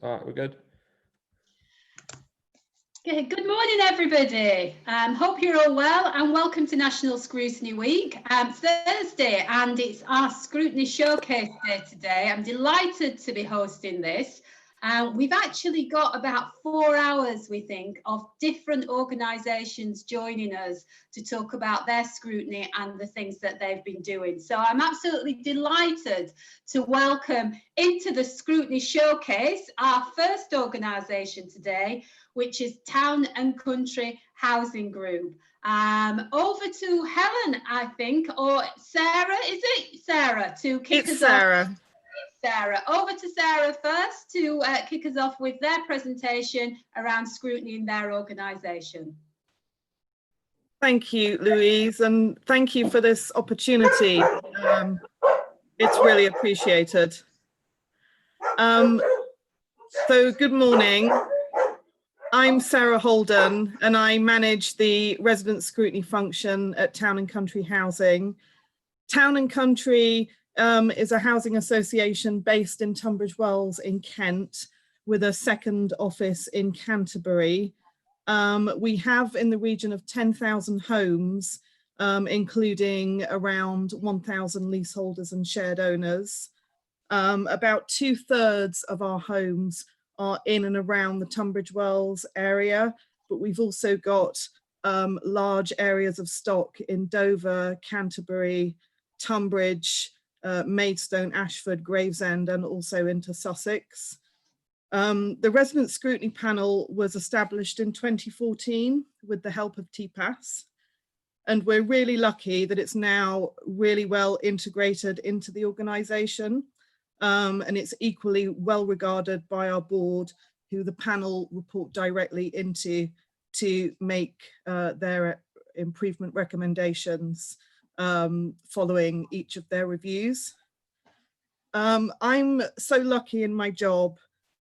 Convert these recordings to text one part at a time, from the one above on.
All right, we're good. Okay, good morning, everybody. Hope you're all well and welcome to National Scrutiny Week. Thursday, and it's our Scrutiny Showcase Day today. I'm delighted to be hosting this. We've actually got about 4 hours, we think, of different organisations joining us to talk about their scrutiny and the things that they've been doing. So I'm absolutely delighted to welcome into the Scrutiny Showcase our first organisation today, which is Town and Country Housing Group. Over to Helen, I think, or Sarah, is it? Sarah, to kick us off. Sarah. Over to Sarah first to kick us off with their presentation around scrutiny in their organisation. Thank you, Louise, and thank you for this opportunity. It's really appreciated. So good morning. I'm Sarah Holden and I manage the resident scrutiny function at Town and Country Housing. Town and Country is a housing association based in Tunbridge Wells in Kent with a second office in Canterbury. We have in the region of 10,000 homes, including around 1,000 leaseholders and shared owners. About 2/3 of our homes are in and around the Tunbridge Wells area, but we've also got large areas of stock in Dover, Canterbury, Tunbridge, Maidstone, Ashford, Gravesend, and also into Sussex. The Resident Scrutiny Panel was established in 2014 with the help of TPAS, and we're really lucky that it's now really well integrated into the organisation. And it's equally well regarded by our board, who the panel report directly into to make their improvement recommendations following each of their reviews. I'm so lucky in my job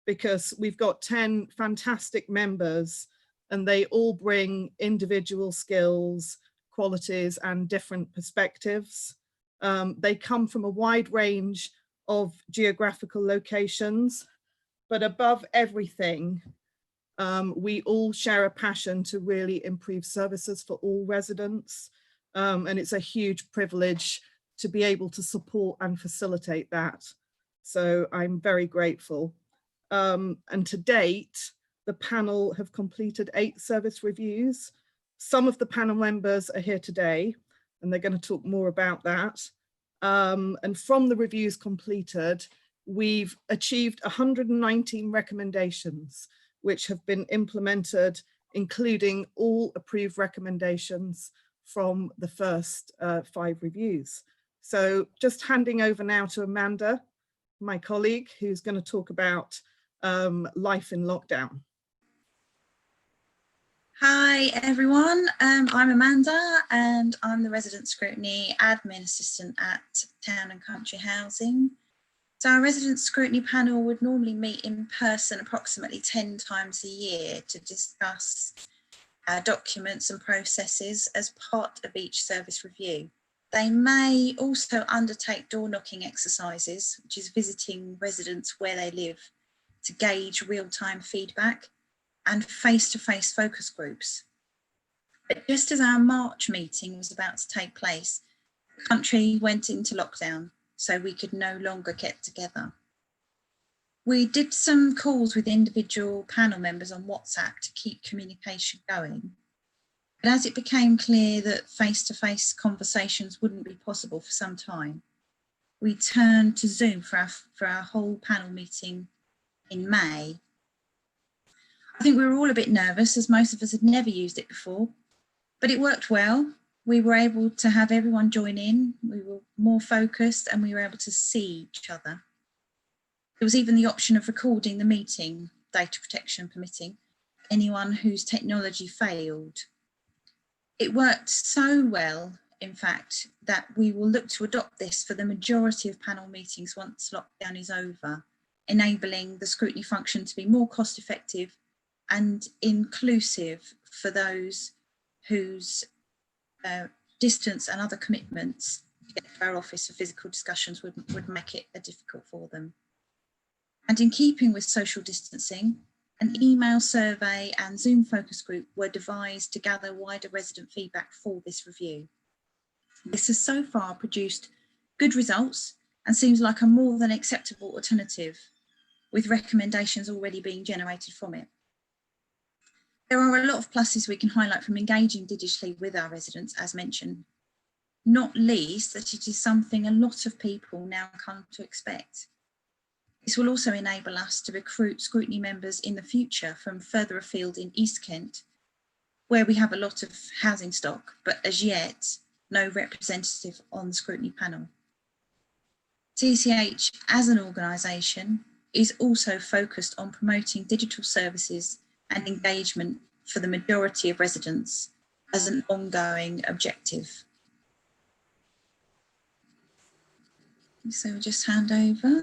because we've got 10 fantastic members and they all bring individual skills, qualities and different perspectives. They come from a wide range of geographical locations, but above everything, we all share a passion to really improve services for all residents. And it's a huge privilege to be able to support and facilitate that. So I'm very grateful. And to date, the panel have completed 8 service reviews. Some of the panel members are here today, and they're going to talk more about that. And from the reviews completed, we've achieved 119 recommendations, which have been implemented, including all approved recommendations from the first 5 reviews. So just handing over now to Amanda, my colleague, who's going to talk about life in lockdown. Hi everyone, I'm Amanda and I'm the Resident Scrutiny Admin Assistant at Town and Country Housing. So our Resident Scrutiny Panel would normally meet in person approximately 10 times a year to discuss documents and processes as part of each service review. They may also undertake door knocking exercises, which is visiting residents where they live to gauge real-time feedback, and face-to-face focus groups. But just as our March meeting was about to take place, the country went into lockdown, so we could no longer get together. We did some calls with individual panel members on WhatsApp to keep communication going. But as it became clear that face-to-face conversations wouldn't be possible for some time, we turned to Zoom for our whole panel meeting in May. I think we were all a bit nervous as most of us had never used it before, but it worked well. We were able to have everyone join in, we were more focused and we were able to see each other. There was even the option of recording the meeting, data protection permitting, anyone whose technology failed. It worked so well, in fact, that we will look to adopt this for the majority of panel meetings once lockdown is over, enabling the scrutiny function to be more cost effective and inclusive for those whose distance and other commitments to get to our office for physical discussions would make it difficult for them. And in keeping with social distancing, an email survey and Zoom focus group were devised to gather wider resident feedback for this review. This has so far produced good results and seems like a more than acceptable alternative, with recommendations already being generated from it. There are a lot of pluses we can highlight from engaging digitally with our residents, as mentioned, not least that it is something a lot of people now come to expect. This will also enable us to recruit Scrutiny members in the future from further afield in East Kent, where we have a lot of housing stock, but as yet, no representative on the Scrutiny panel. TCH as an organisation is also focused on promoting digital services and engagement for the majority of residents as an ongoing objective. So we'll just hand over.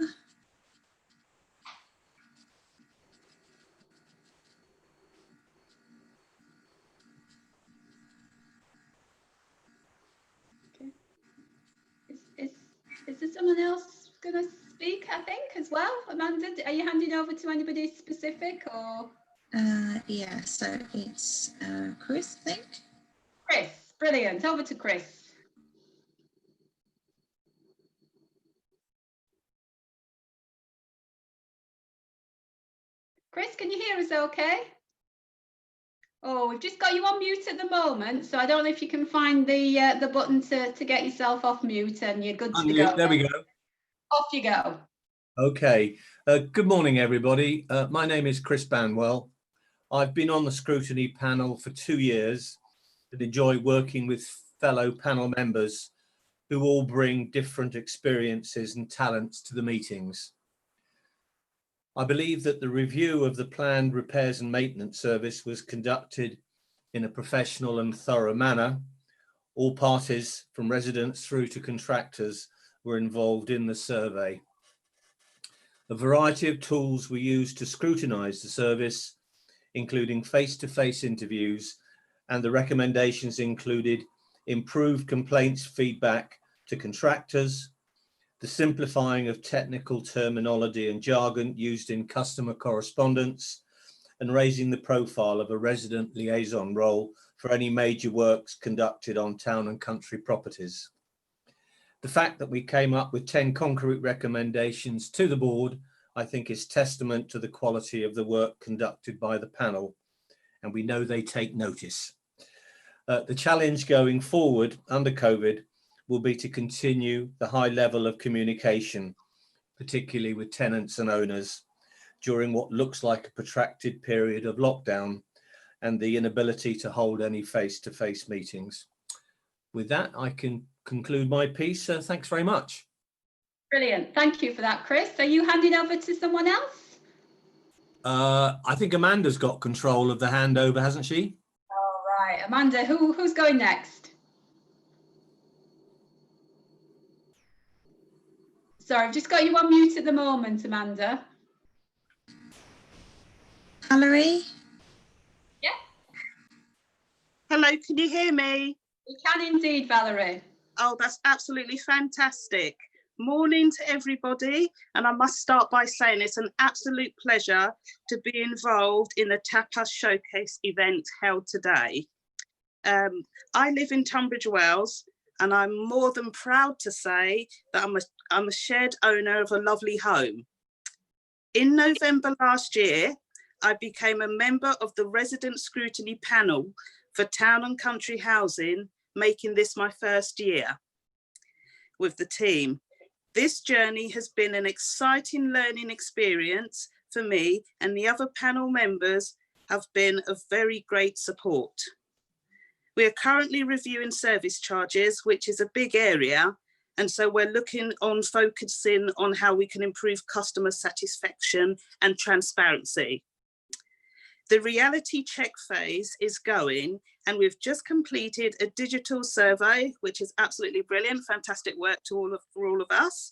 Okay. Is there someone else going to speak, I think, as well? Amanda, are you handing over to anybody specific or? Yeah, so it's Chris, I think. Chris, brilliant. Over to Chris. Chris, can you hear us okay? Oh, we've just got you on mute at the moment, so I don't know if you can find the button to get yourself off mute and you're good to go. There we go. Off you go. Okay. Good morning, everybody. My name is Chris Banwell. I've been on the Scrutiny panel for 2 years and enjoy working with fellow panel members who all bring different experiences and talents to the meetings. I believe that the review of the planned repairs and maintenance service was conducted in a professional and thorough manner. All parties, from residents through to contractors, were involved in the survey. A variety of tools were used to scrutinise the service, including face-to-face interviews, and the recommendations included improved complaints feedback to contractors, the simplifying of technical terminology and jargon used in customer correspondence, and raising the profile of a resident liaison role for any major works conducted on town and country properties. The fact that we came up with 10 concrete recommendations to the board, I think, is testament to the quality of the work conducted by the panel, and we know they take notice. The challenge going forward under COVID will be to continue the high level of communication, particularly with tenants and owners, during what looks like a protracted period of lockdown and the inability to hold any face-to-face meetings. With that, I can conclude my piece. Thanks very much. Brilliant. Thank you for that, Chris. Are you handing over to someone else? I think Amanda's got control of the handover, hasn't she? All right, Amanda, who's going next? Sorry, I've just got you on mute at the moment, Amanda. Valerie? Yeah. Hello, can you hear me? We can indeed, Valerie. Oh, that's absolutely fantastic. Morning to everybody. And I must start by saying it's an absolute pleasure to be involved in the Tapas Showcase event held today. I live in Tunbridge Wells, and I'm more than proud to say that I'm a shared owner of a lovely home. In November last year, I became a member of the Resident Scrutiny panel for Town and Country Housing, making this my first year with the team. This journey has been an exciting learning experience for me, and the other panel members have been of very great support. We are currently reviewing service charges, which is a big area, and so we're focusing on how we can improve customer satisfaction and transparency. The reality check phase is going, and we've just completed a digital survey, which is absolutely brilliant, fantastic work for all of us,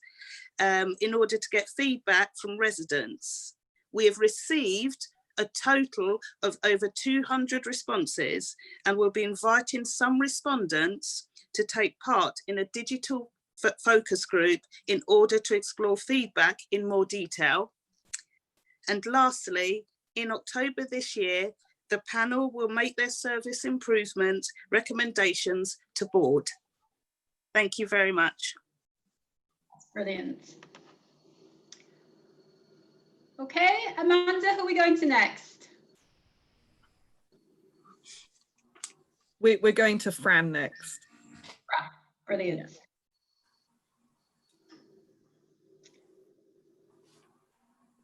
in order to get feedback from residents. We have received a total of over 200 responses, and we'll be inviting some respondents to take part in a digital focus group in order to explore feedback in more detail. And lastly, in October this year, the panel will make their service improvement recommendations to board. Thank you very much. That's brilliant. Okay, Amanda, who are we going to next? We're going to Fran next. Brilliant. Yeah.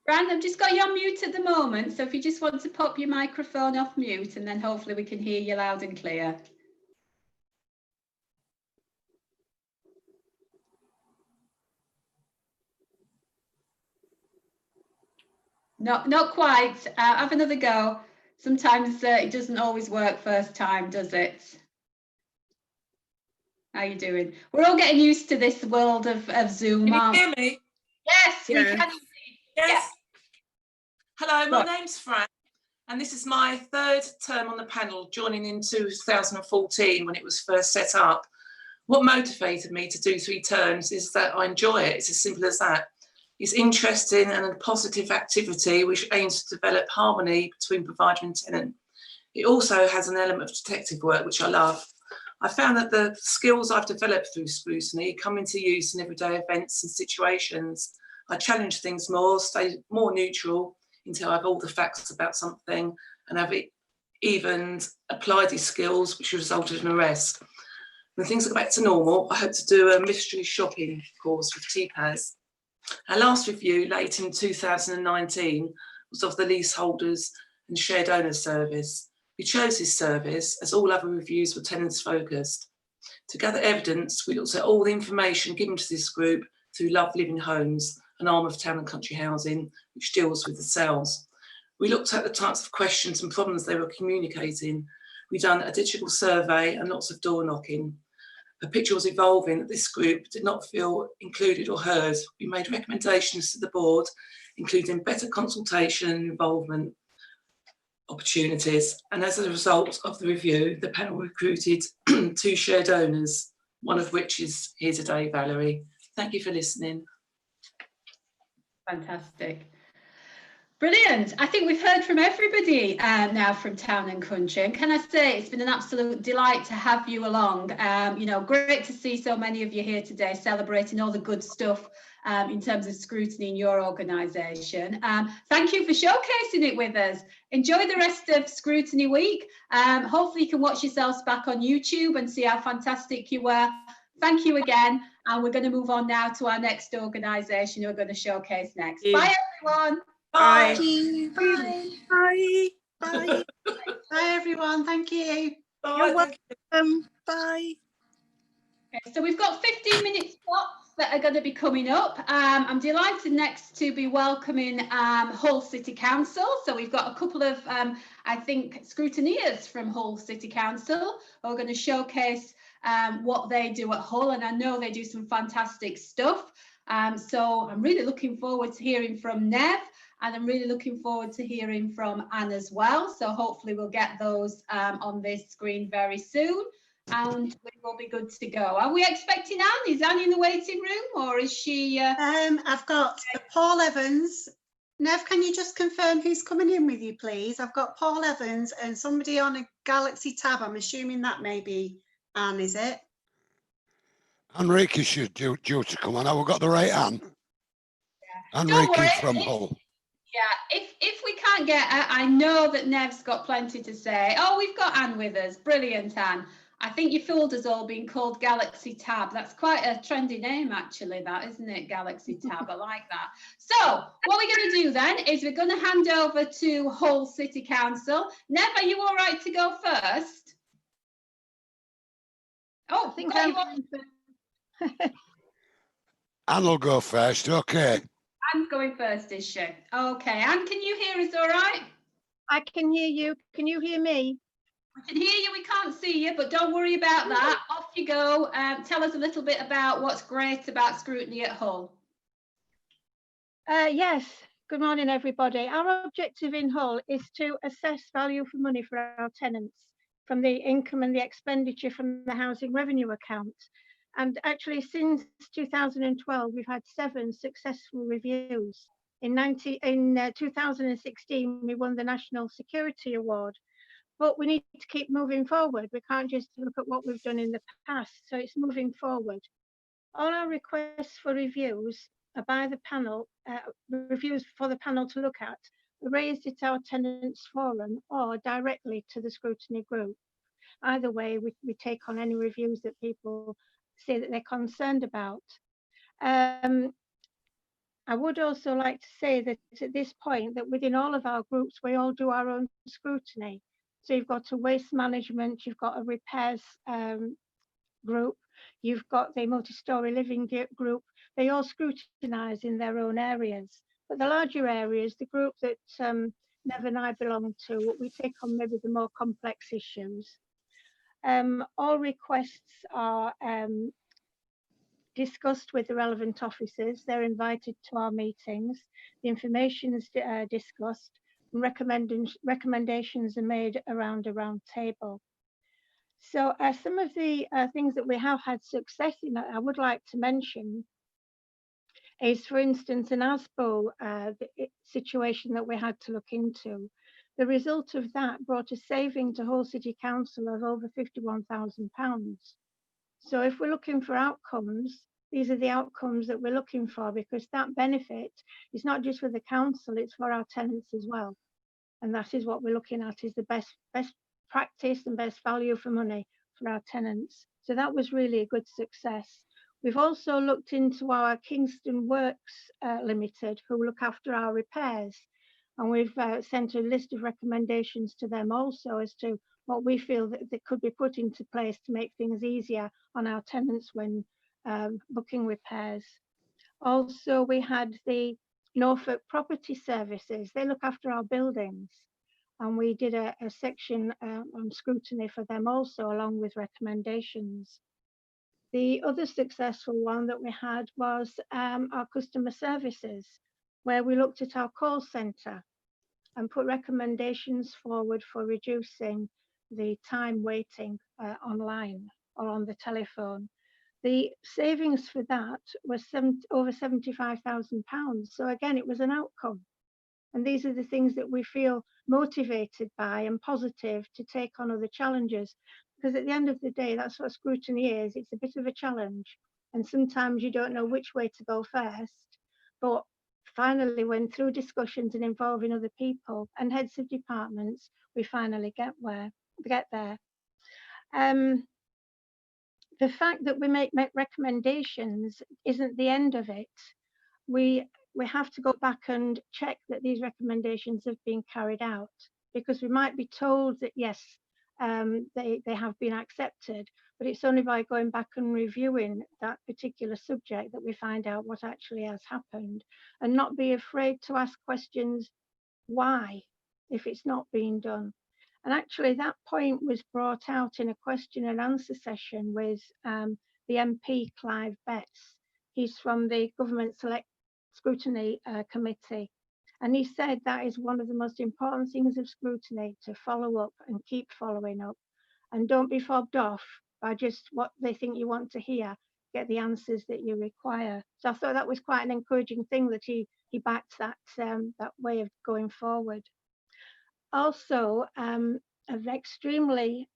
Fran, I've just got you on mute at the moment, so if you just want to pop your microphone off mute, and then hopefully we can hear you loud and clear. No, not quite. Have another go. Sometimes it doesn't always work first time, does it? How you doing? We're all getting used to this world of Zoom. Can you hear me? Yes, we Yeah. can. Yes. Yeah. Hello, my Right. name's Fran, and this is my third term on the panel, joining in 2014 when it was first set up. What motivated me to do 3 terms is that I enjoy it. It's as simple as that. It's interesting and a positive activity which aims to develop harmony between provider and tenant. It also has an element of detective work, which I love. I found that the skills I've developed through Scrutiny come into use in everyday events and situations. I challenge things more, stay more neutral until I have all the facts about something, and have even applied these skills, which resulted in arrest. When things go back to normal, I hope to do a mystery shopping course with TPAS. Our last review, late in 2019, was of the leaseholders and shared owners service. We chose this service as all other reviews were tenants focused. To gather evidence, we looked at all the information given to this group through Love Living Homes, an arm of Town and Country Housing, which deals with the sales. We looked at the types of questions and problems they were communicating. We done a digital survey and lots of door knocking. A picture was evolving that this group did not feel included or heard. We made recommendations to the board, including better consultation and involvement opportunities. And as a result of the review, the panel recruited 2 shared owners, one of which is here today, Valerie. Thank you for listening. Fantastic. Brilliant. I think we've heard from everybody now from Town and Country. And can I say, it's been an absolute delight to have you along. You know, great to see so many of you here today celebrating all the good stuff in terms of Scrutiny in your organisation. Thank you for showcasing it with us. Enjoy the rest of Scrutiny Week. Hopefully you can watch yourselves back on YouTube and see how fantastic you were. Thank you again. And we're going to move on now to our next organisation who are going to showcase next. Bye, everyone. Bye. Thank you. Bye. Bye. Bye. Bye, everyone. Thank you. Bye. You're welcome. Bye. Okay, so we've got 15-minute slots that are going to be coming up. I'm delighted next to be welcoming Hull City Council. So we've got a couple of, I think, scrutineers from Hull City Council who are going to showcase what they do at Hull, and I know they do some fantastic stuff. So I'm really looking forward to hearing from Nev, and I'm really looking forward to hearing from Anne as well. So hopefully we'll get those on this screen very soon, and we will be good to go. Are we expecting Anne? Is Anne in the waiting room, or is she? I've got Paul Evans. Nev, can you just confirm who's coming in with you, please? I've got Paul Evans and somebody on a Galaxy Tab. I'm assuming that may be Anne, is it? Enrique should due to come on. Have we got the right Anne? Don't Enrique worry, from Hull. Yeah, if we can't get her, I know that Nev's got plenty to say. Oh, we've got Anne with us. Brilliant, Anne. I think you fooled us all being called Galaxy Tab. That's quite a trendy name, actually, that, isn't it? Galaxy Tab. I like that. So what we're going to do then is we're going to hand over to Hull City Council. Nev, are you all right to go first? Oh, I think Anne will go first. Okay. Anne's going first, is she? Okay, Anne, can you hear us all right? I can hear you. Can you hear me? We can hear you, we can't see you, but don't worry about that. Off you go. Tell us a little bit about what's great about Scrutiny at Hull. Yes, good morning, everybody. Our objective in Hull is to assess value for money for our tenants from the income and the expenditure from the housing revenue account. And actually, since 2012, we've had 7 successful reviews. In 2016, we won the National Security Award, but we need to keep moving forward. We can't just look at what we've done in the past, so it's moving forward. All our requests for reviews are by the panel, reviews for the panel to look at, raised at our tenants forum or directly to the scrutiny group. Either way, we take on any reviews that people say that they're concerned about. I would also like to say that at this point, that within all of our groups, we all do our own scrutiny. So you've got a waste management, you've got a repairs group, you've got the multi-storey living group. They all scrutinise in their own areas. But the larger areas, the group that Nev and I belong to, we take on maybe the more complex issues. All requests are discussed with the relevant officers. They're invited to our meetings. The information is discussed, and recommendations are made around a round table. So some of the things that we have had success in, I would like to mention, is, for instance, an ASBO situation that we had to look into. The result of that brought a saving to Hull City Council of over £51,000. So if we're looking for outcomes, these are the outcomes that we're looking for, because that benefit is not just for the council, it's for our tenants as well. And that is what we're looking at, is the best practice and best value for money for our tenants. So that was really a good success. We've also looked into our Kingston Works Limited, who look after our repairs. And we've sent a list of recommendations to them also as to what we feel that could be put into place to make things easier on our tenants when booking repairs. Also, we had the Norfolk Property Services. They look after our buildings. And we did a section on scrutiny for them also, along with recommendations. The other successful one that we had was our customer services, where we looked at our call centre and put recommendations forward for reducing the time waiting online or on the telephone. The savings for that was over £75,000. So again, it was an outcome. And these are the things that we feel motivated by and positive to take on other challenges. Because at the end of the day, that's what scrutiny is. It's a bit of a challenge. And sometimes you don't know which way to go first. But finally, when through discussions and involving other people and heads of departments, we finally get there. The fact that we make recommendations isn't the end of it. We have to go back and check that these recommendations have been carried out, because we might be told that yes, they have been accepted, but it's only by going back and reviewing that particular subject that we find out what actually has happened, and not be afraid to ask questions why if it's not being done. And actually that point was brought out in a question and answer session with the MP Clive Betts. He's from the Government Select Scrutiny Committee. And he said that is one of the most important things of scrutiny, to follow up and keep following up. And don't be fobbed off by just what they think you want to hear. Get the answers that you require. So I thought that was quite an encouraging thing that he backed that way of going forward. Also, an extremely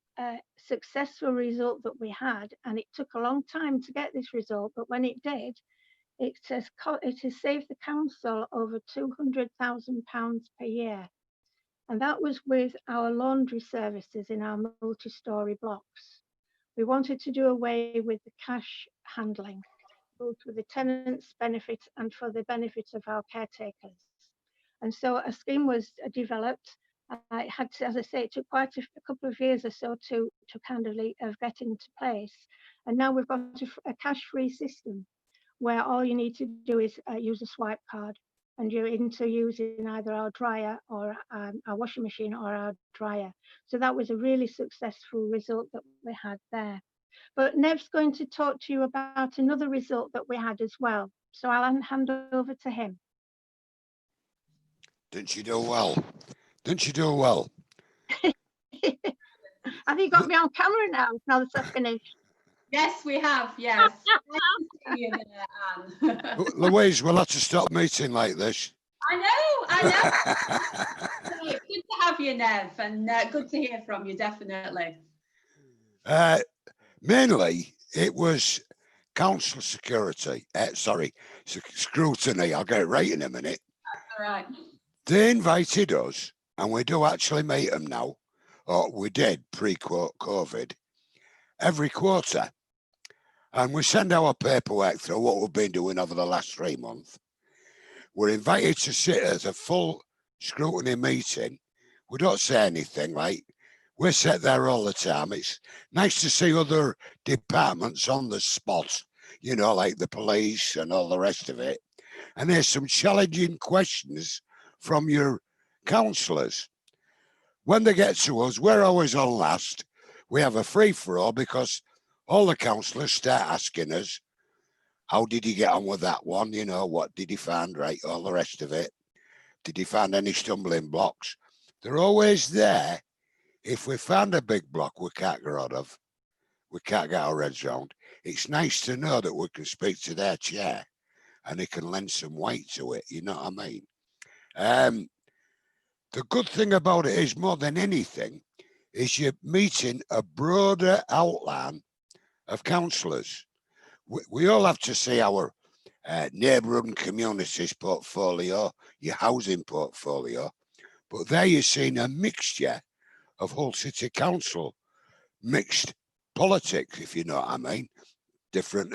successful result that we had, and it took a long time to get this result, but when it did, it has saved the council over £200,000 per year. And that was with our laundry services in our multi-storey blocks. We wanted to do away with the cash handling, both for the tenants' benefit and for the benefit of our caretakers. And so a scheme was developed. It had to, as I say, it took quite a couple of years or so to kind of get into place. And now we've got a cash-free system where all you need to do is use a swipe card, and you're into using either our dryer or our washing machine or our dryer. So that was a really successful result that we had there. But Nev's going to talk to you about another result that we had as well. So I'll hand over to him. Didn't you do well? Didn't you do well? Have you got me on camera now that I've finished? Yes, we have, yes. Nice to see you there, Anne. Louise, we'll have to stop meeting like this. I know. Good to have you, Nev, and good to hear from you, definitely. Mainly, it was council security. Scrutiny. I'll get it right in a minute. All right. They invited us, and we do actually meet them now, or we did pre-COVID, every quarter. And we send our paperwork through what we've been doing over the last 3 months. We're invited to sit at a full scrutiny meeting. We don't say anything, right? We sit there all the time. It's nice to see other departments on the spot, you know, like the police and all the rest of it. And there's some challenging questions from your councillors. When they get to us, we're always on last. We have a free-for-all because all the councillors start asking us, how did he get on with that one? You know, what did he find right? All the rest of it. Did he find any stumbling blocks? They're always there. If we find a big block we can't get rid of, we can't get our heads round, it's nice to know that we can speak to their chair and they can lend some weight to it, you know what I mean? The good thing about it is, more than anything, is you're meeting a broader outline of councillors. We all have to see our neighbourhood and communities portfolio, your housing portfolio, but there you're seeing a mixture of Hull City Council, mixed politics, if you know what I mean, different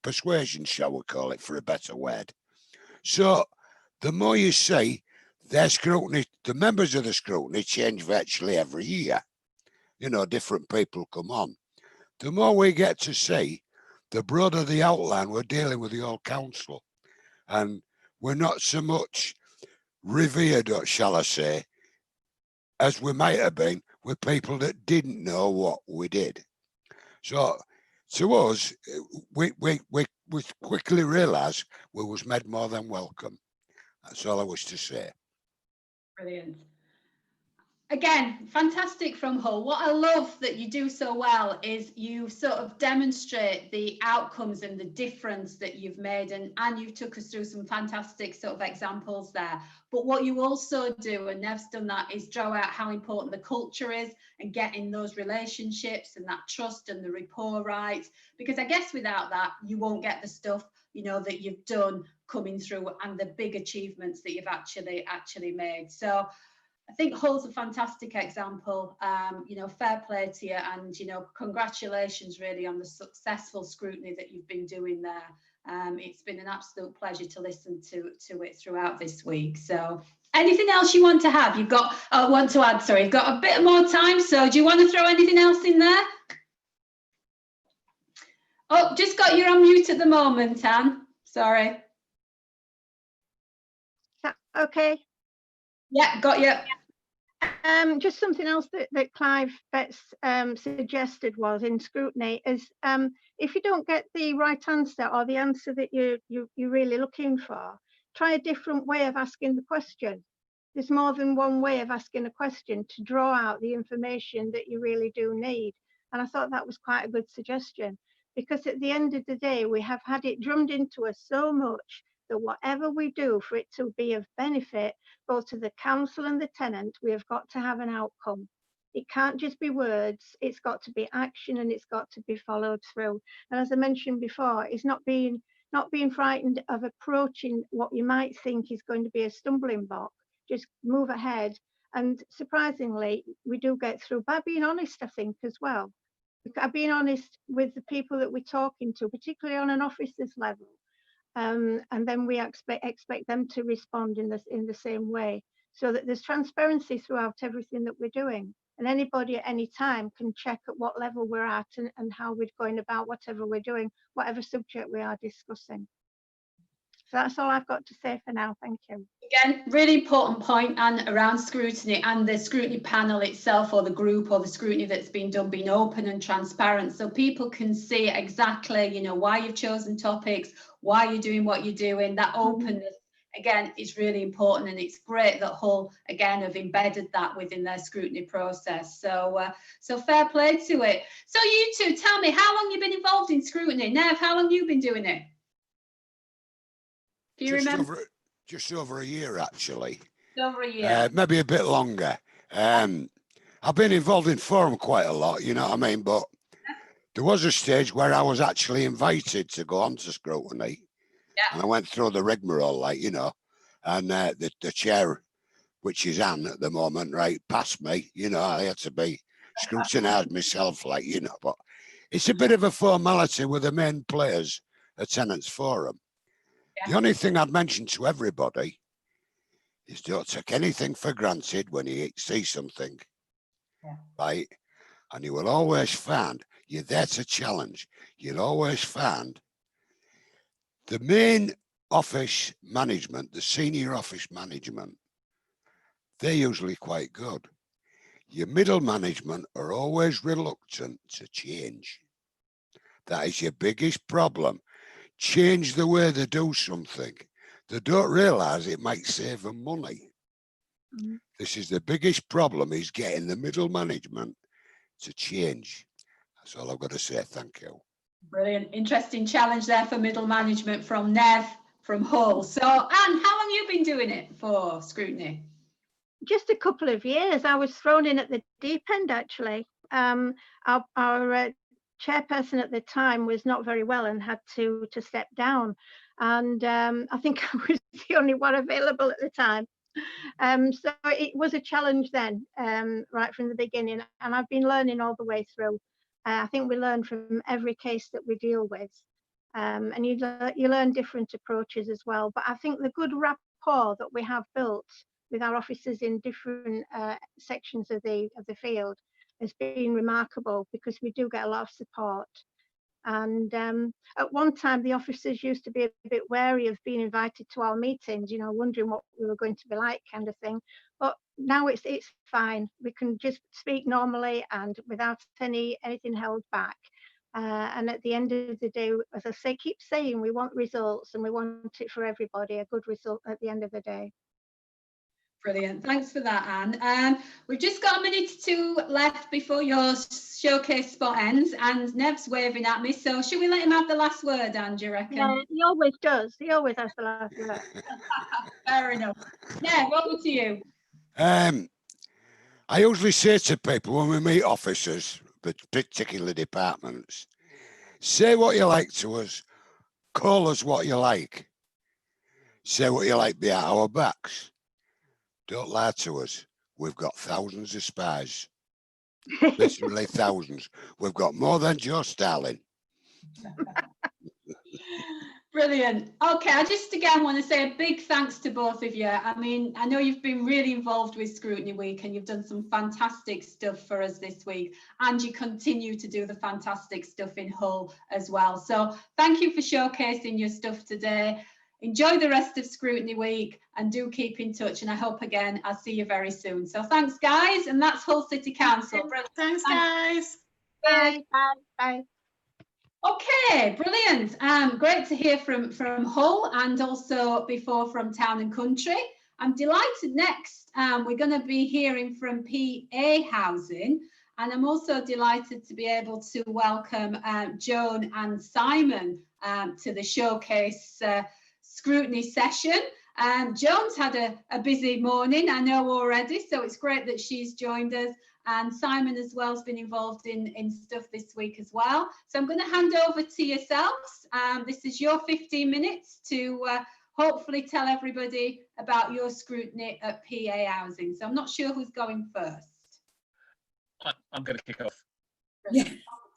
persuasion, shall we call it, for a better word. So the more you see, their scrutiny, the members of the scrutiny change virtually every year. You know, different people come on. The more we get to see, the broader the outline we're dealing with the whole council. And we're not so much revered, shall I say, as we might have been with people that didn't know what we did. So to us, we quickly realised we was made more than welcome. That's all I wish to say. Brilliant. Again, fantastic from Hull. What I love that you do so well is you sort of demonstrate the outcomes and the difference that you've made, and you took us through some fantastic sort of examples there. But what you also do, and Nev's done that, is draw out how important the culture is and getting those relationships and that trust and the rapport right. Because I guess without that, you won't get the stuff, you know, that you've done coming through and the big achievements that you've actually made. So I think Hull's a fantastic example. You know, fair play to you, and you know, congratulations really on the successful scrutiny that you've been doing there. It's been an absolute pleasure to listen to it throughout this week. So anything else you want to have? You've got you've got a bit more time, so do you want to throw anything else in there? Oh, just got you on mute at the moment, Anne. Sorry. Okay. Yeah, got you. Just something else that Clive Betts suggested was in scrutiny is if you don't get the right answer or the answer that you're really looking for, try a different way of asking the question. There's more than one way of asking a question to draw out the information that you really do need. And I thought that was quite a good suggestion, because at the end of the day, we have had it drummed into us so much that whatever we do for it to be of benefit both to the council and the tenant, we have got to have an outcome. It can't just be words, it's got to be action, and it's got to be followed through. And as I mentioned before, it's not being frightened of approaching what you might think is going to be a stumbling block. Just move ahead. And surprisingly, we do get through by being honest, I think, as well. Being honest with the people that we're talking to, particularly on an officer's level. And then we expect them to respond in the same way, so that there's transparency throughout everything that we're doing, and anybody at any time can check at what level we're at and how we're going about whatever we're doing, whatever subject we are discussing. So that's all I've got to say for now. Thank you. Again, really important point, and around scrutiny and the scrutiny panel itself, or the group, or the scrutiny that's been done, being open and transparent, so people can see exactly, you know, why you've chosen topics, why you're doing what you're doing. That openness, again, is really important, and it's great that Hull, again, have embedded that within their scrutiny process. So, so fair play to it. So you two, tell me, how long you've been involved in scrutiny? Nev, how long have you been doing it? Do you remember? just over a year actually. Over a year. Maybe a bit longer. I've been involved in forum quite a lot, you know what I mean? But there was a stage where I was actually invited to go on to Scrutiny. Yeah. And I went through the rigmarole, like, you know, and the chair, which is Anne at the moment, right, past me, you know, I had to be scrutinised myself, like, you know, but it's a bit of a formality with the main players at Tenants Forum. Yeah. The only thing I'd mention to everybody is don't take anything for granted when you see something, right? And you will always find you're there to challenge. You'll always find the main office management, the senior office management, they're usually quite good. Your middle management are always reluctant to change. That is your biggest problem. Change the way they do something. They don't realise it might save them money. This is the biggest problem, is getting the middle management to change. That's all I've got to say. Thank you. Brilliant. Interesting challenge there for middle management from Nev from Hull. So, Anne, how long have you been doing it for, Scrutiny? Just a couple of years. I was thrown in at the deep end, actually. Our chairperson at the time was not very well and had to step down. And I think I was the only one available at the time. So it was a challenge then, right from the beginning. And I've been learning all the way through. I think we learn from every case that we deal with. And you learn different approaches as well. But I think the good rapport that we have built with our officers in different sections of the field has been remarkable, because we do get a lot of support. And at one time, the officers used to be a bit wary of being invited to our meetings, you know, wondering what we were going to be like, kind of thing. But now it's fine. We can just speak normally and without anything held back. And at the end of the day, as I keep saying, we want results, and we want it for everybody, a good result at the end of the day. Brilliant. Thanks for that, Anne. We've just got a minute or two left before your showcase spot ends, and Nev's waving at me. So should we let him have the last word, Anne, do you reckon? Yeah, he always does. He always has the last word. Fair enough. Nev, over to you. I usually say to people when we meet officers, but particular departments, say what you like to us, call us what you like. Say what you like behind our backs. Don't lie to us. We've got thousands of spies. Literally thousands. We've got more than Joe Stalin. Brilliant. Okay, I just again want to say a big thanks to both of you. I mean, I know you've been really involved with Scrutiny Week, and you've done some fantastic stuff for us this week, and you continue to do the fantastic stuff in Hull as well. So thank you for showcasing your stuff today. Enjoy the rest of Scrutiny Week, and do keep in touch. And I hope again I'll see you very soon. So thanks, guys, and that's Hull City Council. Thanks, guys. Bye. Bye. Bye. Okay, brilliant. Great to hear from Hull, and also before from Town and Country. I'm delighted next we're going to be hearing from PA Housing, and I'm also delighted to be able to welcome Joan and Simon to the showcase scrutiny session. Joan's had a busy morning, I know already, so it's great that she's joined us. And Simon as well has been involved in stuff this week as well. So I'm going to hand over to yourselves. This is your 15 minutes to hopefully tell everybody about your scrutiny at PA Housing. So I'm not sure who's going first. I'm going to kick off. Yeah.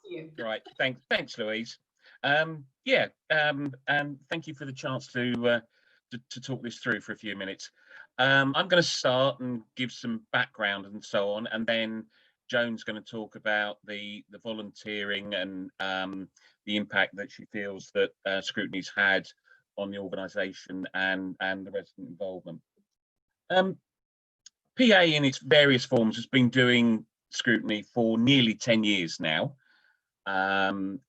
You. Right. Thanks, Louise. And thank you for the chance to talk this through for a few minutes. I'm going to start and give some background and so on, and then Joan's going to talk about the volunteering and the impact that she feels that Scrutiny's had on the organisation and the resident involvement. PA in its various forms has been doing Scrutiny for nearly 10 years now, and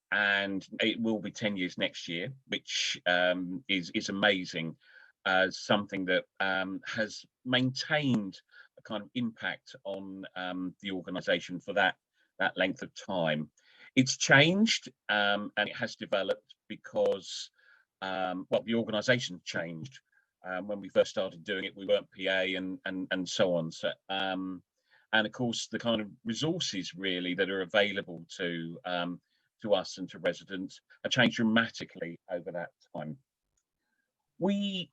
it will be 10 years next year, which is amazing. Something that has maintained a kind of impact on the organisation for that length of time. It's changed and it has developed because, well, the organisation changed. When we first started doing it, we weren't PA and so on. So, and of course, the kind of resources really that are available to us and to residents have changed dramatically over that time. We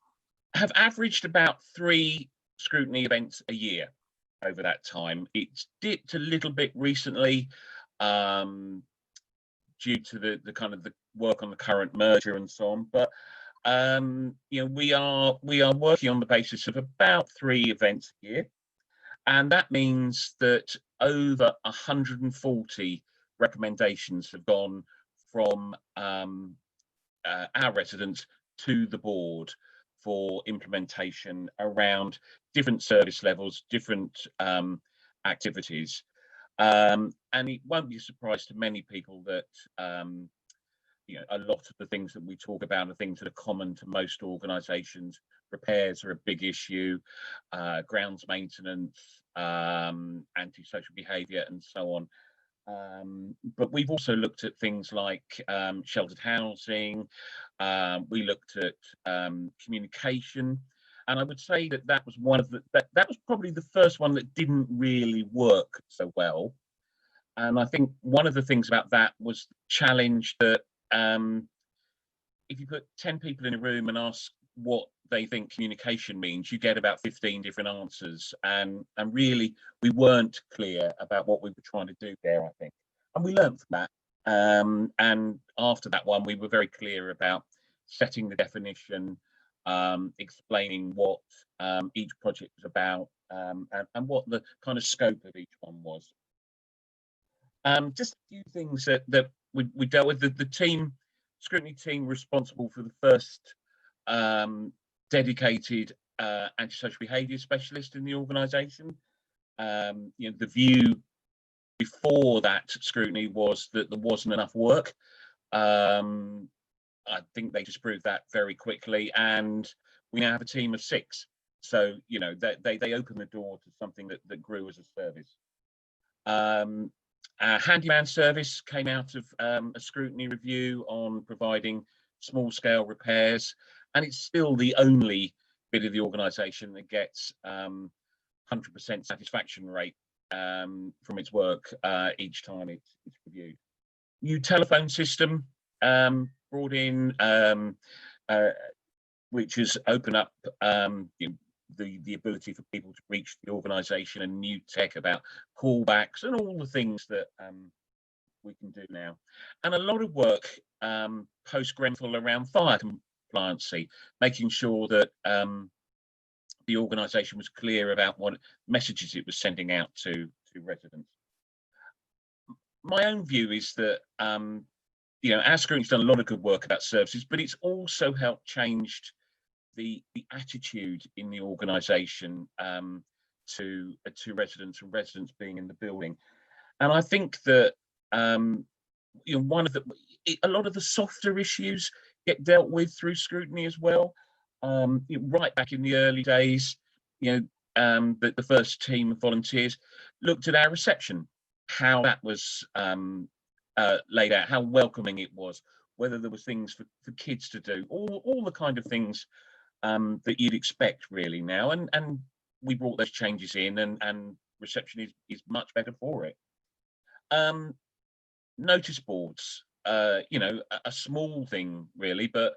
have averaged about 3 scrutiny events a year over that time. It's dipped a little bit recently due to the kind of the work on the current merger and so on, but you know, we are working on the basis of about 3 events a year, and that means that over 140 recommendations have gone from our residents to the board for implementation around different service levels, different activities. And it won't be a surprise to many people that you know, a lot of the things that we talk about are things that are common to most organisations. Repairs are a big issue, grounds maintenance, antisocial behaviour and so on. But we've also looked at things like sheltered housing. We looked at communication, and I would say that that was one of the that was probably the first one that didn't really work so well. And I think one of the things about that was the challenge that if you put 10 people in a room and ask what they think communication means, you get about 15 different answers, and really we weren't clear about what we were trying to do there, I think, and we learned from that. And after that one, we were very clear about setting the definition, explaining what each project was about, and what the kind of scope of each one was. Just a few things that we dealt with. The scrutiny team responsible for the first dedicated antisocial behaviour specialist in the organisation. You know, the view before that scrutiny was that there wasn't enough work. I think they just proved that very quickly, and we now have a team of 6. So, you know, they opened the door to something that grew as a service. Our handyman service came out of a scrutiny review on providing small-scale repairs, and it's still the only bit of the organisation that gets 100% satisfaction rate from its work each time it's reviewed. New telephone system brought in, which has opened up you know, the ability for people to reach the organisation, and new tech about callbacks and all the things that we can do now. And a lot of work post-Grenfell around fire compliancy, making sure that the organisation was clear about what messages it was sending out to residents. My own view is that you know, our scrutiny's done a lot of good work about services, but it's also helped change the attitude in the organisation to residents, and residents being in the building. And I think that you know, a lot of the softer issues get dealt with through scrutiny as well. Right back in the early days, you know, the first team of volunteers looked at our reception, how that was laid out, how welcoming it was, whether there was things for kids to do, all the kind of things that you'd expect really now, and we brought those changes in, and reception is much better for it. Notice boards, you know, a small thing really, but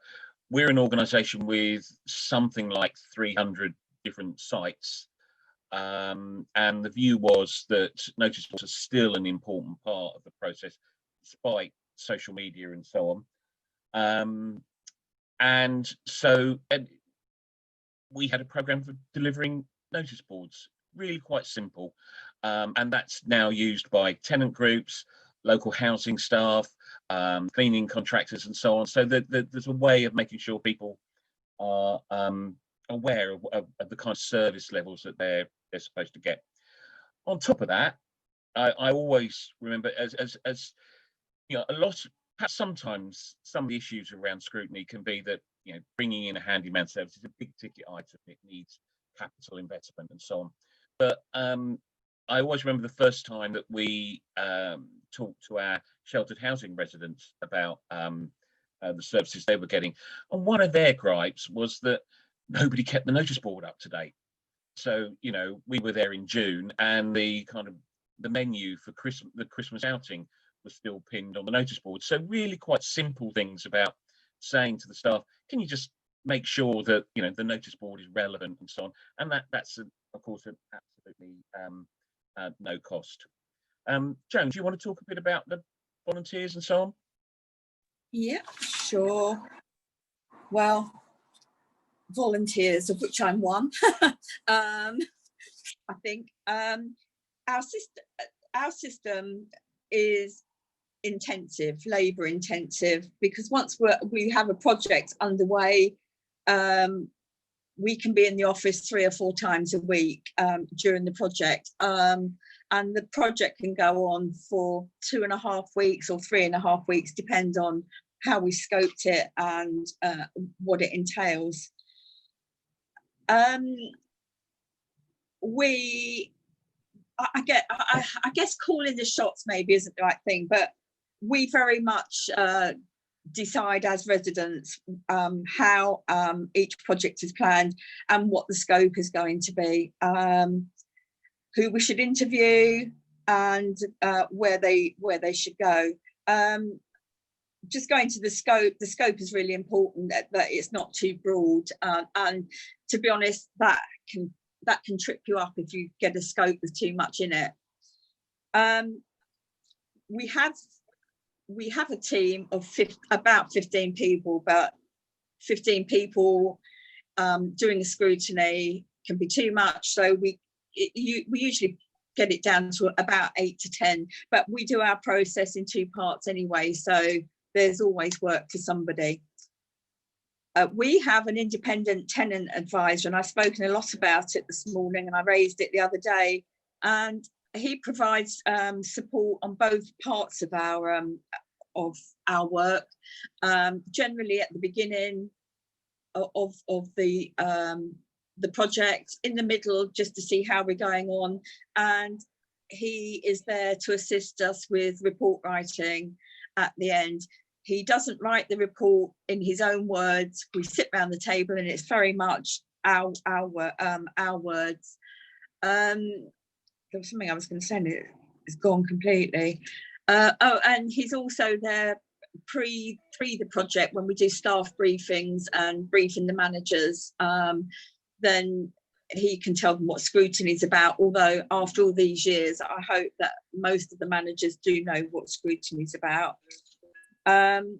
we're an organisation with something like 300 different sites, and the view was that notice boards are still an important part of the process, despite social media and so on. And so we had a programme for delivering notice boards, really quite simple, and that's now used by tenant groups, local housing staff, cleaning contractors and so on. So there's a way of making sure people are aware of the kind of service levels that they're supposed to get. On top of that, I always remember, as you know, perhaps sometimes some of the issues around scrutiny can be that, you know, bringing in a handyman service is a big ticket item. It needs capital investment and so on. But I always remember the first time that we talked to our sheltered housing residents about the services they were getting. And one of their gripes was that nobody kept the notice board up to date. So, you know, we were there in June, and the kind of the menu for the Christmas outing was still pinned on the notice board. So really quite simple things about saying to the staff, can you just make sure that, you know, the notice board is relevant and so on. And that's of course absolutely no cost. Joan, do you want to talk a bit about the volunteers and so on? Yeah, sure. Well, volunteers, of which I'm one. I think our system is intensive, labour intensive, because once we have a project underway, we can be in the office 3 or 4 times a week during the project, and the project can go on for 2.5 weeks or 3.5 weeks, depend on how we scoped it and what it entails. I guess calling the shots maybe isn't the right thing, but we very much decide as residents how each project is planned and what the scope is going to be, who we should interview, and where they should go. Just going to the scope is really important, that it's not too broad, and to be honest, that can trip you up if you get a scope with too much in it. We have a team of about 15 people, but 15 people doing a scrutiny can be too much, so we usually get it down to about 8 to 10, but we do our process in 2 parts anyway, so there's always work for somebody. We have an independent tenant advisor, and I've spoken a lot about it this morning, and I raised it the other day, and he provides support on both parts of our work, generally at the beginning of the project, in the middle just to see how we're going on, and he is there to assist us with report writing at the end. He doesn't write the report in his own words. We sit around the table and it's very much our words. There was something I was going to say, and it's gone completely. And he's also there pre the project when we do staff briefings and briefing the managers. Then he can tell them what scrutiny is about, although after all these years, I hope that most of the managers do know what scrutiny is about. If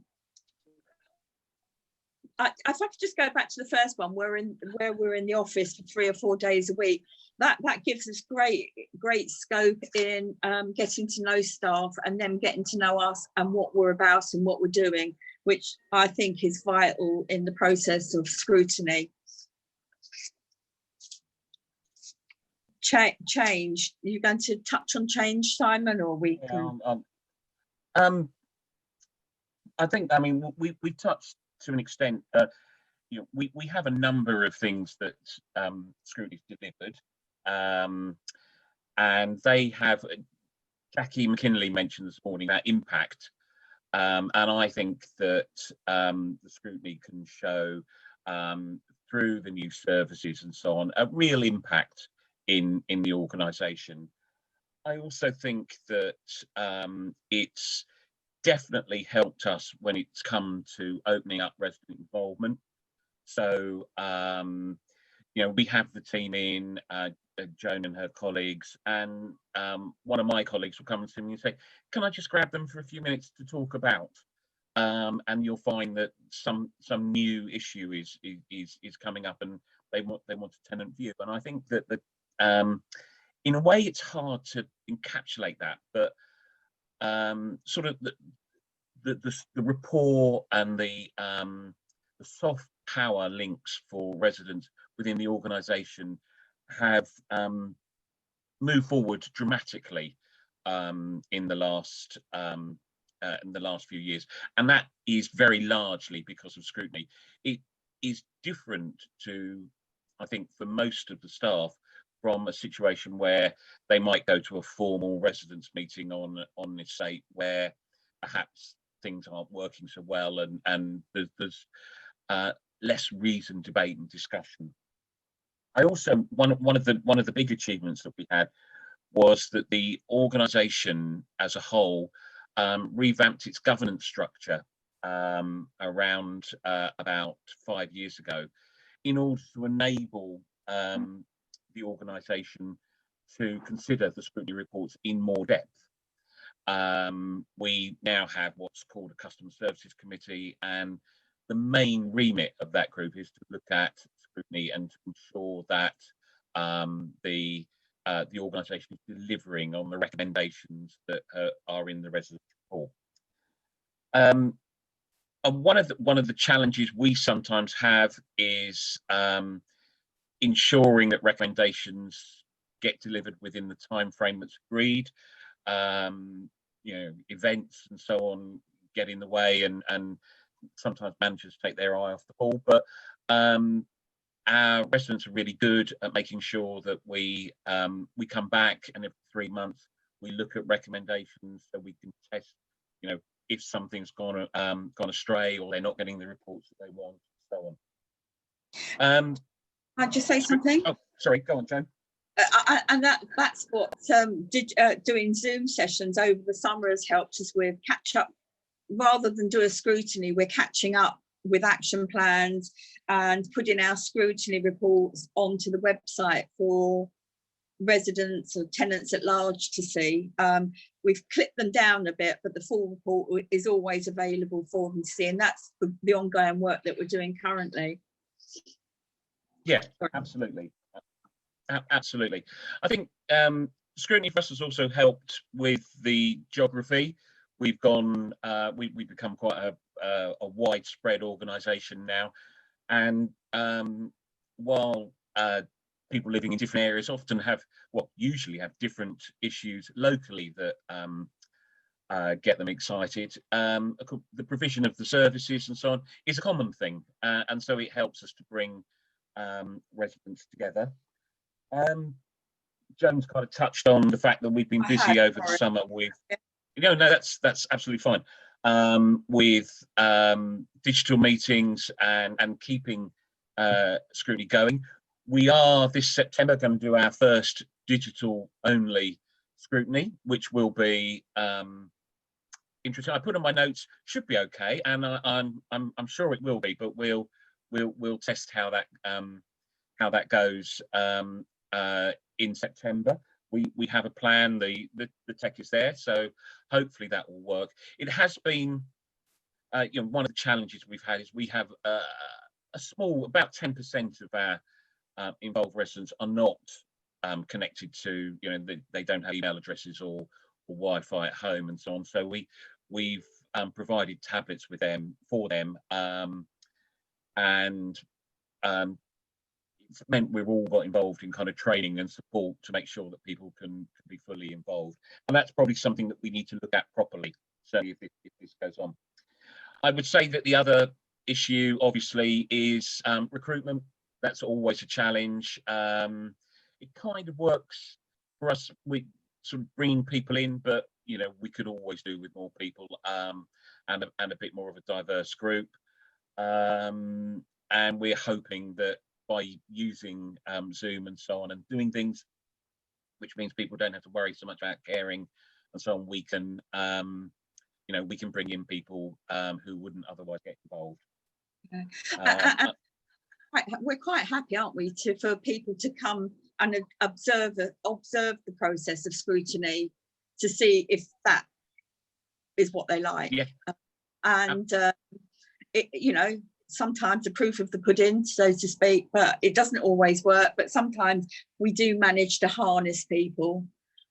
I could just go back to the first one, where we're in the office for 3 or 4 days a week, that gives us great scope in getting to know staff and them getting to know us and what we're about and what we're doing, which I think is vital in the process of scrutiny. Change. Are you going to touch on change, Simon, or we can? I think, I mean, we touched to an extent. You know, we have a number of things that Scrutiny's delivered, and they have. Jackie McKinley mentioned this morning that impact, and I think that the Scrutiny can show through the new services and so on a real impact in the organisation. I also think that it's definitely helped us when it's come to opening up resident involvement. So, you know, we have the team in, Joan and her colleagues, and one of my colleagues will come to me and say, can I just grab them for a few minutes to talk about? And you'll find that some new issue is coming up, and they want a tenant view. And I think that in a way it's hard to encapsulate that, but sort of the rapport and the soft power links for residents within the organisation have moved forward dramatically in the last few years, and that is very largely because of Scrutiny. It is different to, I think, for most of the staff, from a situation where they might go to a formal residents meeting on an estate where perhaps things aren't working so well, and there's less reasoned debate and discussion. I also, one of the big achievements that we had was that the organisation as a whole revamped its governance structure around about 5 years ago, in order to enable the organisation to consider the scrutiny reports in more depth. We now have what's called a Customer Services Committee, and the main remit of that group is to look at scrutiny and to ensure that the organisation is delivering on the recommendations that are in the resolution report. And one of the challenges we sometimes have is ensuring that recommendations get delivered within the time frame that's agreed. You know, events and so on get in the way, and sometimes managers take their eye off the ball. But our residents are really good at making sure that we come back, and every 3 months we look at recommendations so we can test, you know, if something's gone astray or they're not getting the reports that they want, and so on. I'd just say something. Oh, sorry, go on, Joan. And that's what doing Zoom sessions over the summer has helped us with. Catch up, rather than do a scrutiny, we're catching up with action plans and putting our scrutiny reports onto the website for residents or tenants at large to see. We've clipped them down a bit, but the full report is always available for them to see, and that's the ongoing work that we're doing currently. Yeah, absolutely. Absolutely. I think scrutiny for us has also helped with the geography. We've gone, we've become quite a widespread organisation now, and while people living in different areas often usually have different issues locally that get them excited, the provision of the services and so on is a common thing, and so it helps us to bring residents together. Joan's kind of touched on the fact that we've been busy over the summer with, no, that's absolutely fine, with digital meetings and keeping scrutiny going. We are this September going to do our first digital only scrutiny, which will be interesting. I put on my notes, should be okay, and I'm sure it will be, but we'll test how that goes in September. We have a plan. The tech is there, so hopefully that will work. It has been, you know, one of the challenges we've had is we have a small, about 10% of our involved residents are not connected to, you know, they don't have email addresses or Wi-Fi at home and so on. So we've provided tablets for them, and it's meant we've all got involved in kind of training and support to make sure that people can be fully involved, and that's probably something that we need to look at properly, certainly if this goes on. I would say that the other issue obviously is recruitment. That's always a challenge. It kind of works for us, we sort of bringing people in, but you know, we could always do with more people, and a bit more of a diverse group, and we're hoping that by using Zoom and so on and doing things, which means people don't have to worry so much about caring and so on, we can, you know, we can bring in people who wouldn't otherwise get involved. We're quite happy, aren't we, for people to come and observe the process of scrutiny to see if that is what they like. Yeah. And you know, sometimes the proof of the pudding, so to speak, but it doesn't always work. But sometimes we do manage to harness people,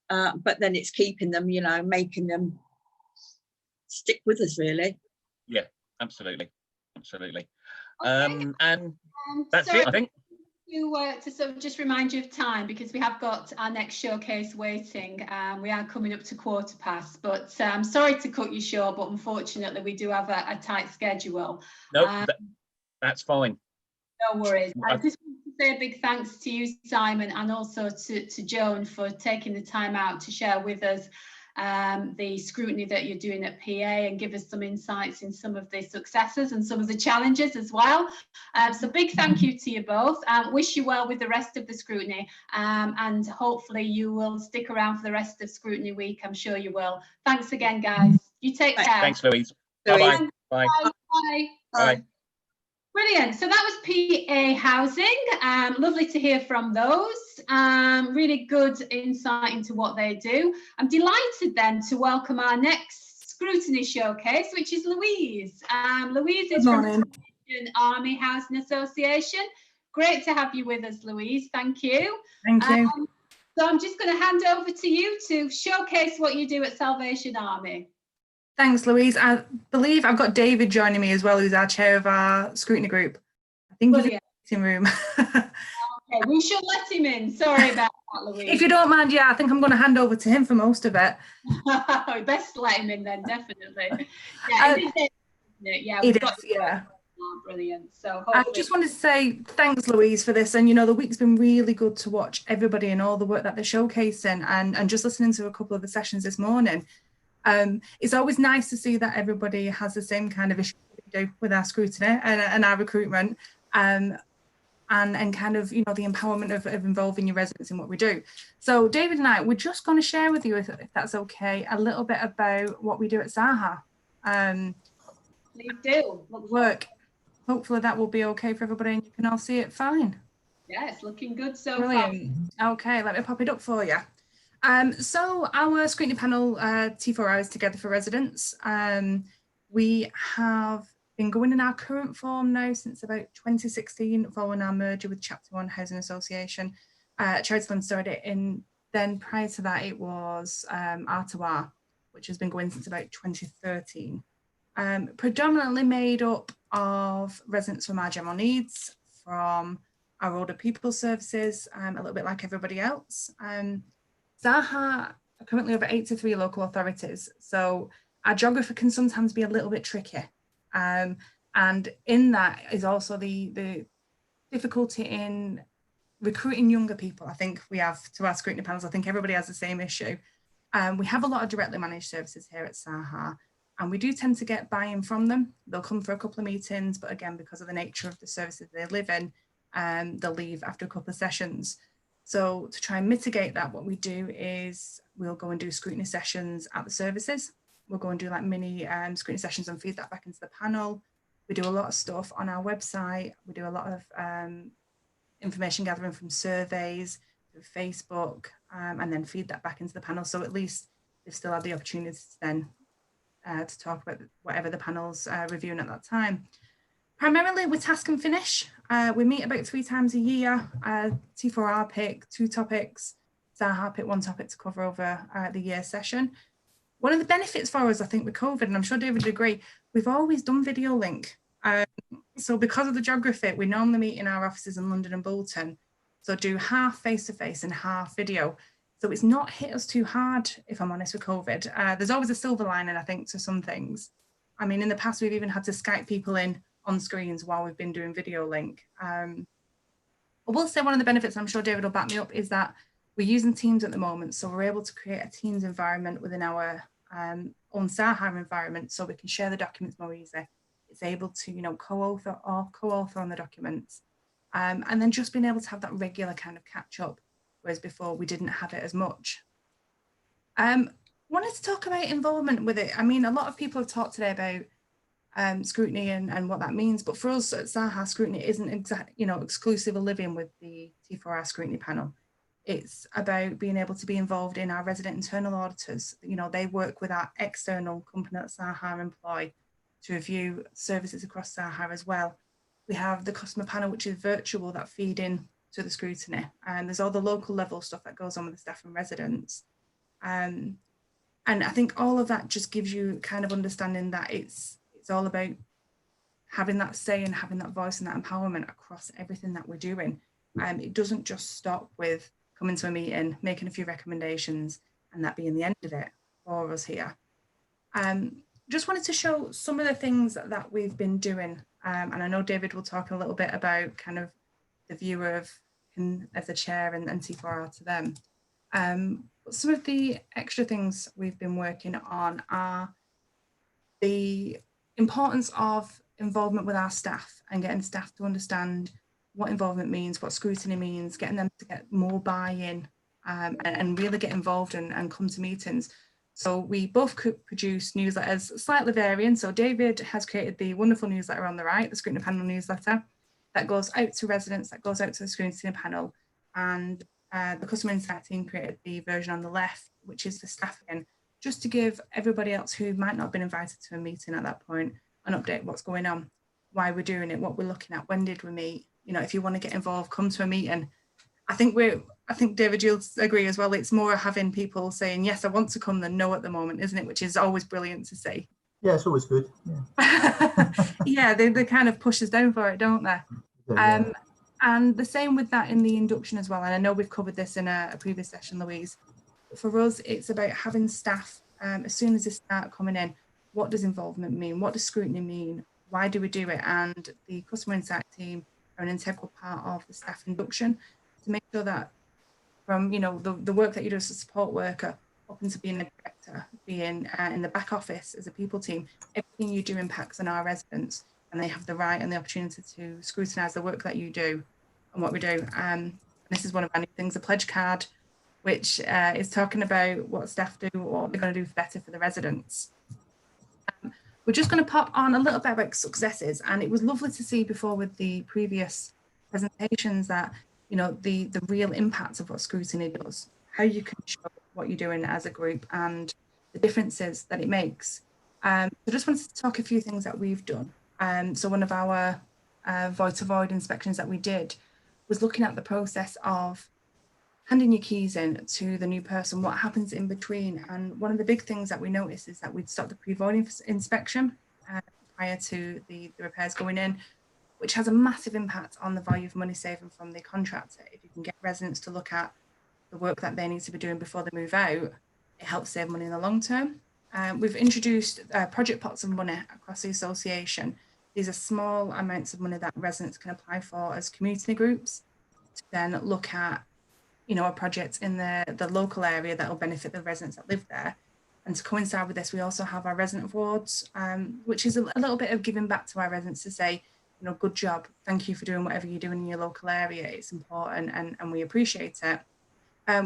but then it's keeping them, you know, making them stick with us, really. Yeah, absolutely. Okay. And that's sorry, it, I think. To sort of just remind you of time, because we have got our next showcase waiting. We are coming up to 15:15, but I'm sorry to cut you short, but unfortunately we do have a tight schedule. No, that's fine. No worries. I just want to say a big thanks to you, Simon, and also to Joan for taking the time out to share with us the scrutiny that you're doing at PA and give us some insights in some of the successes and some of the challenges as well. So big thank you to you both. Wish you well with the rest of the scrutiny, and hopefully you will stick around for the rest of Scrutiny Week. I'm sure you will. Thanks again, guys. You take care. Thanks, Louise. Louise. Bye-bye. Bye. Bye. Bye. Bye. Brilliant. So that was PA Housing. Lovely to hear from those. Really good insight into what they do. I'm delighted then to welcome our next Scrutiny Showcase, which is Louise. Louise is from the Army Housing Association. Great to have you with us, Louise. Thank you. Thank you. So I'm just going to hand over to you to showcase what you do at Salvation Army. Thanks, Louise. I believe I've got David joining me as well, who's our chair of our scrutiny group. I think he's in the meeting room. Okay, we should let him in. Sorry about that, Louise. If you don't mind, yeah, I think I'm going to hand over to him for most of it. Best let him in then, definitely. Yeah, yeah, it is, yeah. Brilliant. So I just wanted to say thanks, Louise, for this. And, you know, the week's been really good to watch everybody and all the work that they're showcasing, and just listening to a couple of the sessions this morning. It's always nice to see that everybody has the same kind of issue we do with our scrutiny and our recruitment, and kind of, you know, the empowerment of involving your residents in what we do. So David and I, we're just going to share with you, if that's okay, a little bit about what we do at Zaha. Please do. Work. Hopefully that will be okay for everybody and you can all see it fine. Yeah, it's looking good so Brilliant. far. Okay, let me pop it up for you. So our scrutiny panel, T4 Hours Together for Residents, we have been going in our current form now since about 2016, following our merger with Chapter 1 Housing Association. Charity Slim started it then prior to that it was R2R, which has been going since about 2013. Predominantly made up of residents from our general needs, from our older people services, a little bit like everybody else. Zaha are currently over 83 local authorities, so our geography can sometimes be a little bit tricky. And in that is also the difficulty in recruiting younger people. I think we have to our scrutiny panels, I think everybody has the same issue. We have a lot of directly managed services here at Zaha, and we do tend to get buy-in from them. They'll come for a couple of meetings, but again, because of the nature of the services they live in, they'll leave after a couple of sessions. So to try and mitigate that, what we do is we'll go and do scrutiny sessions at the services. We'll go and do like mini scrutiny sessions and feed that back into the panel. We do a lot of stuff on our website. We do a lot of information gathering from surveys, through Facebook, and then feed that back into the panel. So at least they still have the opportunity to then to talk about whatever the panel's reviewing at that time. Primarily with task and finish. We meet about 3 times a year. T4R pick 2 topics, Zaha pick 1 topic to cover over the year session. One of the benefits for us, I think, with COVID, and I'm sure David would agree, we've always done video link. So because of the geography, we normally meet in our offices in London and Bolton. So do half face-to-face and half video. So it's not hit us too hard, if I'm honest, with COVID. There's always a silver lining, I think, to some things. I mean, in the past, we've even had to Skype people in on screens while we've been doing video link. I will say one of the benefits, I'm sure David will back me up, is that we're using Teams at the moment. So we're able to create a Teams environment within our own Zaha environment, so we can share the documents more easily. It's able to, you know, co-author on the documents. And then just being able to have that regular kind of catch up, whereas before we didn't have it as much. Wanted to talk about involvement with it. I mean, a lot of people have talked today about scrutiny and what that means, but for us at Zaha, scrutiny isn't exclusive of living with the T4R scrutiny panel. It's about being able to be involved in our resident internal auditors. You know, they work with our external company that Zaha employ to review services across Zaha as well. We have the customer panel, which is virtual, that feed in to the scrutiny. And there's all the local level stuff that goes on with the staff and residents. And I think all of that just gives you kind of understanding that it's all about having that say and having that voice and that empowerment across everything that we're doing. It doesn't just stop with coming to a meeting, making a few recommendations, and that being the end of it for us here. Just wanted to show some of the things that we've been doing. And I know David will talk a little bit about kind of the view of him as a chair and T4R to them. But some of the extra things we've been working on are the importance of involvement with our staff and getting staff to understand what involvement means, what scrutiny means, getting them to get more buy-in and really get involved and come to meetings. So we both could produce newsletters slightly varying. So David has created the wonderful newsletter on the right, the Scrutiny Panel newsletter, that goes out to residents, that goes out to the Scrutiny Panel, and the Customer Insight team created the version on the left, which is for staff again, just to give everybody else who might not have been invited to a meeting at that point an update what's going on, why we're doing it, what we're looking at, when did we meet. You know, if you want to get involved, come to a meeting. I think David, you'll agree as well, it's more having people saying, yes, I want to come than no at the moment, isn't it? Which is always brilliant to see. Yeah, it's always good. Yeah, yeah, they kind of push us down for it, don't they? yeah. And the same with that in the induction as well. And I know we've covered this in a previous session, Louise. For us, it's about having staff, as soon as they start coming in, what does involvement mean? What does scrutiny mean? Why do we do it? And the Customer Insight team are an integral part of the staff induction to make sure that from, you know, the work that you do as a support worker up into being a director, being in the back office as a people team, everything you do impacts on our residents, and they have the right and the opportunity to scrutinise the work that you do and what we do. This is one of our new things, a pledge card, which is talking about what staff do, what they're going to do better for the residents. We're just going to pop on a little bit about successes, and it was lovely to see before with the previous presentations that, you know, the real impacts of what scrutiny does, how you can show what you're doing as a group and the differences that it makes. So I just wanted to talk a few things that we've done. So one of our void to void inspections that we did was looking at the process of handing your keys in to the new person, what happens in between. And one of the big things that we noticed is that we'd stop the pre-void inspection prior to the repairs going in, which has a massive impact on the value of money saving from the contractor. If you can get residents to look at the work that they need to be doing before they move out, it helps save money in the long term. We've introduced project pots of money across the association. These are small amounts of money that residents can apply for as community groups to then look at, you know, a project in the local area that will benefit the residents that live there. And to coincide with this, we also have our resident awards, which is a little bit of giving back to our residents to say, you know, good job, thank you for doing whatever you're doing in your local area. It's important and we appreciate it.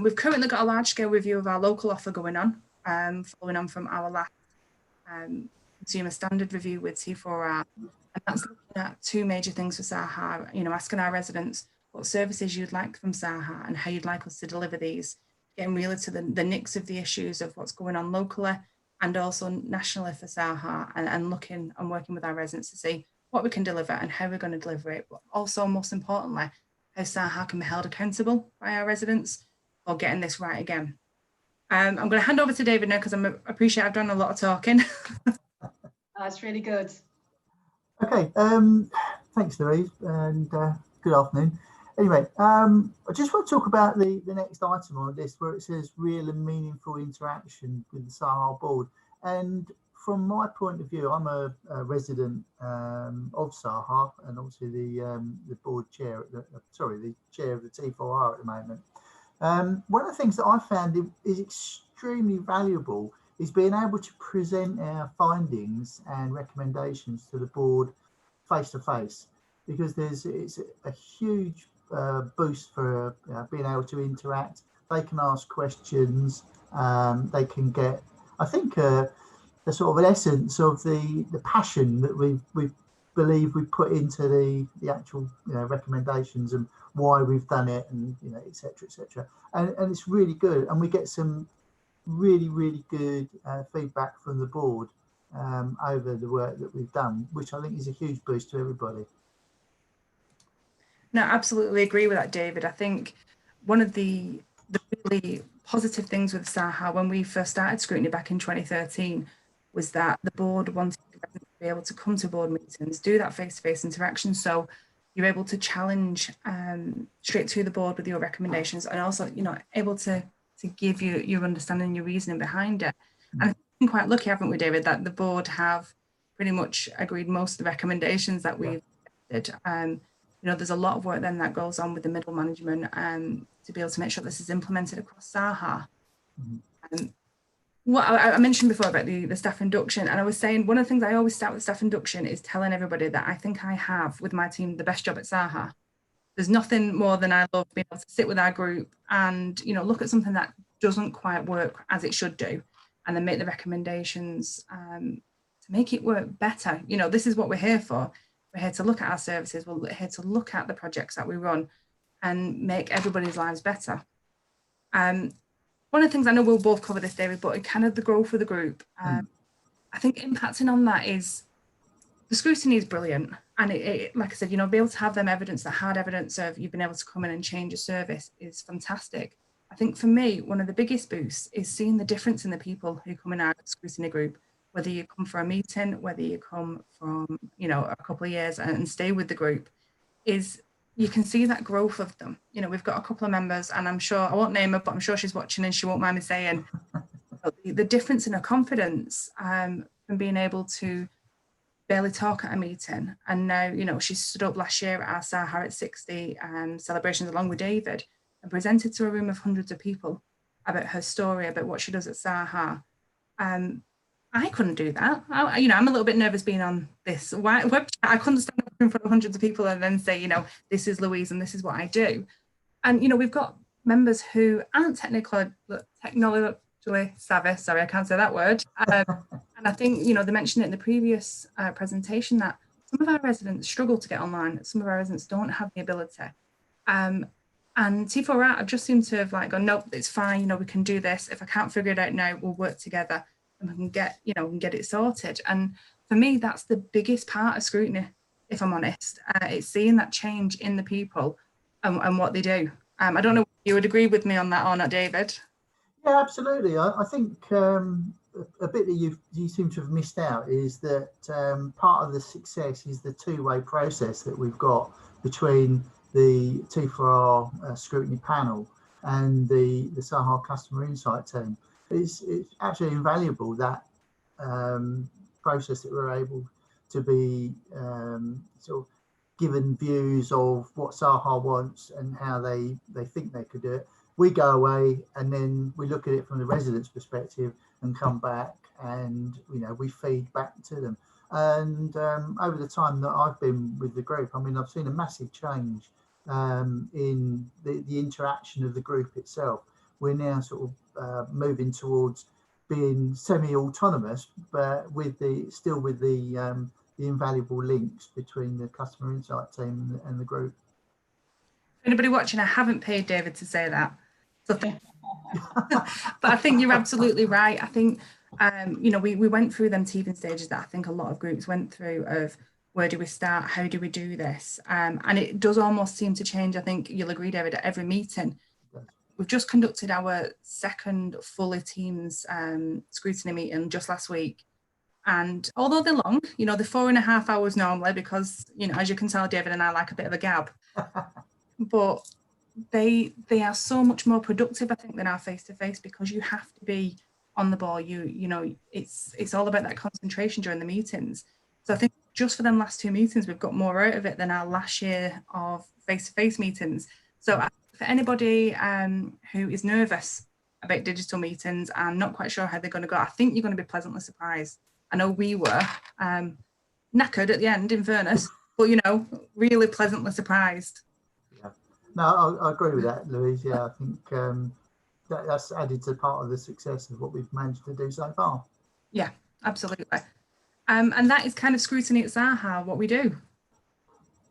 We've currently got a large scale review of our local offer going on, following on from our last consumer standard review with T4R. And that's looking at two major things for SAHA, you know, asking our residents what services you'd like from SAHA and how you'd like us to deliver these, getting really to the nicks of the issues of what's going on locally and also nationally for SAHA, and looking and working with our residents to see what we can deliver and how we're going to deliver it, but also most importantly, how SAHA can be held accountable by our residents for getting this right again. I'm going to hand over to David now because I appreciate I've done a lot of talking. That's really good. Okay, thanks Louise, and good afternoon. Anyway, I just want to talk about the next item on this where it says real and meaningful interaction with the SAHA board. And from my point of view, I'm a resident of SAHA and obviously the board chair, the chair of the T4R at the moment. One of the things that I found is extremely valuable is being able to present our findings and recommendations to the board face to face, because it's a huge boost for being able to interact. They can ask questions, they can get, I think, a sort of an essence of the passion that we believe we put into the actual recommendations and why we've done it, and etc. And it's really good, and we get some really good feedback from the board over the work that we've done, which I think is a huge boost to everybody. No, absolutely agree with that, David. I think one of the really positive things with SAHA when we first started Scrutiny back in 2013 was that the board wanted to be able to come to board meetings, do that face-to-face interaction, so you're able to challenge straight to the board with your recommendations, and also, you know, able to give you your understanding, your reasoning behind it. And I've been quite lucky, haven't we, David, that the board have pretty much agreed most of the recommendations that we've did. You know, there's a lot of work then that goes on with the middle management to be able to make sure this is implemented across SAHA. What I mentioned before about the staff induction, and I was saying one of the things I always start with staff induction is telling everybody that I think I have with my team the best job at Saha. There's nothing more than I love being able to sit with our group and, you know, look at something that doesn't quite work as it should do, and then make the recommendations to make it work better. You know, this is what we're here for. We're here to look at our services. We're here to look at the projects that we run and make everybody's lives better. One of the things, I know we'll both cover this, David, but kind of the growth of the group. I think impacting on that is the scrutiny is brilliant. And it, like I said, you know, be able to have them evidence, the hard evidence of you've been able to come in and change a service is fantastic. I think for me, one of the biggest boosts is seeing the difference in the people who come in our scrutiny group, whether you come for a meeting, whether you come from, you know, a couple of years and stay with the group, is you can see that growth of them. You know, we've got a couple of members, and I'm sure, I won't name her, but I'm sure she's watching and she won't mind me saying, the difference in her confidence from being able to barely talk at a meeting. And now, you know, she stood up last year at our Saha at 60 celebrations along with David and presented to a room of hundreds of people about her story, about what she does at Saha. I couldn't do that. You know, I'm a little bit nervous being on this web chat. I couldn't stand up in front of hundreds of people and then say, you know, this is Louise and this is what I do. And, you know, we've got members who aren't technologically savvy. Sorry, I can't say that word. And I think, you know, they mentioned it in the previous presentation that some of our residents struggle to get online. Some of our residents don't have the ability. And T4R have just seemed to have like gone, nope, it's fine. You know, we can do this. If I can't figure it out now, we'll work together and we can get, you know, we can get it sorted. And for me, that's the biggest part of scrutiny, if I'm honest. It's seeing that change in the people and what they do. I don't know if you would agree with me on that or not, David. Yeah, absolutely. I think a bit that you seem to have missed out is that part of the success is the two-way process that we've got between the T4R scrutiny panel and the Saha customer insight team. It's absolutely invaluable, that process that we're able to be sort of given views of what Saha wants and how they think they could do it. We go away and then we look at it from the residents' perspective and come back and, you know, we feed back to them. And over the time that I've been with the group, I mean, I've seen a massive change in the interaction of the group itself. We're now sort of moving towards being semi-autonomous, but still with the invaluable links between the customer insight team and the group. Anybody watching, I haven't paid David to say that. So but I think you're absolutely right. I think, you know, we went through them teething stages that I think a lot of groups went through of where do we start? How do we do this? And it does almost seem to change. I think you'll agree, David, at every meeting. We've just conducted our second fully Teams scrutiny meeting just last week. And although they're long, you know, they're 4.5 hours normally because, you know, as you can tell, David and I like a bit of a gab. But they are so much more productive, I think, than our face-to-face, because you have to be on the ball. You know, it's all about that concentration during the meetings. So I think just for them last 2 meetings, we've got more out of it than our last year of face-to-face meetings. So for anybody who is nervous about digital meetings and not quite sure how they're going to go, I think you're going to be pleasantly surprised. I know we were knackered at the end, in fairness, but, you know, really pleasantly surprised. Yeah, no, I agree with that, Louise. Yeah, I think that's added to part of the success of what we've managed to do so far. Yeah, absolutely. And that is kind of Scrutiny at Saha, what we do.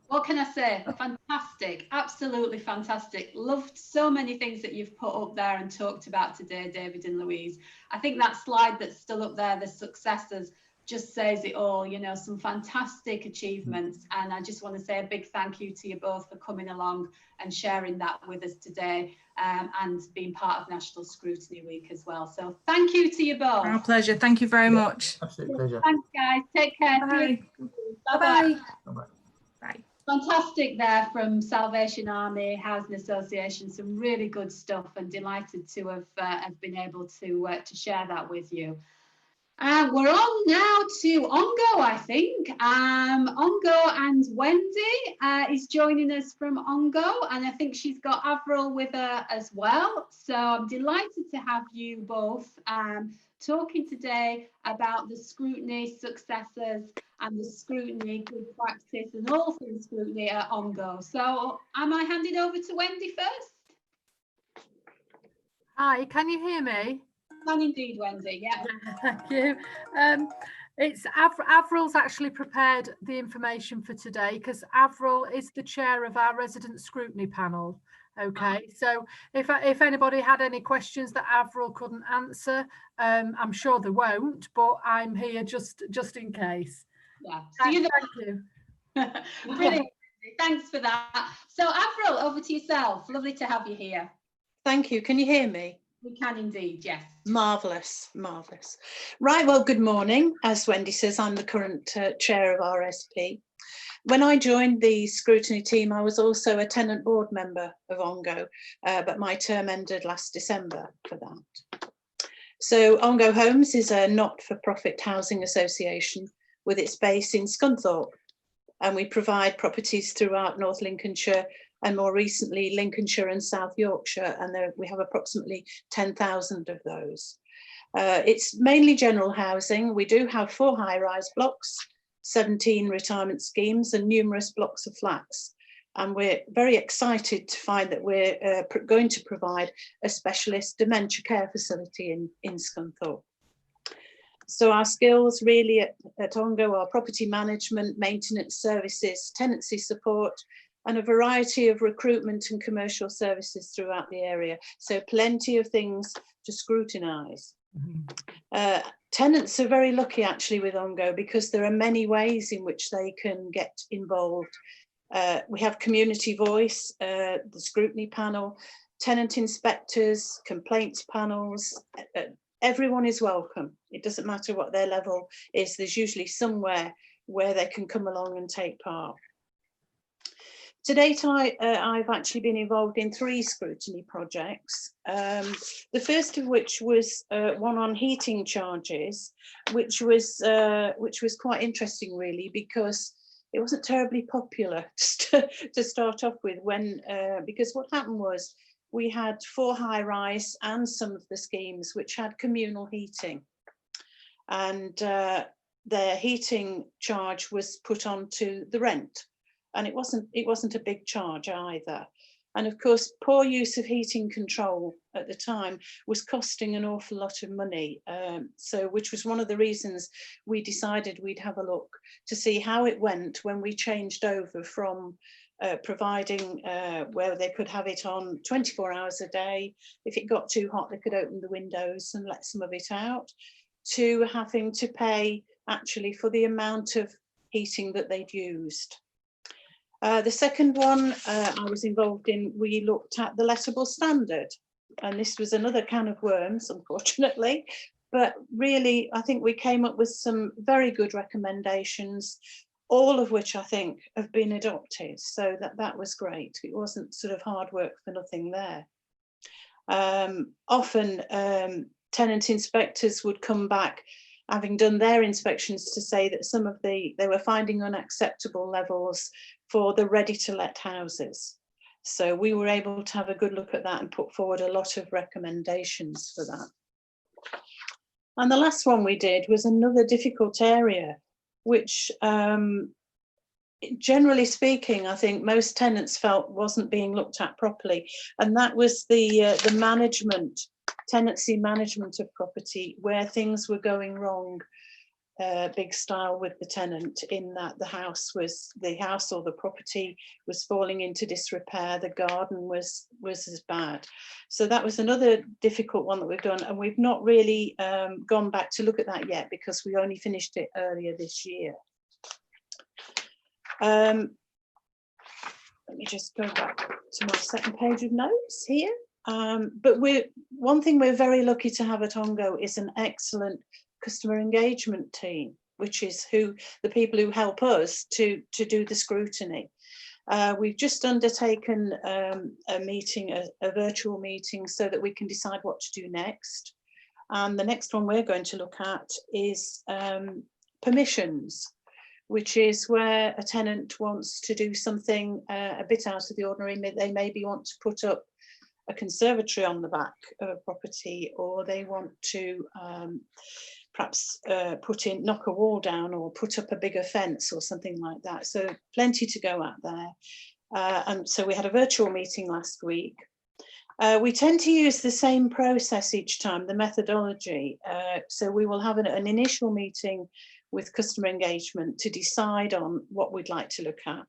What can I say? Fantastic, absolutely fantastic. Loved so many things that you've put up there and talked about today, David and Louise. I think that slide that's still up there, the successes, just says it all. You know, some fantastic achievements. And I just want to say a big thank you to you both for coming along and sharing that with us today, and being part of National Scrutiny Week as well. So thank you to you both. Our pleasure. Thank you very much. Absolute pleasure. Thanks, guys. Take care. Bye. Bye-bye. Bye-bye. Bye. Fantastic there from Salvation Army Housing Association. Some really good stuff, and delighted to have been able to share that with you. We're on now to Ongo, I think. Ongo and Wendy is joining us from Ongo, and I think she's got Avril with her as well. So I'm delighted to have you both talking today about the scrutiny successes and the scrutiny good practice and all things scrutiny at Ongo. So am I handing over to Wendy first? Hi, can you hear me? Can indeed, Wendy, yeah. Thank you. It's Avril's actually prepared the information for today because Avril is the chair of our resident scrutiny panel. Okay, so if anybody had any questions that Avril couldn't answer, I'm sure they won't, but I'm here just in case. Yeah, so thank you. Brilliant. Thanks for that. So Avril, over to yourself. Lovely to have you here. Thank you. Can you hear me? We can indeed, yes. Marvellous, marvellous. Right, well, good morning. As Wendy says, I'm the current chair of RSP. When I joined the scrutiny team, I was also a tenant board member of Ongo, but my term ended last December for that. So Ongo Homes is a not-for-profit housing association with its base in Scunthorpe, and we provide properties throughout North Lincolnshire and more recently Lincolnshire and South Yorkshire, and we have approximately 10,000 of those. It's mainly general housing. We do have 4 high-rise blocks, 17 retirement schemes and numerous blocks of flats. And we're very excited to find that we're going to provide a specialist dementia care facility in Scunthorpe. So our skills really at Ongo are property management, maintenance services, tenancy support, and a variety of recruitment and commercial services throughout the area. So plenty of things to scrutinise. Tenants are very lucky actually with Ongo because there are many ways in which they can get involved. We have community voice, the scrutiny panel, tenant inspectors, complaints panels. Everyone is welcome. It doesn't matter what their level is. There's usually somewhere where they can come along and take part. To date, I've actually been involved in 3 scrutiny projects. The first of which was one on heating charges, which was quite interesting really, because it wasn't terribly popular to start off with because what happened was we had 4 high-rise and some of the schemes which had communal heating, and their heating charge was put onto the rent. And it wasn't a big charge either. And of course, poor use of heating control at the time was costing an awful lot of money. Which was one of the reasons we decided we'd have a look to see how it went when we changed over from providing where they could have it on 24 hours a day. If it got too hot, they could open the windows and let some of it out, to having to pay actually for the amount of heating that they'd used. The second one I was involved in, we looked at the lettable standard, and this was another can of worms, unfortunately, but really I think we came up with some very good recommendations, all of which I think have been adopted, so that was great. It wasn't sort of hard work for nothing there. Often tenant inspectors would come back having done their inspections to say that some of they were finding unacceptable levels for the ready-to-let houses. So we were able to have a good look at that and put forward a lot of recommendations for that. And the last one we did was another difficult area, which generally speaking, I think most tenants felt wasn't being looked at properly. And that was the management, tenancy management of property, where things were going wrong big style with the tenant, in that the house or the property was falling into disrepair, the garden was as bad. So that was another difficult one that we've done, and we've not really gone back to look at that yet because we only finished it earlier this year. Let me just go back to my second page of notes here. But one thing we're very lucky to have at Ongo is an excellent customer engagement team, which is the people who help us to do the scrutiny. We've just undertaken a virtual meeting so that we can decide what to do next. And the next one we're going to look at is permissions, which is where a tenant wants to do something a bit out of the ordinary. They maybe want to put up a conservatory on the back of a property, or they want to perhaps knock a wall down or put up a bigger fence or something like that. So plenty to go at there. And so we had a virtual meeting last week. We tend to use the same process each time, the methodology. So we will have an initial meeting with customer engagement to decide on what we'd like to look at.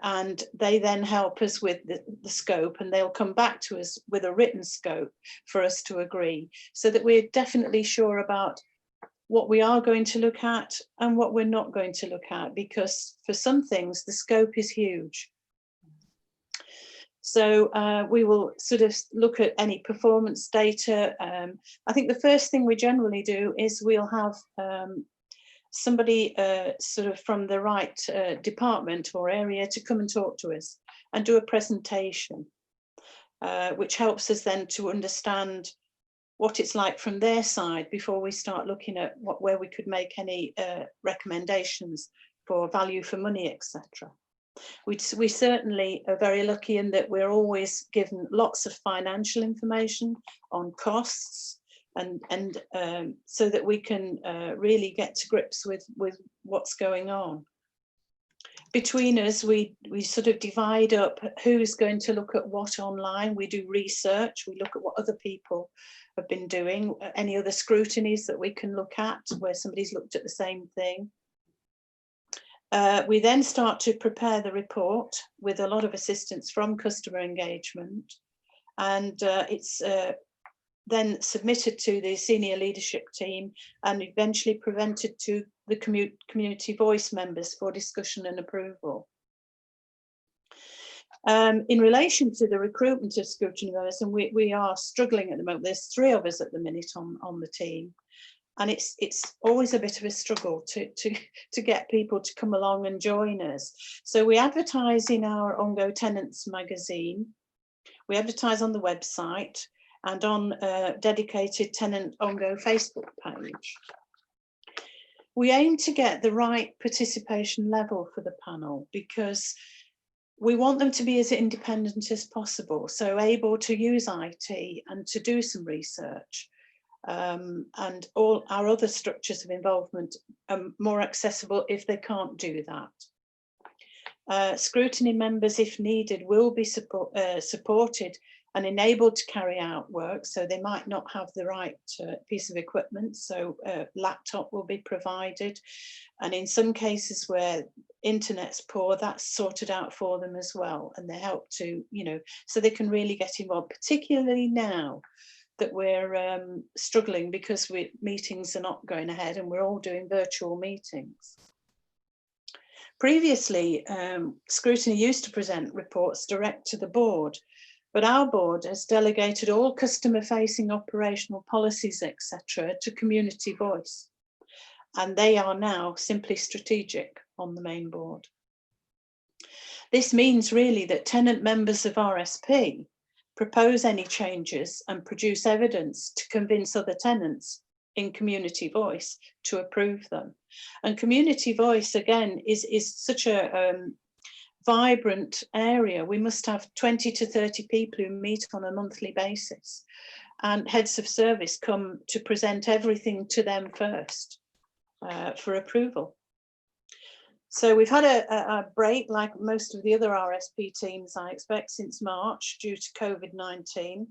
And they then help us with the scope, and they'll come back to us with a written scope for us to agree, so that we're definitely sure about what we are going to look at and what we're not going to look at, because for some things the scope is huge. So we will sort of look at any performance data. I think the first thing we generally do is we'll have somebody sort of from the right department or area to come and talk to us and do a presentation, which helps us then to understand what it's like from their side before we start looking at where we could make any recommendations for value for money, etc. We certainly are very lucky in that we're always given lots of financial information on costs, and so that we can really get to grips with what's going on. Between us, we sort of divide up who's going to look at what online. We do research, we look at what other people have been doing, any other scrutinies that we can look at where somebody's looked at the same thing. We then start to prepare the report with a lot of assistance from customer engagement, and it's then submitted to the senior leadership team and eventually presented to the community voice members for discussion and approval. In relation to the recruitment of scrutiny members, and we are struggling at the moment, there's 3 of us at the minute on the team, and it's always a bit of a struggle to get people to come along and join us. So we advertise in our Ongo Tenants magazine, we advertise on the website, and on a dedicated Tenant Ongo Facebook page. We aim to get the right participation level for the panel, because we want them to be as independent as possible, so able to use IT and to do some research, and all our other structures of involvement are more accessible if they can't do that. Scrutiny members, if needed, will be supported and enabled to carry out work, so they might not have the right piece of equipment, so a laptop will be provided, and in some cases where internet's poor, that's sorted out for them as well, and they help to, so they can really get involved, particularly now that we're struggling because meetings are not going ahead and we're all doing virtual meetings. Previously, Scrutiny used to present reports direct to the board, but our board has delegated all customer-facing operational policies, etc., to Community Voice, and they are now simply strategic on the main board. This means really that tenant members of RSP propose any changes and produce evidence to convince other tenants in Community Voice to approve them. And Community Voice, again, is such a vibrant area. We must have 20 to 30 people who meet on a monthly basis, and heads of service come to present everything to them first for approval. So we've had a break, like most of the other RSP teams, I expect, since March due to COVID-19.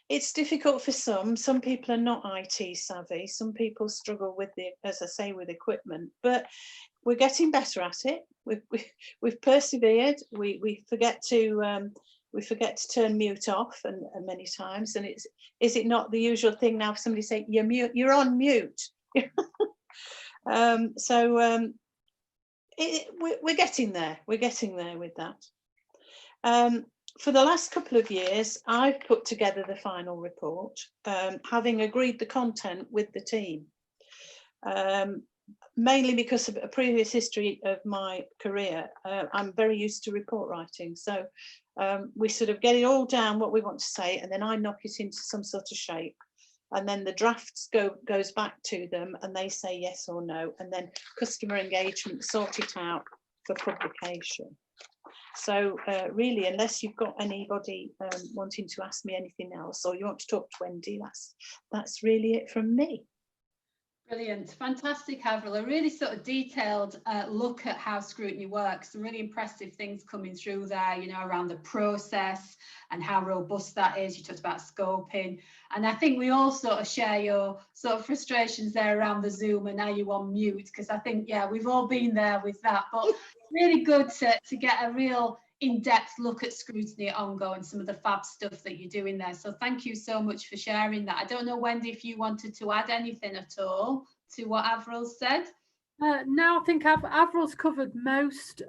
It's difficult for some people are not IT savvy, some people struggle with as I say, with equipment, but we're getting better at it. We've persevered. We forget to turn mute off and many times, and is it not the usual thing now? If somebody say you're on mute. We're getting there. We're getting there with that. For the last couple of years, I've put together the final report, having agreed the content with the team. mainly because of a previous history of my career, I'm very used to report writing. So we sort of get it all down, what we want to say, and then I knock it into some sort of shape. And then the drafts goes back to them and they say yes or no. And then customer engagement sort it out for publication. So really, unless you've got anybody wanting to ask me anything else, or you want to talk to Wendy, that's really it from me. Brilliant, fantastic, Avril. A really sort of detailed look at how scrutiny works. Some really impressive things coming through there, you know, around the process and how robust that is. You talked about scoping, and I think we all sort of share your sort of frustrations there around the Zoom and are you on mute, because I think, yeah, we've all been there with that, but really good to get a real in-depth look at scrutiny at Ongo and some of the fab stuff that you're doing there. So thank you so much for sharing that. I don't know, Wendy, if you wanted to add anything at all to what Avril said. No, I think Avril's covered most,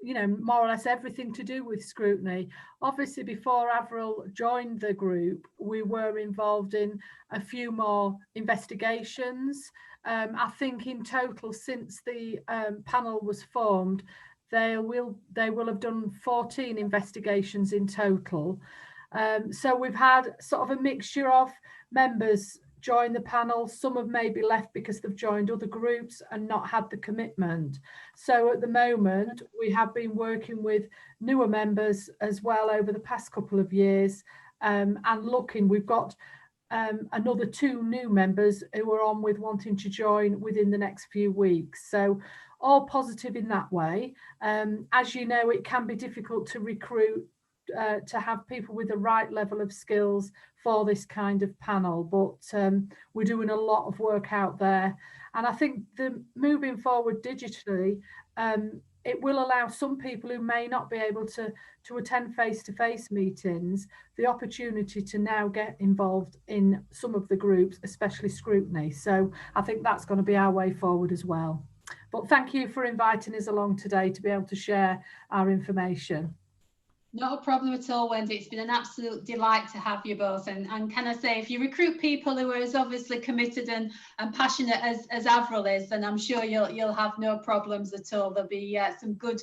you know, more or less everything to do with scrutiny. Obviously, before Avril joined the group, we were involved in a few more investigations. I think in total, since the panel was formed, they will have done 14 investigations in total. So we've had sort of a mixture of members join the panel. Some have maybe left because they've joined other groups and not had the commitment. So at the moment, we have been working with newer members as well over the past couple of years, and looking, we've got another 2 new members who are on with wanting to join within the next few weeks. So all positive in that way. As you know, it can be difficult to recruit, to have people with the right level of skills for this kind of panel, but we're doing a lot of work out there. And I think the moving forward digitally, it will allow some people who may not be able to attend face-to-face meetings the opportunity to now get involved in some of the groups, especially scrutiny. So I think that's going to be our way forward as well. But thank you for inviting us along today to be able to share our information. Not a problem at all, Wendy. It's been an absolute delight to have you both. And can I say, if you recruit people who are as obviously committed and passionate as Avril is, then I'm sure you'll have no problems at all. There'll be some good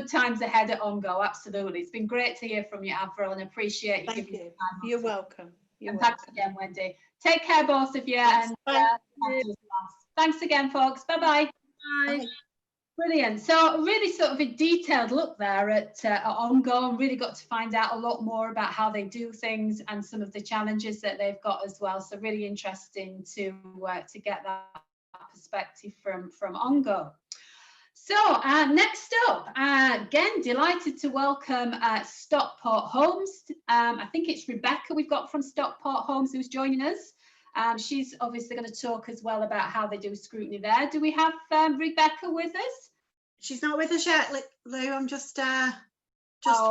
times ahead at Ongo. Absolutely. It's been great to hear from you, Avril, and appreciate you giving me time. You're welcome. And thanks again, Wendy. Take care, both of you. And thanks again, folks. Bye-bye. Bye. Brilliant. So really sort of a detailed look there at Ongo, and really got to find out a lot more about how they do things and some of the challenges that they've got as well. So really interesting to get that perspective from Ongo. So next up, again, delighted to welcome Stockport Homes. I think it's Rebecca we've got from Stockport Homes who's joining us. She's obviously going to talk as well about how they do scrutiny there. Do we have Rebecca with us? She's not with us yet, Lou. I'm just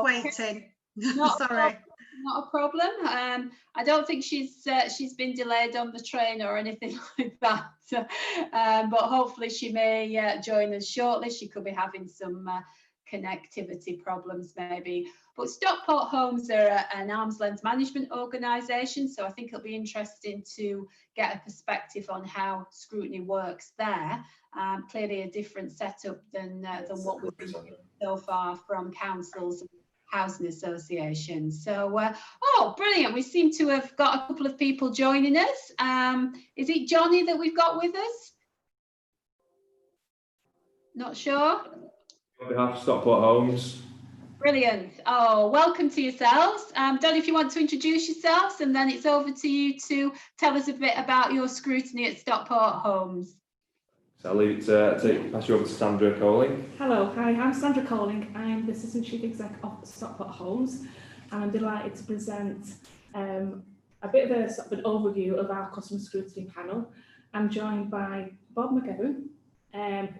waiting. Sorry. Not a problem. I don't think she's been delayed on the train or anything like that. But hopefully she may join us shortly. She could be having some connectivity problems maybe. But Stockport Homes are an arm's length management organisation, so I think it'll be interesting to get a perspective on how scrutiny works there. Clearly a different setup than what we've been doing so far from councils and housing associations. So, oh, brilliant. We seem to have got a couple of people joining us. Is it Johnny that we've got with us? Not sure. On behalf of Stockport Homes. Brilliant. Oh, welcome to yourselves. Don't know if you want to introduce yourselves, and then it's over to you to tell us a bit about your scrutiny at Stockport Homes. So I'll leave it to pass you over to Sandra Coling. Hello, hi, I'm Sandra Coling. I'm the Assistant Chief Exec of Stockport Homes, and I'm delighted to present a bit of a sort of an overview of our customer scrutiny panel. I'm joined by Bob McGovern and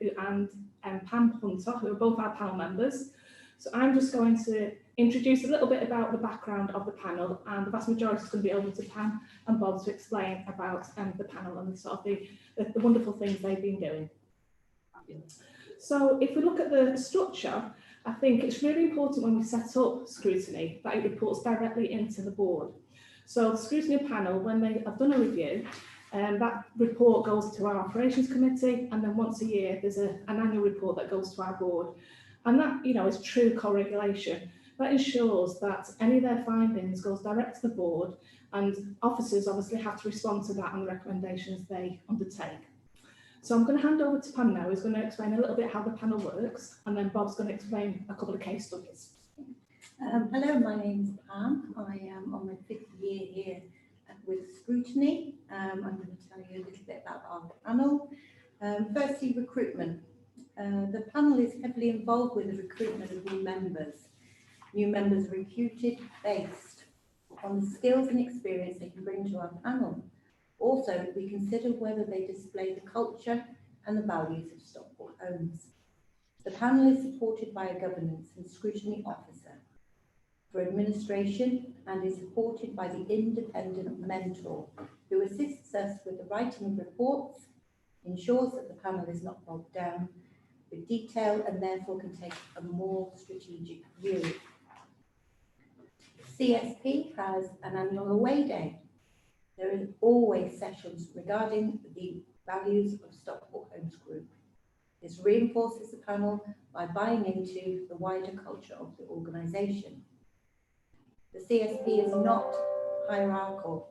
Pam Hunter, who are both our panel members. So I'm just going to introduce a little bit about the background of the panel, and the vast majority is going to be over to Pam and Bob to explain about the panel and sort of the wonderful things they've been doing. So if we look at the structure, I think it's really important when we set up scrutiny that it reports directly into the board. So the scrutiny panel, when they have done a review, That report goes to our operations committee, and then once a year there's an annual report that goes to our board. And that, you know, is true co-regulation. That ensures that any of their findings goes direct to the board, and officers obviously have to respond to that and the recommendations they undertake. So I'm going to hand over to Pam now, who's going to explain a little bit how the panel works, and then Bob's going to explain a couple of case studies. Hello, my name is Pam. I am on my 5th year here with Scrutiny. I'm going to tell you a little bit about our panel. Firstly, recruitment. The panel is heavily involved with the recruitment of new members. New members are recruited based on the skills and experience they can bring to our panel. Also, we consider whether they display the culture and the values of Stockport Homes. The panel is supported by a governance and scrutiny officer for administration and is supported by the independent mentor who assists us with the writing of reports, ensures that the panel is not bogged down with detail and therefore can take a more strategic view. CSP has an annual away day. There is always sessions regarding the values of Stockport Homes Group. This reinforces the panel by buying into the wider culture of the organisation. The CSP is not hierarchical.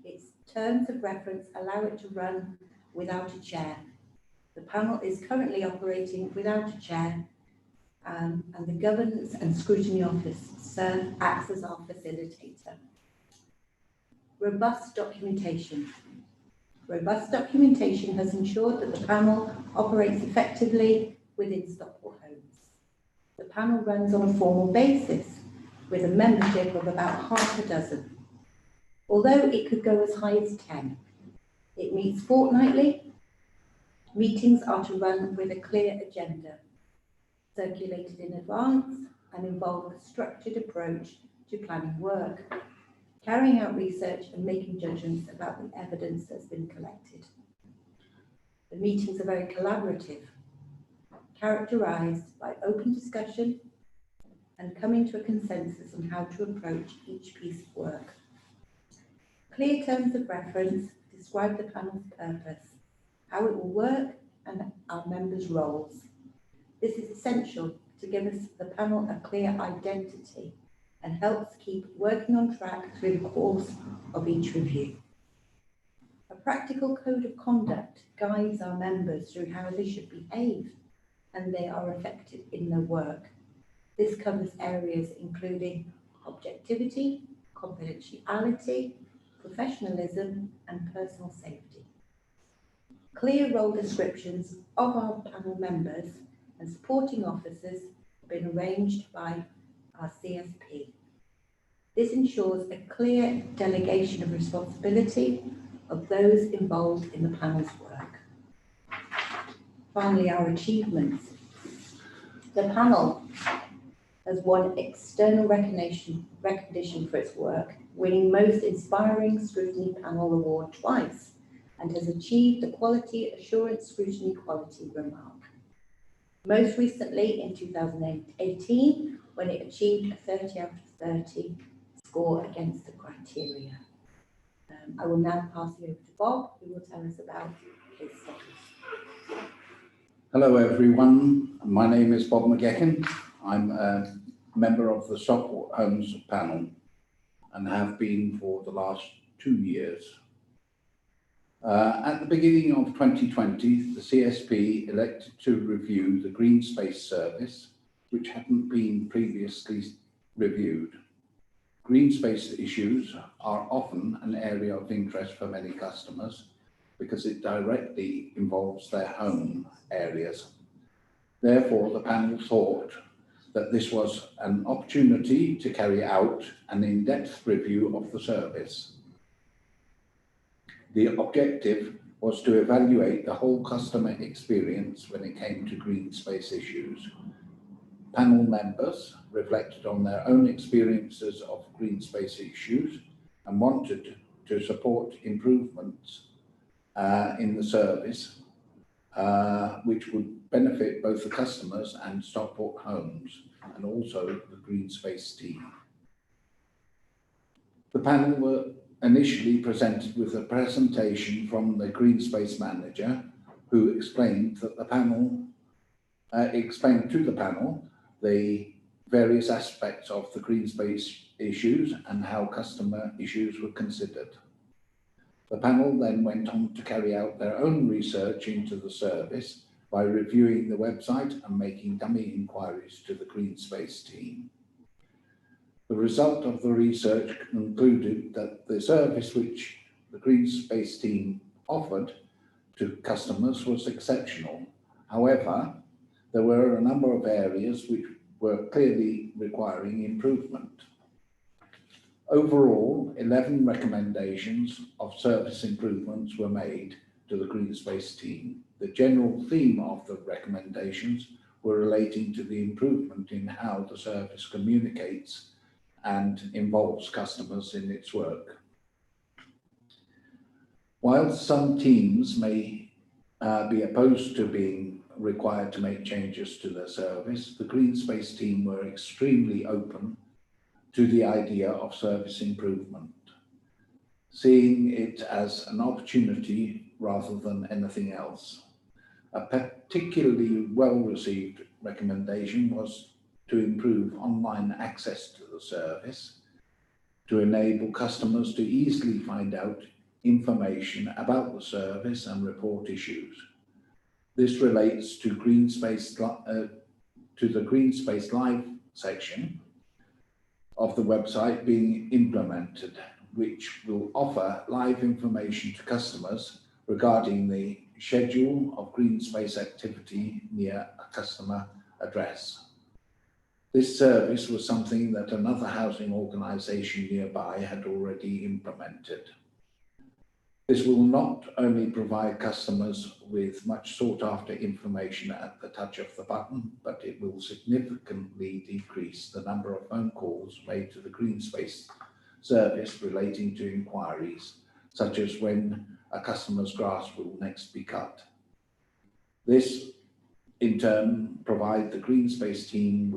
Its terms of reference allow it to run without a chair. The panel is currently operating without a chair, and the governance and scrutiny officer acts as our facilitator. Robust documentation. Robust documentation has ensured that the panel operates effectively within Stockport Homes. The panel runs on a formal basis with a membership of about half a dozen, although it could go as high as 10. It meets fortnightly. Meetings are to run with a clear agenda, circulated in advance, and involve a structured approach to planning work, carrying out research and making judgments about the evidence that's been collected. The meetings are very collaborative, characterised by open discussion and coming to a consensus on how to approach each piece of work. Clear terms of reference describe the panel's purpose, how it will work, and our members' roles. This is essential to give us, the panel, a clear identity and helps keep working on track through the course of each review. A practical code of conduct guides our members through how they should behave and they are effective in their work. This covers areas including objectivity, confidentiality, professionalism, and personal safety. Clear role descriptions of our panel members and supporting officers have been arranged by our CSP. This ensures a clear delegation of responsibility of those involved in the panel's work. Finally, our achievements. The panel has won external recognition for its work, winning Most Inspiring Scrutiny Panel Award twice, and has achieved the Quality Assurance Scrutiny Quality Remark. Most recently in 2018, when it achieved a 30 out of 30 score against the criteria. I will now pass you over to Bob, who will tell us about case studies. Hello everyone, my name is Bob McGeckin. I'm a member of the Stockport Homes panel and have been for the last 2 years. At the beginning of 2020, the CSP elected to review the Green Space Service, which hadn't been previously reviewed. Green space issues are often an area of interest for many customers because it directly involves their home areas. Therefore, the panel thought that this was an opportunity to carry out an in-depth review of the service. The objective was to evaluate the whole customer experience when it came to green space issues. Panel members reflected on their own experiences of green space issues and wanted to support improvements in the service, which would benefit both the customers and Stockport Homes, and also the green space team. The panel were initially presented with a presentation from the Green Space Manager, who explained that the panel explained to the panel the various aspects of the green space issues and how customer issues were considered. The panel then went on to carry out their own research into the service by reviewing the website and making dummy inquiries to the Green Space team. The result of the research concluded that the service which the Green Space team offered to customers was exceptional. However, there were a number of areas which were clearly requiring improvement. Overall, 11 recommendations of service improvements were made to the Green Space team. The general theme of the recommendations were relating to the improvement in how the service communicates and involves customers in its work. While some teams may be opposed to being required to make changes to their service, the Green Space team were extremely open to the idea of service improvement, seeing it as an opportunity rather than anything else. A particularly well-received recommendation was to improve online access to the service, to enable customers to easily find out information about the service and report issues. This relates to the Green Space Live section of the website being implemented, which will offer live information to customers regarding the schedule of green space activity near a customer address. This service was something that another housing organisation nearby had already implemented. This will not only provide customers with much sought after information at the touch of the button, but it will significantly decrease the number of phone calls made to the Green Space service relating to inquiries, such as when a customer's grass will next be cut. This in turn provide the Green Space team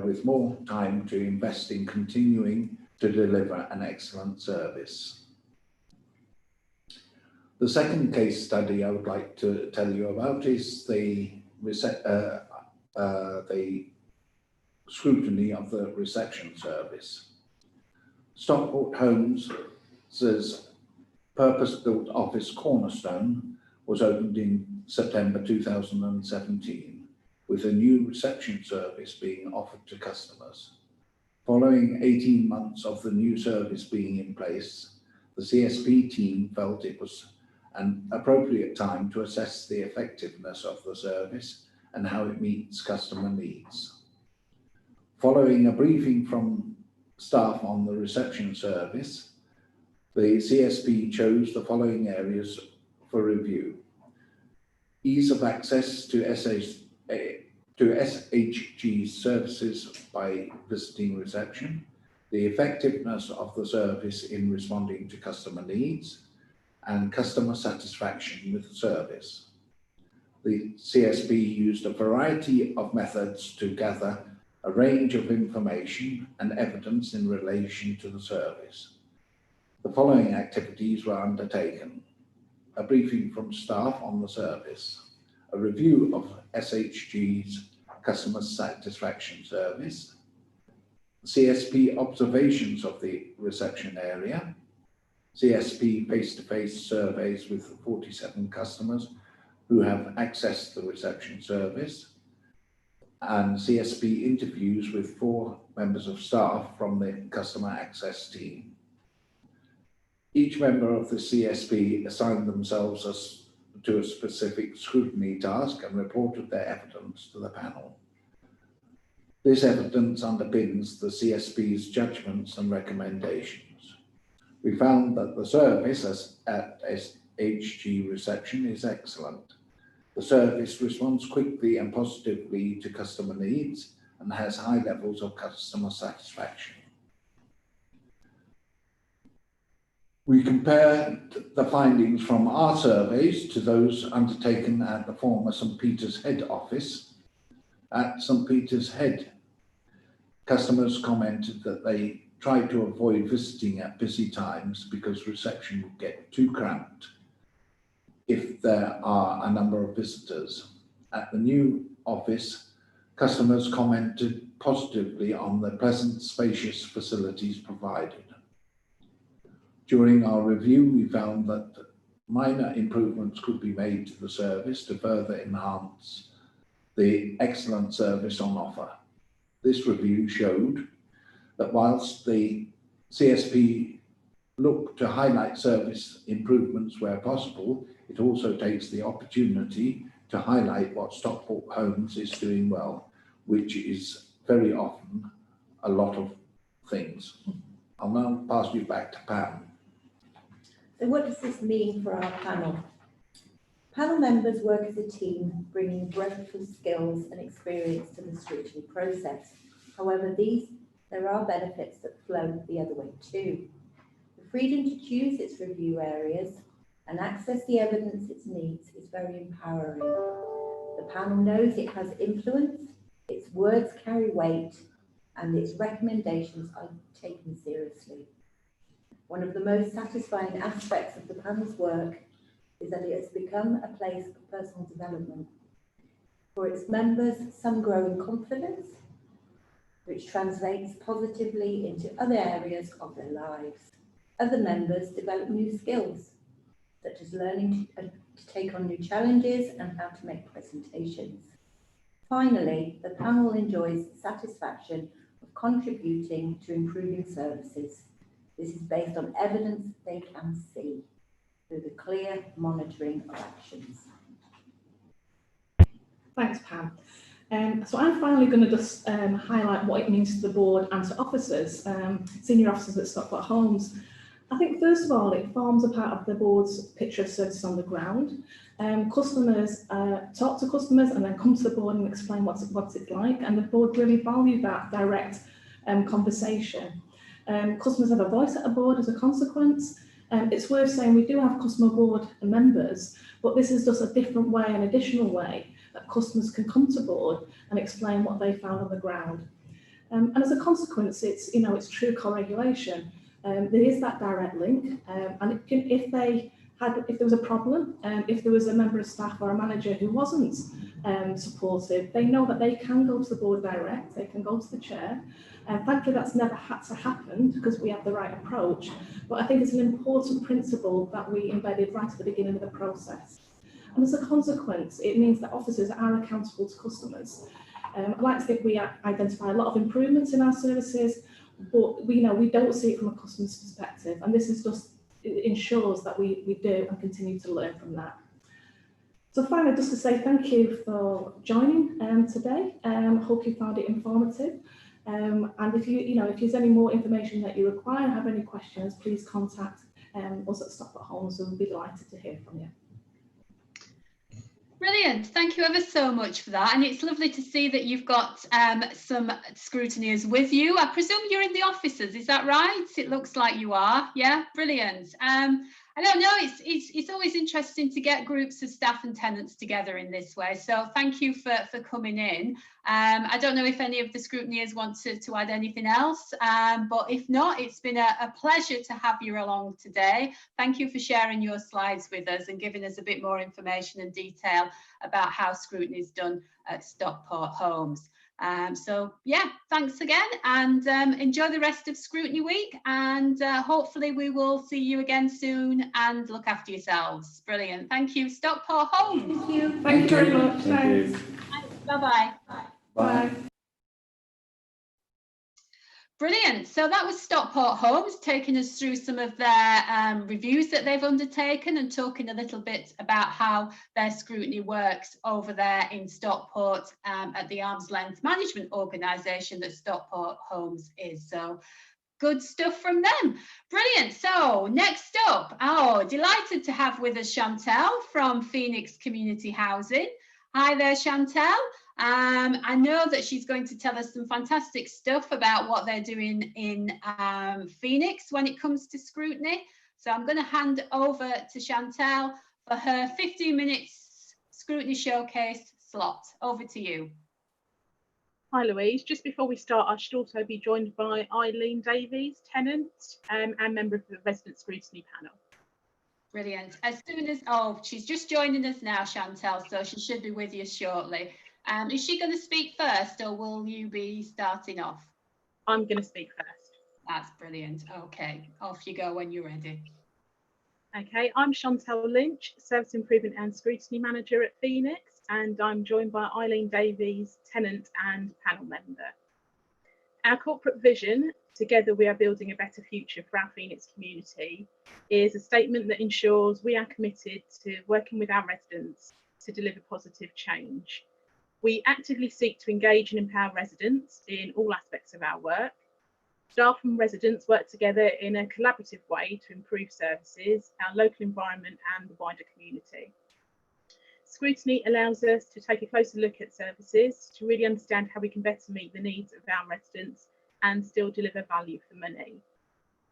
with more time to invest in continuing to deliver an excellent service. The second case study I would like to tell you about is the scrutiny of the reception service. Stockport Homes' purpose-built office Cornerstone was opened in September 2017, with a new reception service being offered to customers. Following 18 months of the new service being in place, the CSP team felt it was an appropriate time to assess the effectiveness of the service and how it meets customer needs. Following a briefing from staff on the reception service, the CSP chose the following areas for review: ease of access to SHG services by visiting reception, the effectiveness of the service in responding to customer needs, and customer satisfaction with the service. The CSP used a variety of methods to gather a range of information and evidence in relation to the service. The following activities were undertaken: a briefing from staff on the service, a review of SHG's customer satisfaction service, CSP observations of the reception area, CSP face-to-face surveys with 47 customers who have accessed the reception service, and CSP interviews with 4 members of staff from the customer access team. Each member of the CSP assigned themselves to a specific scrutiny task and reported their evidence to the panel. This evidence underpins the CSP's judgments and recommendations. We found that the service at SHG reception is excellent. The service responds quickly and positively to customer needs and has high levels of customer satisfaction. We compared the findings from our surveys to those undertaken at the former St Peter's Head office. At St Peter's Head, customers commented that they tried to avoid visiting at busy times because reception would get too cramped if there are a number of visitors. At the new office, customers commented positively on the pleasant, spacious facilities provided. During our review, we found that minor improvements could be made to the service to further enhance the excellent service on offer. This review showed that whilst the CSP looked to highlight service improvements where possible, it also takes the opportunity to highlight what Stockport Homes is doing well, which is very often a lot of things. I'll now pass you back to Pam. So what does this mean for our panel? Panel members work as a team, bringing breadth of skills and experience to the scrutiny process. However, there are benefits that flow the other way too. The freedom to choose its review areas and access the evidence it needs is very empowering. The panel knows it has influence, its words carry weight, and its recommendations are taken seriously. One of the most satisfying aspects of the panel's work is that it has become a place of personal development. For its members, some grow in confidence, which translates positively into other areas of their lives. Other members develop new skills, such as learning to take on new challenges and how to make presentations. Finally, the panel enjoys the satisfaction of contributing to improving services. This is based on evidence they can see through the clear monitoring of actions. Thanks, Pam. So I'm finally going to just highlight what it means to the board and to officers, senior officers at Stockport Homes. I think first of all, it forms a part of the board's picture of services on the ground. Customers talk to customers and then come to the board and explain what's it like, and the board really value that direct conversation. Customers have a voice at a board as a consequence. It's worth saying we do have customer board members, but this is just a different way, an additional way that customers can come to board and explain what they found on the ground. And as a consequence, it's true co-regulation. There is that direct link, and if there was a problem, if there was a member of staff or a manager who wasn't supportive, they know that they can go to the board direct, they can go to the chair. Thankfully, that's never had to happen because we have the right approach. But I think it's an important principle that we embedded right at the beginning of the process. And as a consequence, it means that officers are accountable to customers. I like to think we identify a lot of improvements in our services, but we don't see it from a customer's perspective. And this is it ensures that we do and continue to learn from that. So finally, just to say thank you for joining today. Hope you found it informative. And if there's any more information that you require, have any questions, please contact us at Stockport Homes, and we'll be delighted to hear from you. Brilliant. Thank you ever so much for that. And it's lovely to see that you've got some scrutineers with you. I presume you're in the offices, is that right? It looks like you are. Yeah, brilliant. I don't know, it's always interesting to get groups of staff and tenants together in this way. So thank you for coming in. I don't know if any of the scrutineers want to add anything else, but if not, it's been a pleasure to have you along today. Thank you for sharing your slides with us and giving us a bit more information and detail about how scrutiny is done at Stockport Homes. So yeah, thanks again, and enjoy the rest of Scrutiny Week, and hopefully we will see you again soon, and look after yourselves. Brilliant. Thank you, Stockport Homes. Thank you. Thank you very much. Thanks. Bye-bye. Bye. Brilliant. So that was Stockport Homes taking us through some of their reviews that they've undertaken and talking a little bit about how their scrutiny works over there in Stockport at the arm's length management organisation that Stockport Homes is. So good stuff from them. Brilliant. So next up, delighted to have with us Chantel from Phoenix Community Housing. Hi there, Chantel. I know that she's going to tell us some fantastic stuff about what they're doing in Phoenix when it comes to scrutiny. So I'm going to hand over to Chantel for her 15 minutes scrutiny showcase slot. Over to you. Hi Louise, just before we start, I should also be joined by Eileen Davies, tenant and member of the Resident Scrutiny panel. Brilliant. As soon as, oh, she's just joining us now, Chantel, so she should be with you shortly. Is she going to speak first, or will you be starting off? I'm going to speak first. That's brilliant. Okay, off you go when you're ready. Okay, I'm Chantel Lynch, Service Improvement and Scrutiny Manager at Phoenix, and I'm joined by Eileen Davies, tenant and panel member. Our corporate vision, together we are building a better future for our Phoenix community, is a statement that ensures we are committed to working with our residents to deliver positive change. We actively seek to engage and empower residents in all aspects of our work. Staff and residents work together in a collaborative way to improve services, our local environment and the wider community. Scrutiny allows us to take a closer look at services to really understand how we can better meet the needs of our residents and still deliver value for money.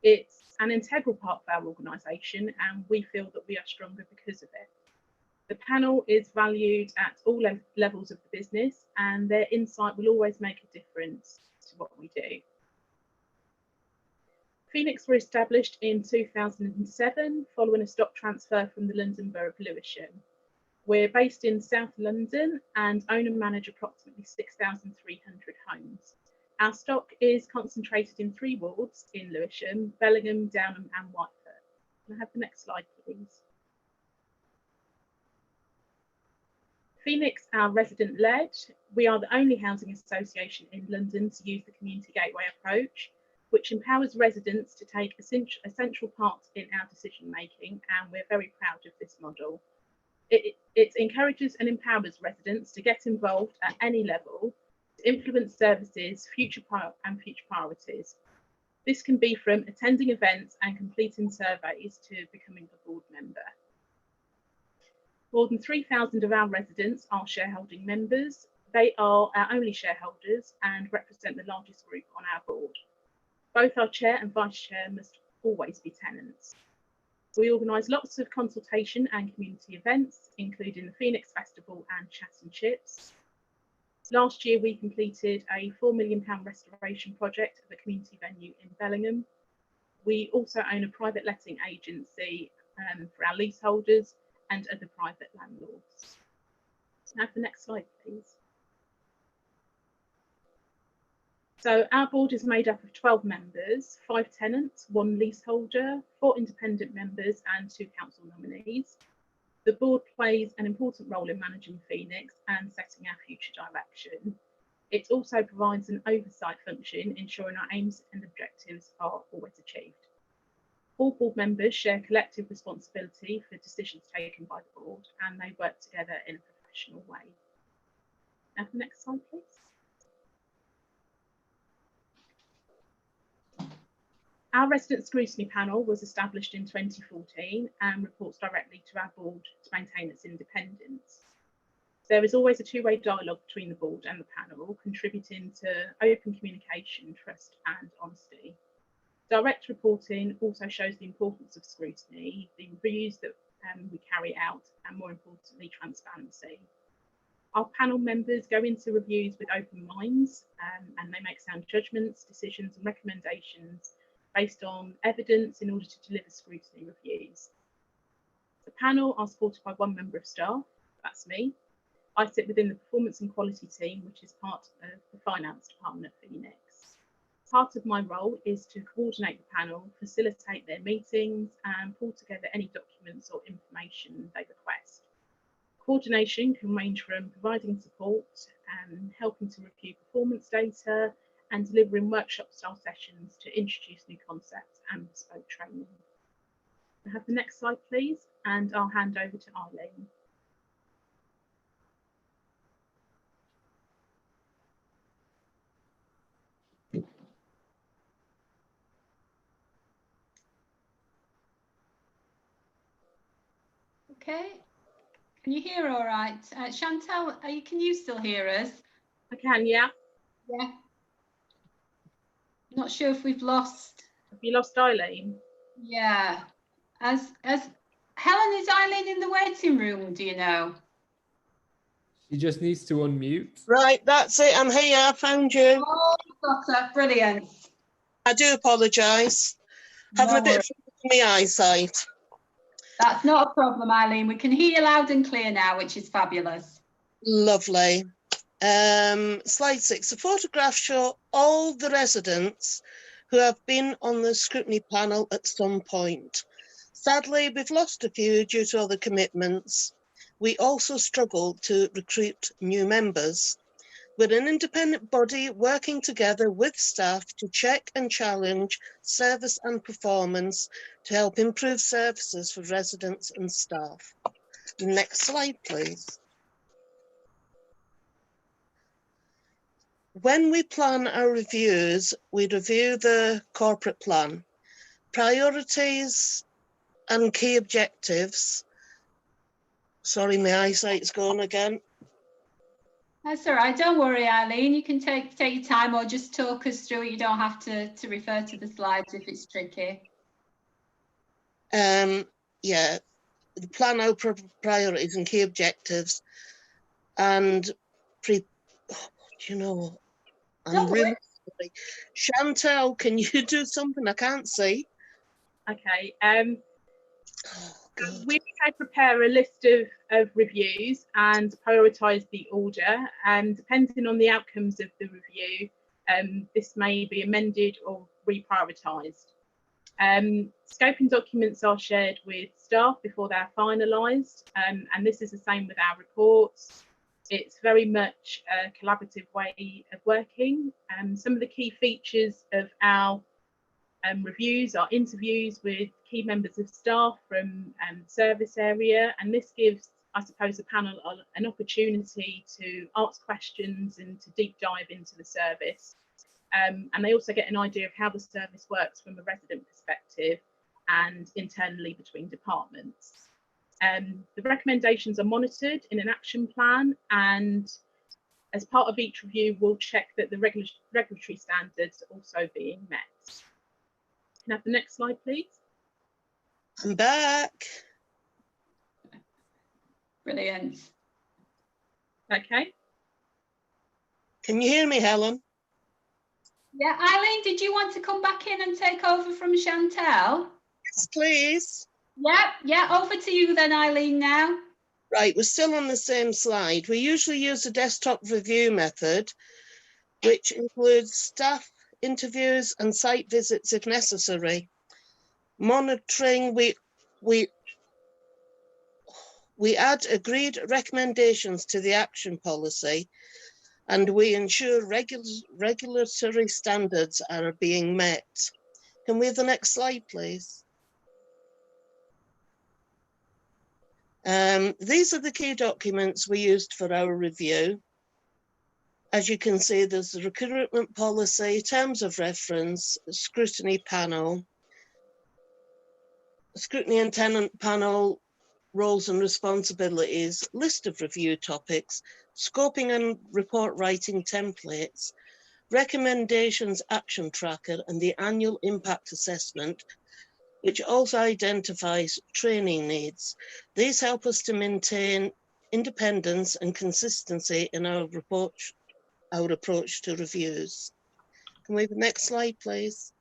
It's an integral part of our organisation and we feel that we are stronger because of it. The panel is valued at all levels of the business and their insight will always make a difference to what we do. Phoenix were established in 2007 following a stock transfer from the London Borough of Lewisham. We're based in South London and own and manage approximately 6,300 homes. Our stock is concentrated in 3 wards in Lewisham, Bellingham, Downham and Whiteford. Can I have the next slide, please? Phoenix are resident-led. We are the only housing association in London to use the Community Gateway approach, which empowers residents to take a central part in our decision making, and we're very proud of this model. It encourages and empowers residents to get involved at any level to influence services, future priorities. This can be from attending events and completing surveys to becoming a board member. More than 3,000 of our residents are shareholding members. They are our only shareholders and represent the largest group on our board. Both our chair and vice chair must always be tenants. We organise lots of consultation and community events, including the Phoenix Festival and Chat and Chips. Last year, we completed a £4 million restoration project of a community venue in Bellingham. We also own a private letting agency for our leaseholders and other private landlords. Now for the next slide, please. So our board is made up of 12 members, 5 tenants, 1 leaseholder, 4 independent members and 2 council nominees. The board plays an important role in managing Phoenix and setting our future direction. It also provides an oversight function, ensuring our aims and objectives are always achieved. All board members share collective responsibility for decisions taken by the board and they work together in a professional way. Now for the next slide, please. Our resident scrutiny panel was established in 2014 and reports directly to our board to maintain its independence. There is always a two-way dialogue between the board and the panel, contributing to open communication, trust and honesty. Direct reporting also shows the importance of scrutiny, the reviews that we carry out, and more importantly, transparency. Our panel members go into reviews with open minds and they make sound judgments, decisions and recommendations based on evidence in order to deliver scrutiny reviews. The panel are supported by 1 member of staff, that's me. I sit within the performance and quality team, which is part of the finance department at Phoenix. Part of my role is to coordinate the panel, facilitate their meetings and pull together any documents or information they request. Coordination can range from providing support and helping to review performance data and delivering workshop-style sessions to introduce new concepts and bespoke training. Can I have the next slide, please? And I'll hand over to Eileen. Okay, can you hear all right? Chantel, can you still hear us? I can, yeah. Yeah. Not sure if we've lost. Have you lost Eileen? Yeah. As Helen, is Eileen in the waiting room, do you know? She just needs to unmute. Right, that's it. I'm here. I found you. Oh, got her. Brilliant. I do apologise. Having a bit of trouble with my eyesight. That's not a problem, Eileen. We can hear you loud and clear now, which is fabulous. Lovely. Slide 6. The photographs show all the residents who have been on the scrutiny panel at some point. Sadly, we've lost a few due to other commitments. We also struggle to recruit new members. We're an independent body working together with staff to check and challenge service and performance to help improve services for residents and staff. Next slide, please. When we plan our reviews, we review the corporate plan, priorities and key objectives. Sorry, my eyesight's gone again. That's all right. Don't worry, Eileen. You can take your time or just talk us through it. You don't have to refer to the slides if it's tricky. Yeah, the plan our priorities and key objectives, and you know, I'm really sorry. Chantal, can you do something? I can't see. Okay. We prepare a list of reviews and prioritise the order, and depending on the outcomes of the review, this may be amended or reprioritised. Scoping documents are shared with staff before they're finalised, and this is the same with our reports. It's very much a collaborative way of working. Some of the key features of our reviews are interviews with key members of staff from service area, and this gives, I suppose, the panel an opportunity to ask questions and to deep dive into the service. And they also get an idea of how the service works from a resident perspective and internally between departments. The recommendations are monitored in an action plan, and as part of each review, we'll check that the regulatory standards are also being met. Can I have the next slide, please? I'm back. Brilliant. Okay. Can you hear me, Helen? Yeah, Eileen, did you want to come back in and take over from Chantal? Yes, please. Yeah, over to you then, Eileen, now. Right, we're still on the same slide. We usually use the desktop review method, which includes staff interviews and site visits if necessary. Monitoring, we add agreed recommendations to the action policy, and we ensure regulatory standards are being met. Can we have the next slide, please? These are the key documents we used for our review. As you can see, there's the recruitment policy, terms of reference, scrutiny panel, scrutiny and tenant panel, roles and responsibilities, list of review topics, scoping and report writing templates, recommendations action tracker, and the annual impact assessment, which also identifies training needs. These help us to maintain independence and consistency in our approach to reviews. Can we have the next slide, please?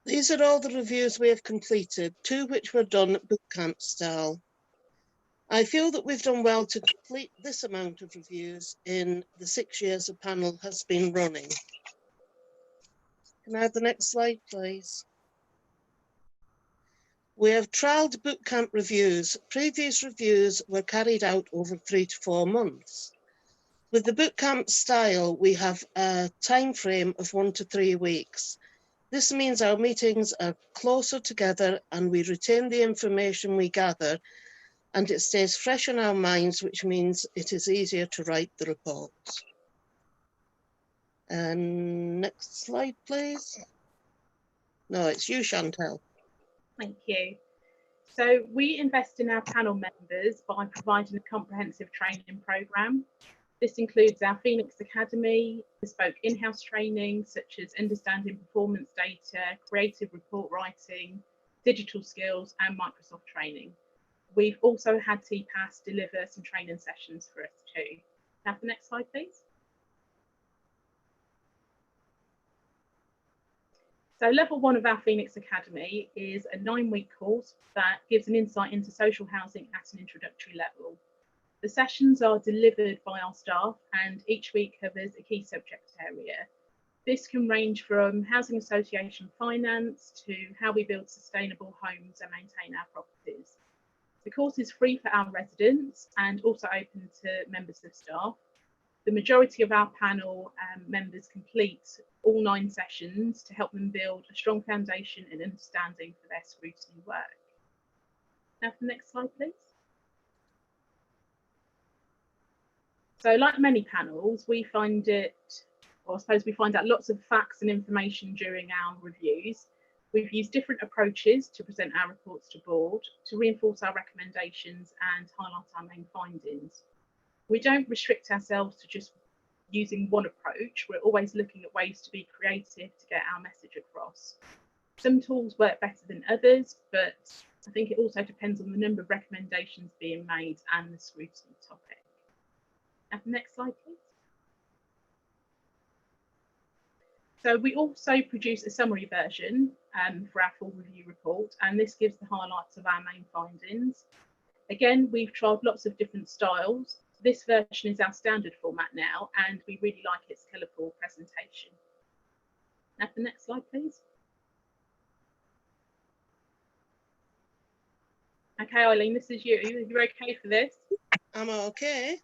These are all the reviews we have completed, 2 which were done at bootcamp style. I feel that we've done well to complete this amount of reviews in the 6 years the panel has been running. Can I have the next slide, please? We have trialled bootcamp reviews. Previous reviews were carried out over 3 to 4 months. With the bootcamp style, we have a time frame of 1 to 3 weeks. This means our meetings are closer together and we retain the information we gather, and it stays fresh in our minds, which means it is easier to write the reports. Next slide, please. No, it's you, Chantal. Thank you. So we invest in our panel members by providing a comprehensive training programme. This includes our Phoenix Academy, bespoke in-house training such as understanding performance data, creative report writing, digital skills and Microsoft training. We've also had TPAS deliver some training sessions for us too. Now, the next slide, please. So level 1 of our Phoenix Academy is a 9-week course that gives an insight into social housing at an introductory level. The sessions are delivered by our staff and each week covers a key subject area. This can range from housing association finance to how we build sustainable homes and maintain our properties. The course is free for our residents and also open to members of staff. The majority of our panel members complete all 9 sessions to help them build a strong foundation and understanding for their scrutiny work. Now for the next slide, please. So like many panels, we find it, or I suppose we find out lots of facts and information during our reviews. We've used different approaches to present our reports to board to reinforce our recommendations and highlight our main findings. We don't restrict ourselves to just using one approach. We're always looking at ways to be creative to get our message across. Some tools work better than others, but I think it also depends on the number of recommendations being made and the scrutiny topic. Now, next slide, please. So we also produce a summary version for our full review report, and this gives the highlights of our main findings. Again, we've tried lots of different styles. This version is our standard format now, and we really like its colourful presentation. Now, the next slide, please. Okay, Eileen, this is you. You're okay for this? I'm okay.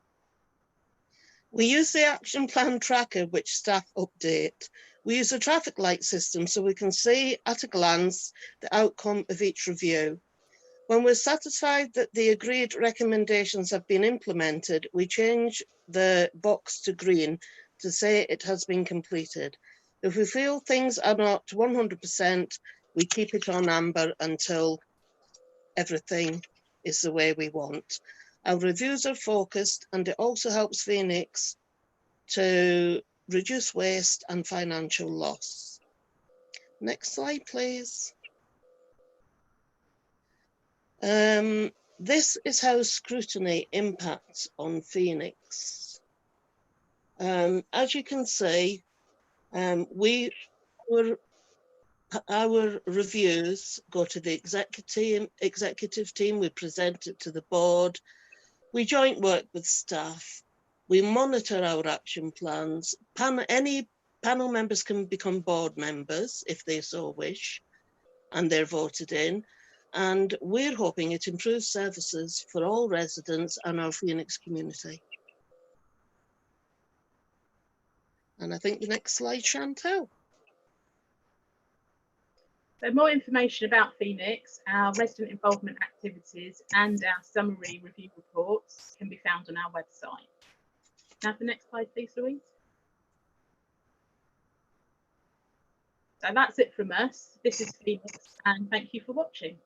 We use the action plan tracker, which staff update. We use a traffic light system so we can see at a glance the outcome of each review. When we're satisfied that the agreed recommendations have been implemented, we change the box to green to say it has been completed. If we feel things are not 100%, we keep it on amber until everything is the way we want. Our reviews are focused, and it also helps Phoenix to reduce waste and financial loss. Next slide, please. This is how scrutiny impacts on Phoenix. As you can see, our reviews go to the executive team, we present it to the board, we joint work with staff, we monitor our action plans. Any panel members can become board members if they so wish, and they're voted in. And we're hoping it improves services for all residents and our Phoenix community. And I think the next slide, Chantal. So more information about Phoenix, our resident involvement activities and our summary review reports can be found on our website. Now the next slide, please, Louise. So that's it from us. This is Phoenix, and thank you for watching.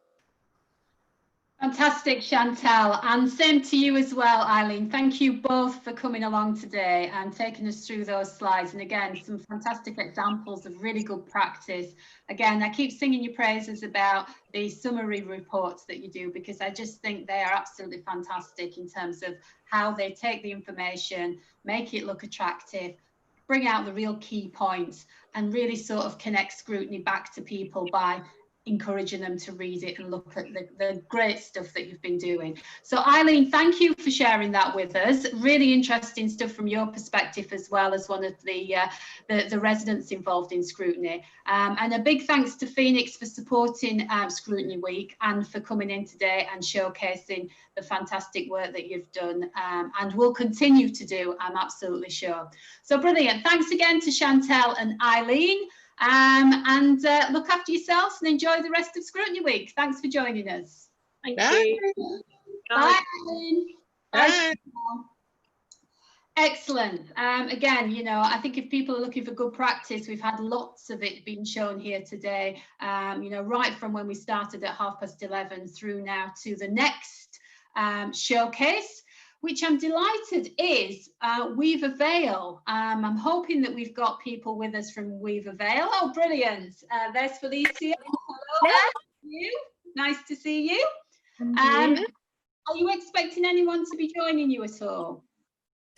Fantastic, Chantal, and same to you as well, Eileen. Thank you both for coming along today and taking us through those slides. And again, some fantastic examples of really good practice. Again, I keep singing your praises about the summary reports that you do, because I just think they are absolutely fantastic in terms of how they take the information, make it look attractive, bring out the real key points, and really sort of connect scrutiny back to people by encouraging them to read it and look at the great stuff that you've been doing. So Eileen, thank you for sharing that with us. Really interesting stuff from your perspective as well as one of the residents involved in scrutiny. And a big thanks to Phoenix for supporting Scrutiny Week and for coming in today and showcasing the fantastic work that you've done and will continue to do, I'm absolutely sure. So brilliant. Thanks again to Chantal and Eileen. And look after yourselves and enjoy the rest of Scrutiny Week. Thanks for joining us. Thank you. Bye. Bye. Bye. Excellent. Again, you know, I think if people are looking for good practice, we've had lots of it being shown here today, you know, right from when we started at 11:30 through now to the next showcase, which I'm delighted is Weaver Vale. I'm hoping that we've got people with us from Weaver Vale. Oh, brilliant. There's Felicia. Hello, you. Nice to see you. Are you expecting anyone to be joining you at all?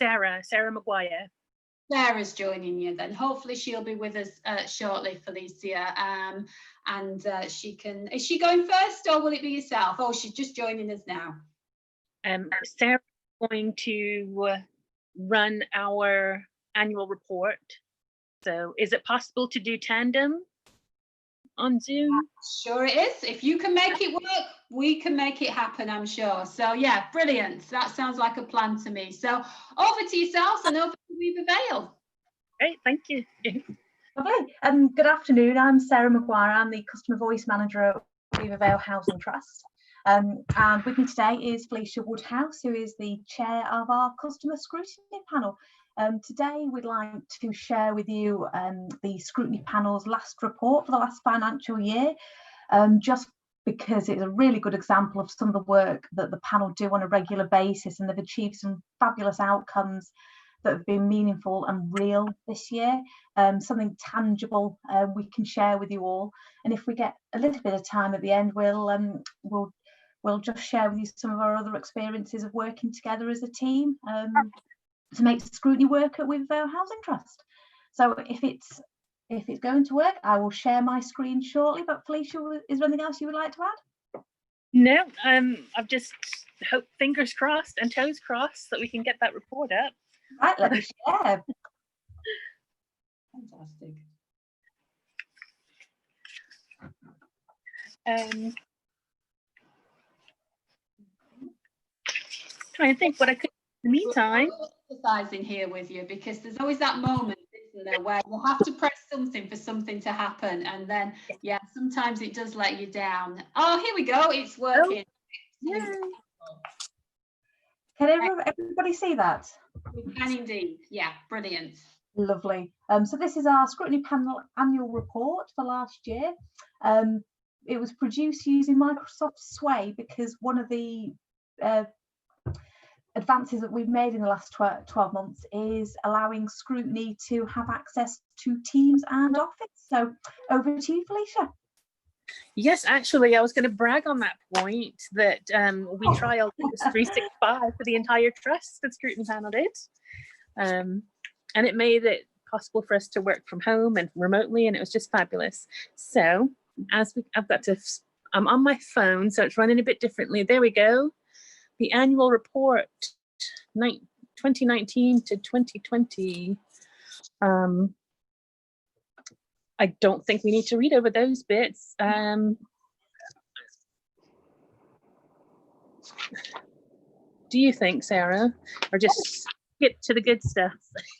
Sarah Maguire. Sarah's joining you then. Hopefully she'll be with us shortly, Felicia. And she can, is she going first or will it be yourself? Oh, she's just joining us now. Sarah's going to run our annual report. So is it possible to do tandem on Zoom? Sure it is. If you can make it work, we can make it happen, I'm sure. So yeah, brilliant. That sounds like a plan to me. So over to yourselves and over to Weaver Vale. Great, thank you. Lovely. Good afternoon. I'm Sarah Maguire. I'm the Customer Voice Manager at Weaver Vale Housing Trust. And with me today is Felicia Woodhouse, who is the chair of our Customer Scrutiny Panel. Today we'd like to share with you the Scrutiny Panel's last report for the last financial year, just because it's a really good example of some of the work that the panel do on a regular basis, and they've achieved some fabulous outcomes that have been meaningful and real this year, something tangible we can share with you all. And if we get a little bit of time at the end, we'll just share with you some of our other experiences of working together as a team to make scrutiny work at Weaver Vale Housing Trust. So if it's going to work, I will share my screen shortly. But Felicia, is there anything else you would like to add? No, I've just hope, fingers crossed and toes crossed, that we can get that report up. Right, let me share. Fantastic. Trying to think what I could do in the meantime. Exercising here with you, because there's always that moment, isn't there, where you have to press something for something to happen, and then yeah, sometimes it does let you down. Oh, here we go, it's working. Yay. Can everybody see that? We can indeed. Yeah, brilliant. Lovely. So this is our Scrutiny Panel annual report for last year. It was produced using Microsoft Sway because one of the advances that we've made in the last 12 months is allowing Scrutiny to have access to Teams and Office. So over to you, Felicia. Yes, actually, I was going to brag on that point that we trialed Office 365 for the entire trust, the Scrutiny Panel did. And it made it possible for us to work from home and remotely, and it was just fabulous. So I'm on my phone, so it's running a bit differently. There we go. The annual report 2019 to 2020. I don't think we need to read over those bits. Do you think, Sarah, or just get to the good stuff?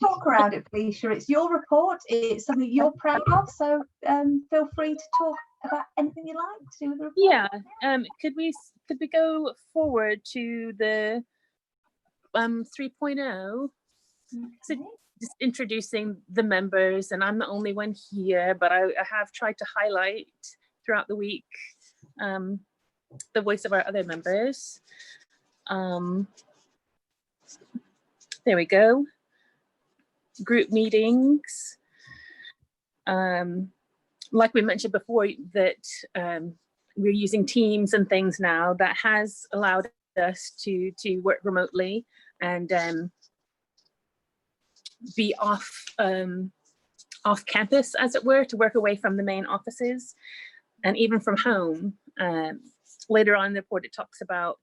Talk around it, Felicia. It's your report. It's something you're proud of, so feel free to talk about anything you like to do with the report. Yeah. Could we go forward to the 3.0? So just introducing the members, and I'm the only one here, but I have tried to highlight throughout the week the voice of our other members. There we go. Group meetings. Like we mentioned before, that we're using Teams and things now. That has allowed us to work remotely and be off campus, as it were, to work away from the main offices and even from home. Later on in the report, it talks about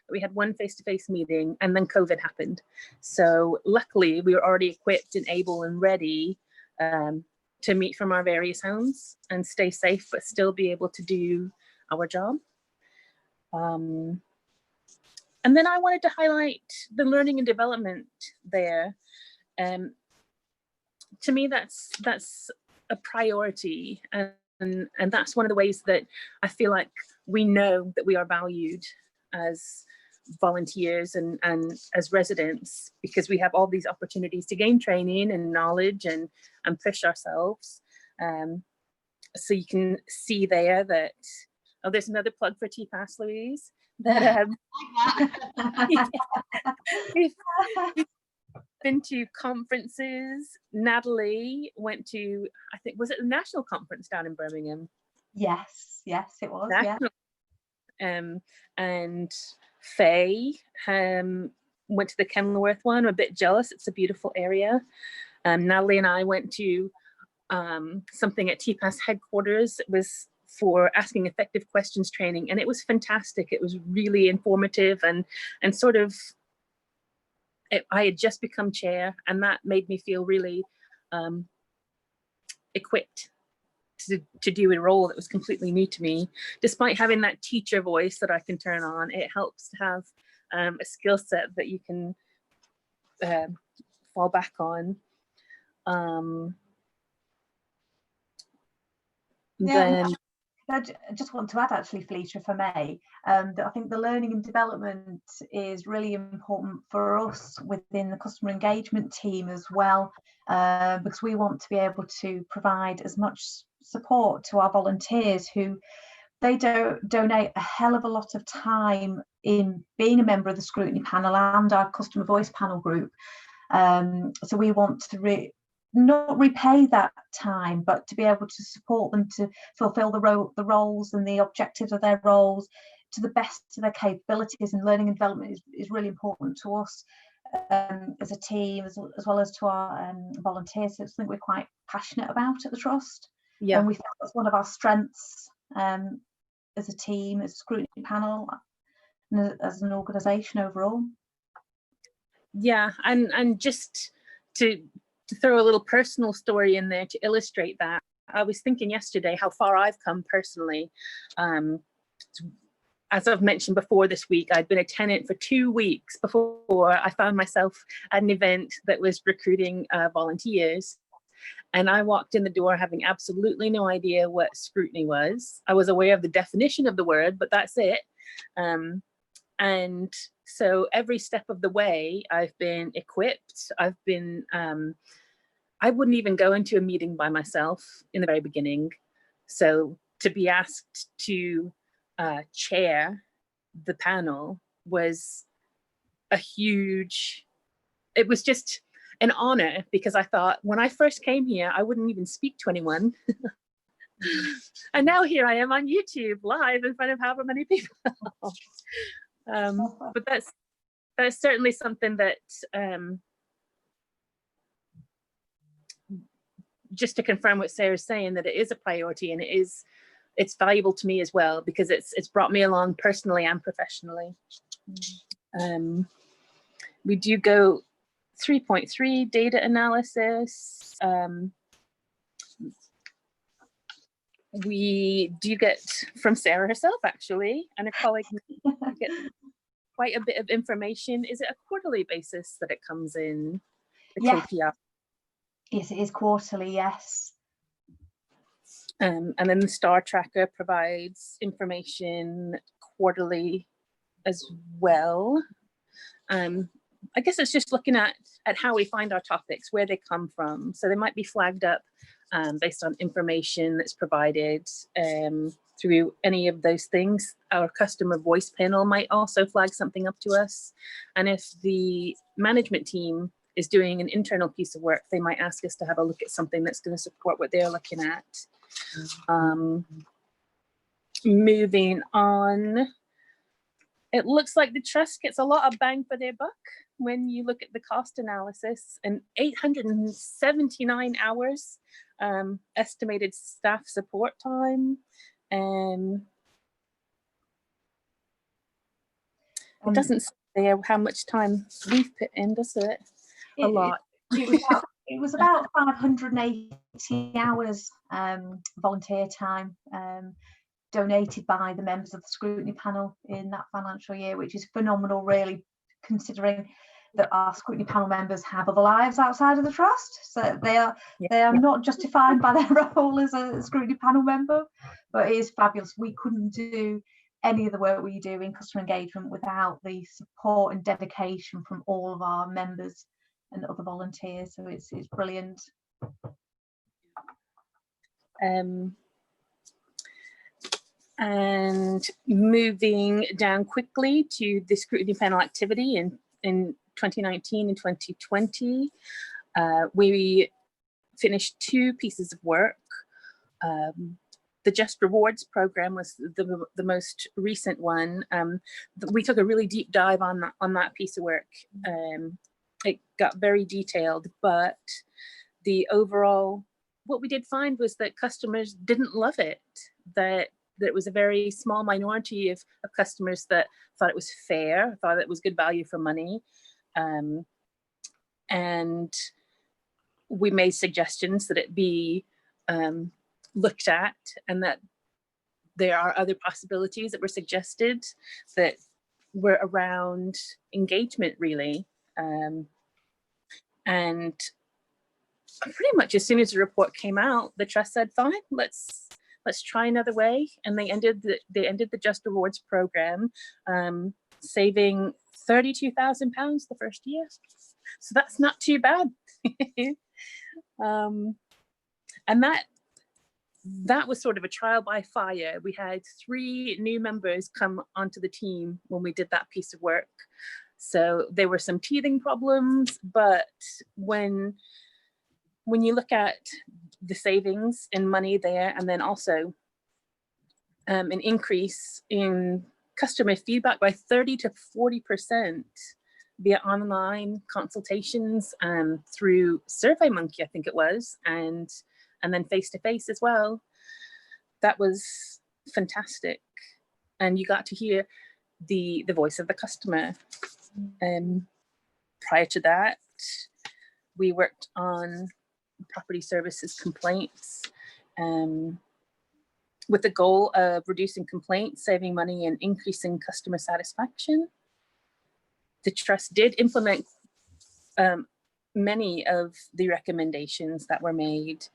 we had one face-to-face meeting and then COVID happened. So luckily we were already equipped and able and ready to meet from our various homes and stay safe, but still be able to do our job. And then I wanted to highlight the learning and development there. To me, that's a priority, and that's one of the ways that I feel like we know that we are valued as volunteers and as residents, because we have all these opportunities to gain training and knowledge and push ourselves. So you can see there that, oh, there's another plug for TPAS, Louise, that we've been to conferences. Natalie went to, I think, was it the national conference down in Birmingham? Yes, it was. National. And Faye went to the Kenilworth one. I'm a bit jealous. It's a beautiful area. Natalie and I went to something at TPAS headquarters. It was for asking effective questions training, and it was fantastic. It was really informative and sort of, I had just become chair, and that made me feel really equipped to do a role that was completely new to me. Despite having that teacher voice that I can turn on, it helps to have a skill set that you can fall back on. Then I just want to add, actually, Felicia, if I may, that I think the learning and development is really important for us within the customer engagement team as well, because we want to be able to provide as much support to our volunteers who they donate a hell of a lot of time in being a member of the scrutiny panel and our customer voice panel group. So we want to not repay that time, but to be able to support them to fulfill the roles and the objectives of their roles to the best of their capabilities. And learning and development is really important to us as a team, as well as to our volunteers. So it's something we're quite passionate about at the Trust. Yeah. And we think that's one of our strengths as a team, as a scrutiny panel, and as an organisation overall. Yeah, and just to throw a little personal story in there to illustrate that, I was thinking yesterday how far I've come personally. As I've mentioned before this week, I'd been a tenant for 2 weeks before I found myself at an event that was recruiting volunteers. And I walked in the door having absolutely no idea what scrutiny was. I was aware of the definition of the word, but that's it. And so every step of the way, I've been equipped. I've been, I wouldn't even go into a meeting by myself in the very beginning. So to be asked to chair the panel was a huge, it was just an honor, because I thought when I first came here, I wouldn't even speak to anyone. And now here I am on YouTube live in front of however many people. But that's certainly something that just to confirm what Sarah's saying, that it is a priority, and it's valuable to me as well, because it's brought me along personally and professionally. We do go 3.3 data analysis. We do get from Sarah herself, actually, and her colleague, get quite a bit of information. Is it a quarterly basis that it comes in, the KPI? Yes, it is quarterly, yes. And then the Star Tracker provides information quarterly as well. I guess it's just looking at how we find our topics, where they come from. So they might be flagged up based on information that's provided through any of those things. Our customer voice panel might also flag something up to us. And if the management team is doing an internal piece of work, they might ask us to have a look at something that's going to support what they're looking at. Moving on, it looks like the Trust gets a lot of bang for their buck when you look at the cost analysis, and 879 hours estimated staff support time. It doesn't say how much time we've put in, does it? A lot. It was about 580 hours volunteer time donated by the members of the scrutiny panel in that financial year, which is phenomenal, really, considering that our scrutiny panel members have other lives outside of the Trust. So they are not justified by their role as a scrutiny panel member, but it is fabulous. We couldn't do any of the work we do in customer engagement without the support and dedication from all of our members and other volunteers. So it's brilliant. And moving down quickly to the scrutiny panel activity in 2019 and 2020, we finished 2 pieces of work. the Just Rewards program was the most recent one. We took a really deep dive on that piece of work. It got very detailed, but the overall, what we did find was that customers didn't love it. That it was a very small minority of customers that thought it was fair, thought it was good value for money. And we made suggestions that it be looked at, and that there are other possibilities that were suggested that were around engagement, really. And pretty much as soon as the report came out, the trust said, fine, let's try another way. And they ended the Just Rewards program, saving £32,000 the first year. So that's not too bad. And that was sort of a trial by fire. We had 3 new members come onto the team when we did that piece of work. So there were some teething problems, but when you look at the savings in money there, and then also an increase in customer feedback by 30 to 40% via online consultations through SurveyMonkey, I think it was, and then face-to-face as well. That was fantastic. And you got to hear the voice of the customer. Prior to that, we worked on property services complaints with the goal of reducing complaints, saving money, and increasing customer satisfaction. The trust did implement many of the recommendations that were made,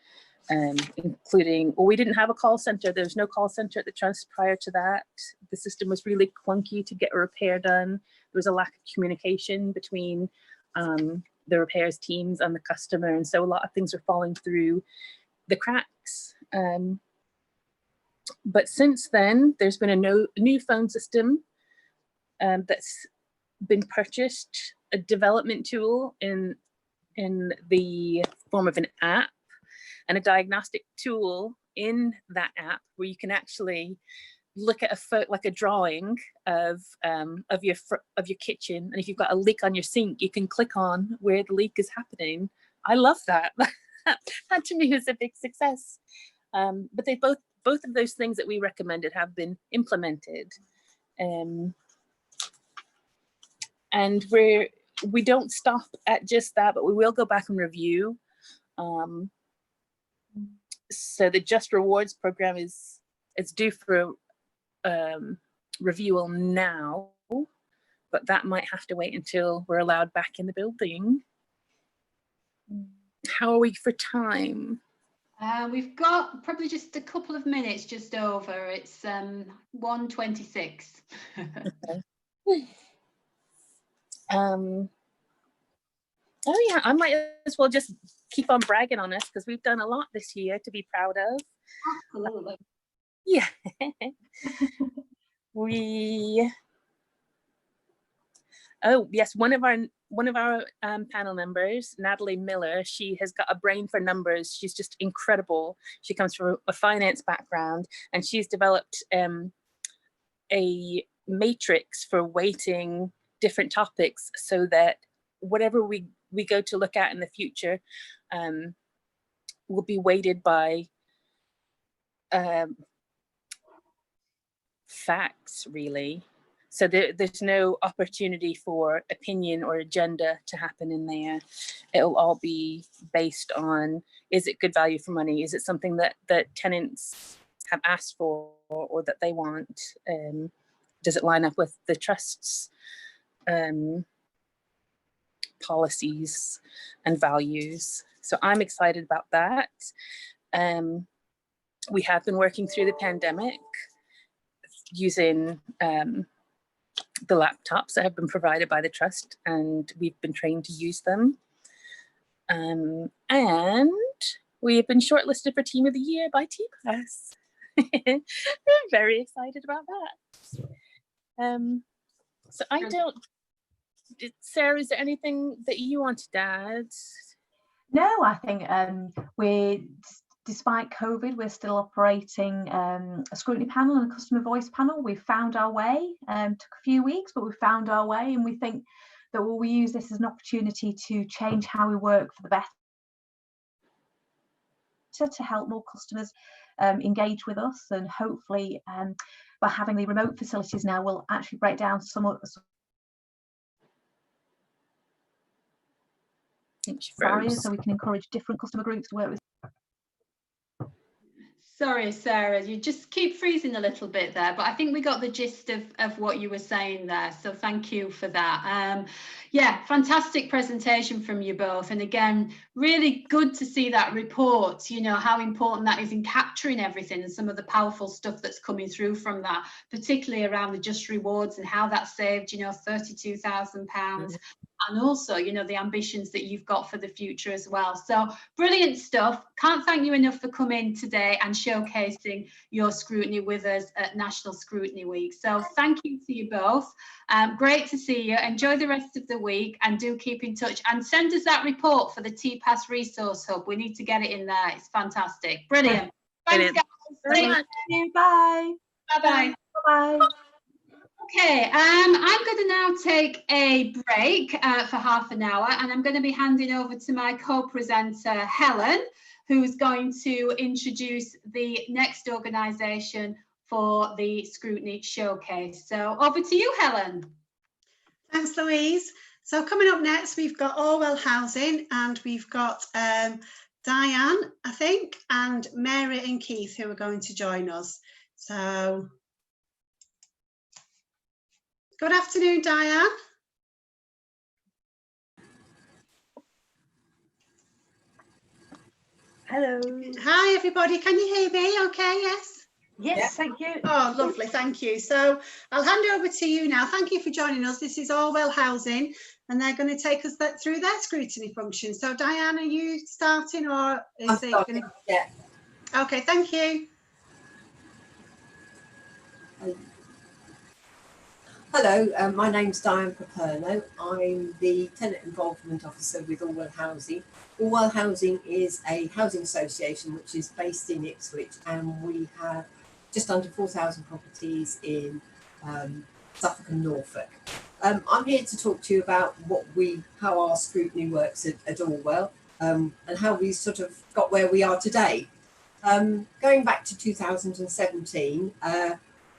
including, well, we didn't have a call center. There was no call center at the trust prior to that. The system was really clunky to get a repair done. There was a lack of communication between the repairs teams and the customer, and so a lot of things were falling through the cracks. But since then, there's been a new phone system that's been purchased, a development tool in the form of an app, and a diagnostic tool in that app where you can actually look at a drawing of your kitchen, and if you've got a leak on your sink, you can click on where the leak is happening. I love that. That to me was a big success. But they both of those things that we recommended have been implemented, and we don't stop at just that, but we will go back and review. So the Just Rewards program is due for review now, but that might have to wait until we're allowed back in the building. How are we for time? We've got probably just a couple of minutes, just over. It's 1:26. Okay. Oh yeah, I might as well just keep on bragging on us because we've done a lot this year to be proud of. Absolutely. Yeah. Oh yes, one of our panel members, Natalie Miller, she has got a brain for numbers. She's just incredible. She comes from a finance background, and she's developed a matrix for weighting different topics so that whatever we go to look at in the future will be weighted by facts, really. So there's no opportunity for opinion or agenda to happen in there. It'll all be based on, is it good value for money? Is it something that tenants have asked for or that they want? Does it line up with the trust's policies and values? So I'm excited about that. We have been working through the pandemic using the laptops that have been provided by the trust, and we've been trained to use them. And we have been shortlisted for Team of the Year by TPAS. I'm very excited about that. So I don't, Sarah, is there anything that you wanted to add? No, I think we're despite COVID, we're still operating a scrutiny panel and a customer voice panel. We've found our way, took a few weeks, but we found our way, and we think that we use this as an opportunity to change how we work for the better, to help more customers engage with us, and hopefully by having the remote facilities now, we'll actually break down some of barriers so we can encourage different customer groups to work with. Sorry, Sarah, you just keep freezing a little bit there, but I think we got the gist of what you were saying there. So thank you for that. Yeah, fantastic presentation from you both. And again, really good to see that report, you know, how important that is in capturing everything and some of the powerful stuff that's coming through from that, particularly around the Just Rewards and how that saved, you know, £32,000. And also, you know, the ambitions that you've got for the future as well. So brilliant stuff. Can't thank you enough for coming today and showcasing your scrutiny with us at National Scrutiny Week. So thank you to you both. Great to see you. Enjoy the rest of the week and do keep in touch and send us that report for the TPAS Resource Hub. We need to get it in there. It's fantastic. Brilliant. Thanks, guys. Thank you. Bye. Bye-bye. Bye. Okay, I'm going to now take a break for half an hour, and I'm going to be handing over to my co-presenter, Helen, who's going to introduce the next organisation for the Scrutiny Showcase. So over to you, Helen. Thanks, Louise. So coming up next, we've got Orwell Housing, and we've got Diane, I think, and Mary and Keith, who are going to join us. So good afternoon, Diane. Hello. Hi, everybody. Can you hear me okay? Yes? Yes, thank you. Oh, lovely. Thank you. So I'll hand over to you now. Thank you for joining us. This is Orwell Housing, and they're going to take us through their scrutiny function. So Diane, are you starting, or is it going to... Yeah. Okay, thank you. Hello, my name's Diane Paperno. I'm the Tenant Involvement Officer with Orwell Housing. Orwell Housing is a housing association which is based in Ipswich, and we have just under 4,000 properties in Suffolk and Norfolk. I'm here to talk to you about how our scrutiny works at Orwell, and how we sort of got where we are today. Going back to 2017,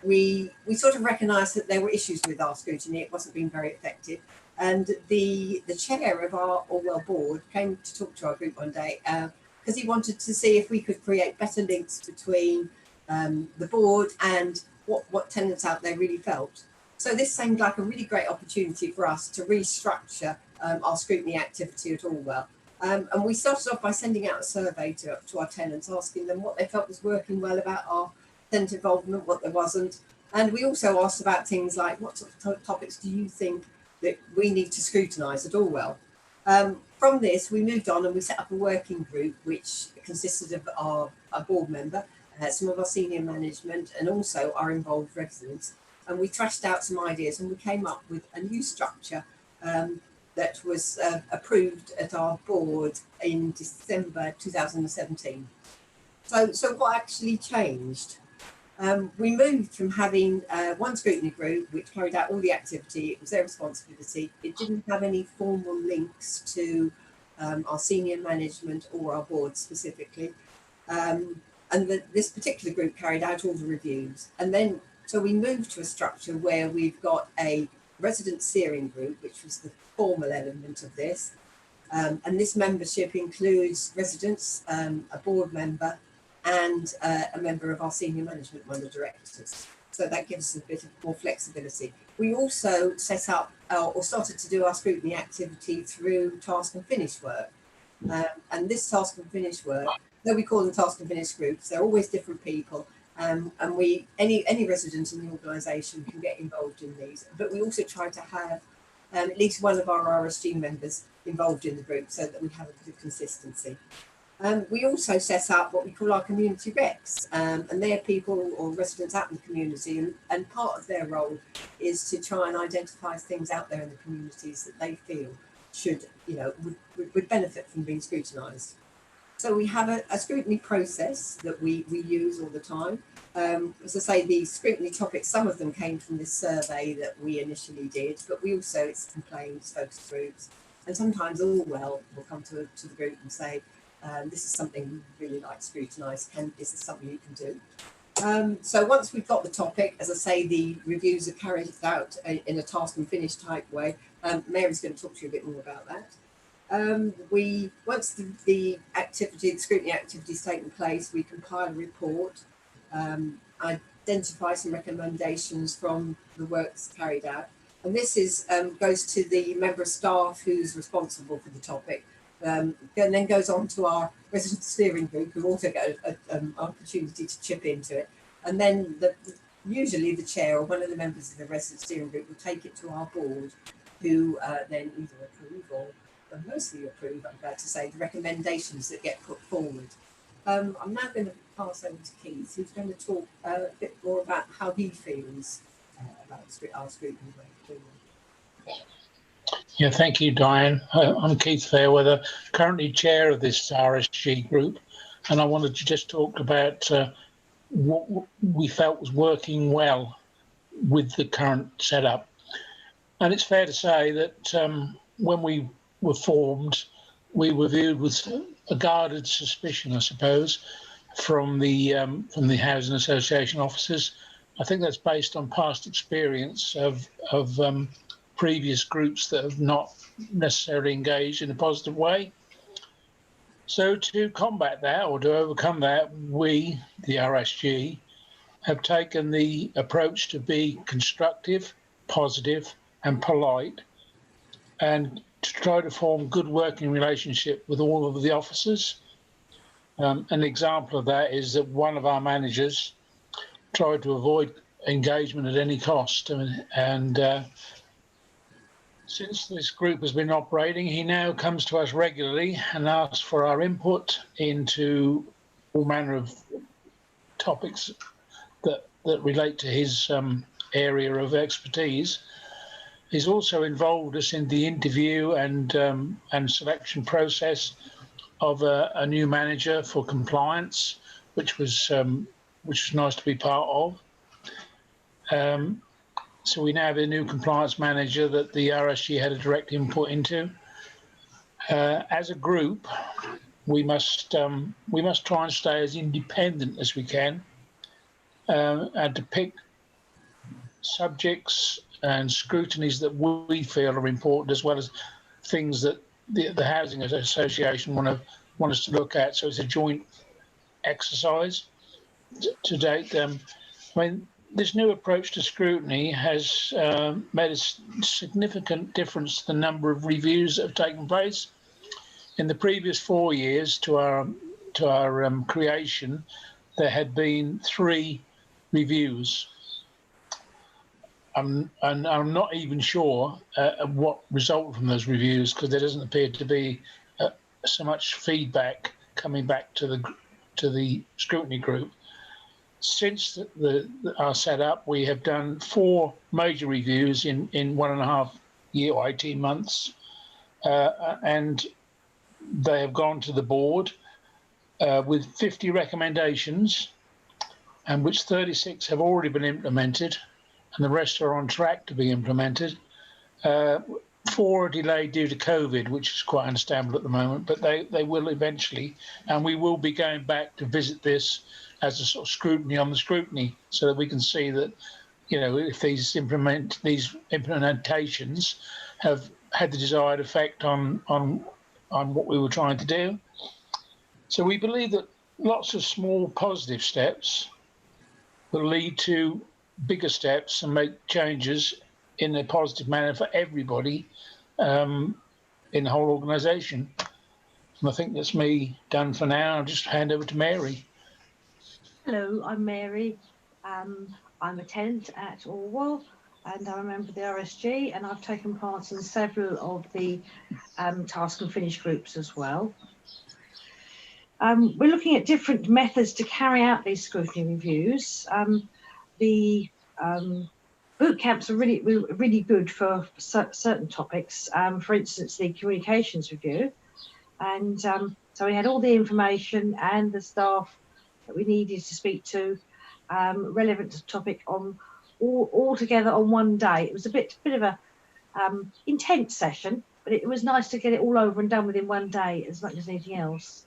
we sort of recognised that there were issues with our scrutiny. It wasn't being very effective. And the chair of our Orwell board came to talk to our group one day because he wanted to see if we could create better links between the board and what tenants out there really felt. So this seemed like a really great opportunity for us to restructure our scrutiny activity at Orwell. And we started off by sending out a survey to our tenants, asking them what they felt was working well about our tenant involvement, what there wasn't. And we also asked about things like, what sort of topics do you think that we need to scrutinise at Orwell? From this, we moved on and we set up a working group which consisted of our board member, some of our senior management, and also our involved residents. And we thrashed out some ideas, and we came up with a new structure that was approved at our board in December 2017. So what actually changed? We moved from having one scrutiny group which carried out all the activity. It was their responsibility. It didn't have any formal links to our senior management or our board specifically. And this particular group carried out all the reviews. And then, so we moved to a structure where we've got a resident steering group, which was the formal element of this. And this membership includes residents, a board member, and a member of our senior management, one of the directors. So that gives us a bit more flexibility. We also set up or started to do our scrutiny activity through task and finish work. And this task and finish work, though we call them task and finish groups, they're always different people. And any resident in the organisation can get involved in these. But we also try to have at least one of our RSG members involved in the group so that we have a bit of consistency. We also set up what we call our community reps, and they're people or residents out in the community, and part of their role is to try and identify things out there in the communities that they feel should, would benefit from being scrutinised. So we have a scrutiny process that we use all the time. As I say, the scrutiny topics, some of them came from this survey that we initially did, but we also, it's complaints, focus groups, and sometimes Allwell will come to the group and say, this is something we really like to scrutinise, is this something you can do? So once we've got the topic, as I say, the reviews are carried out in a task and finish type way. Mary's going to talk to you a bit more about that. Once the scrutiny activity has taken place, we compile a report, identify some recommendations from the works carried out, and this goes to the member of staff who's responsible for the topic, and then goes on to our resident steering group, who also get an opportunity to chip into it, and then usually the chair or one of the members of the resident steering group will take it to our board, who then either approve or mostly approve, I'm glad to say, the recommendations that get put forward. I'm now going to pass over to Keith, who's going to talk a bit more about how he feels about our scrutiny way forward. Yeah, thank you, Diane. I'm Keith Fairweather, currently chair of this RSG group, and I wanted to just talk about what we felt was working well with the current setup. And it's fair to say that when we were formed, we were viewed with a guarded suspicion, I suppose, from the housing association officers. I think that's based on past experience of previous groups that have not necessarily engaged in a positive way. So to combat that, or to overcome that, we, the RSG, have taken the approach to be constructive, positive, and polite, and to try to form good working relationship with all of the officers. An example of that is that one of our managers tried to avoid engagement at any cost, and since this group has been operating, he now comes to us regularly and asks for our input into all manner of topics that relate to his area of expertise. He's also involved us in the interview and selection process of a new manager for compliance, which was nice to be part of. So we now have a new compliance manager that the RSG had a direct input into. As a group, we must try and stay as independent as we can, and to pick subjects and scrutinies that we feel are important, as well as things that the housing association want us to look at. So it's a joint exercise. To date, I mean, this new approach to scrutiny has made a significant difference to the number of reviews that have taken place. In the previous 4 years to our creation, there had been 3 reviews. And I'm not even sure what resulted from those reviews, because there doesn't appear to be so much feedback coming back to the scrutiny group. Since our setup, we have done 4 major reviews in 1.5 years or 18 months, and they have gone to the board with 50 recommendations, and which 36 have already been implemented, and the rest are on track to be implemented. 4 are delayed due to COVID, which is quite understandable at the moment, but they will eventually, and we will be going back to visit this as a sort of scrutiny on the scrutiny, so that we can see that, you know, if these implementations have had the desired effect on what we were trying to do. So we believe that lots of small positive steps will lead to bigger steps and make changes in a positive manner for everybody in the whole organisation. And I think that's me done for now. I'll just hand over to Mary. Hello, I'm Mary. I'm a tenant at Orwell, and I'm a member of the RSG, and I've taken part in several of the task and finish groups as well. We're looking at different methods to carry out these scrutiny reviews. The boot camps are really good for certain topics. For instance, the communications review, and So we had all the information and the staff that we needed to speak to, relevant to the topic on all together on one day. It was a bit of a intense session, but it was nice to get it all over and done within one day as much as anything else.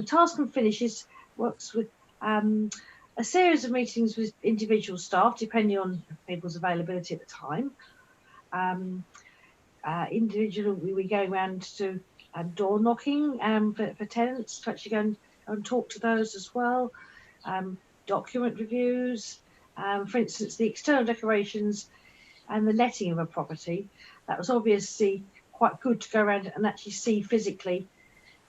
Task and Finishes works with a series of meetings with individual staff, depending on people's availability at the time. Individual, we were going around to door knocking for tenants to actually go and talk to those as well. Document reviews, for instance, the external decorations and the letting of a property. That was obviously quite good to go around and actually see physically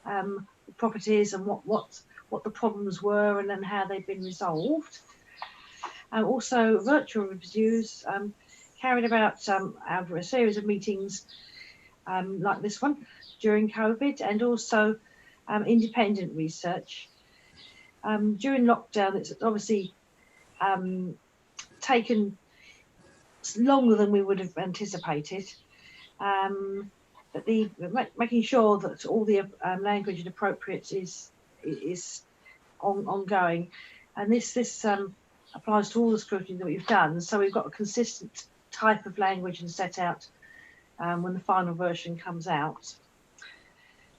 the properties and what the problems were and then how they've been resolved. Also virtual reviews carried about over a series of meetings like this one during COVID, and also independent research. During lockdown, it's obviously taken longer than we would have anticipated, but making sure that all the language and appropriate is ongoing, and this applies to all the scrutiny that we've done. So we've got a consistent type of language and set out when the final version comes out.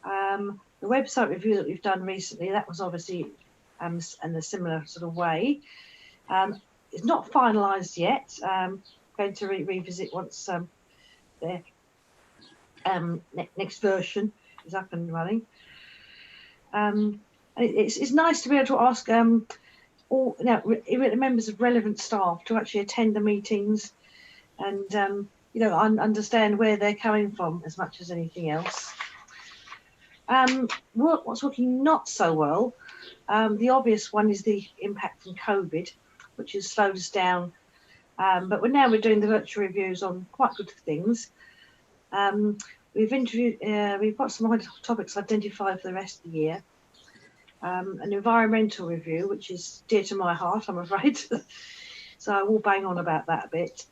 The website review that we've done recently, that was obviously in a similar sort of way. It's not finalised yet. Going to revisit once their next version is up and running. It's nice to be able to ask all members of relevant staff to actually attend the meetings and understand where they're coming from as much as anything else. What's working not so well, the obvious one is the impact from COVID, which has slowed us down. But we're doing the virtual reviews on quite good things. We've got some topics identified for the rest of the year. An environmental review, which is dear to my heart, I'm afraid. So I will bang on about that a bit.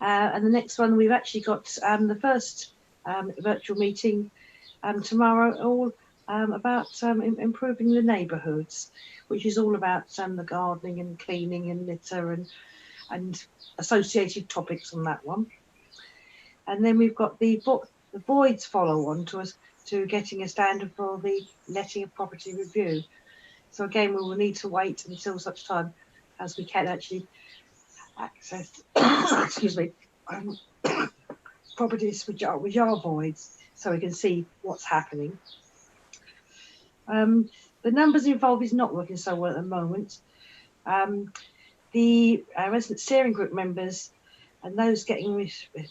And the next one, we've actually got the first virtual meeting tomorrow, all about improving the neighbourhoods, which is all about the gardening and cleaning and litter and associated topics on that one. And then we've got the voids follow on to getting a standard for the letting of property review. So again, we will need to wait until such time as we can actually access excuse me, properties which are voids, so we can see what's happening. The numbers involved is not working so well at the moment. The resident steering group members and those getting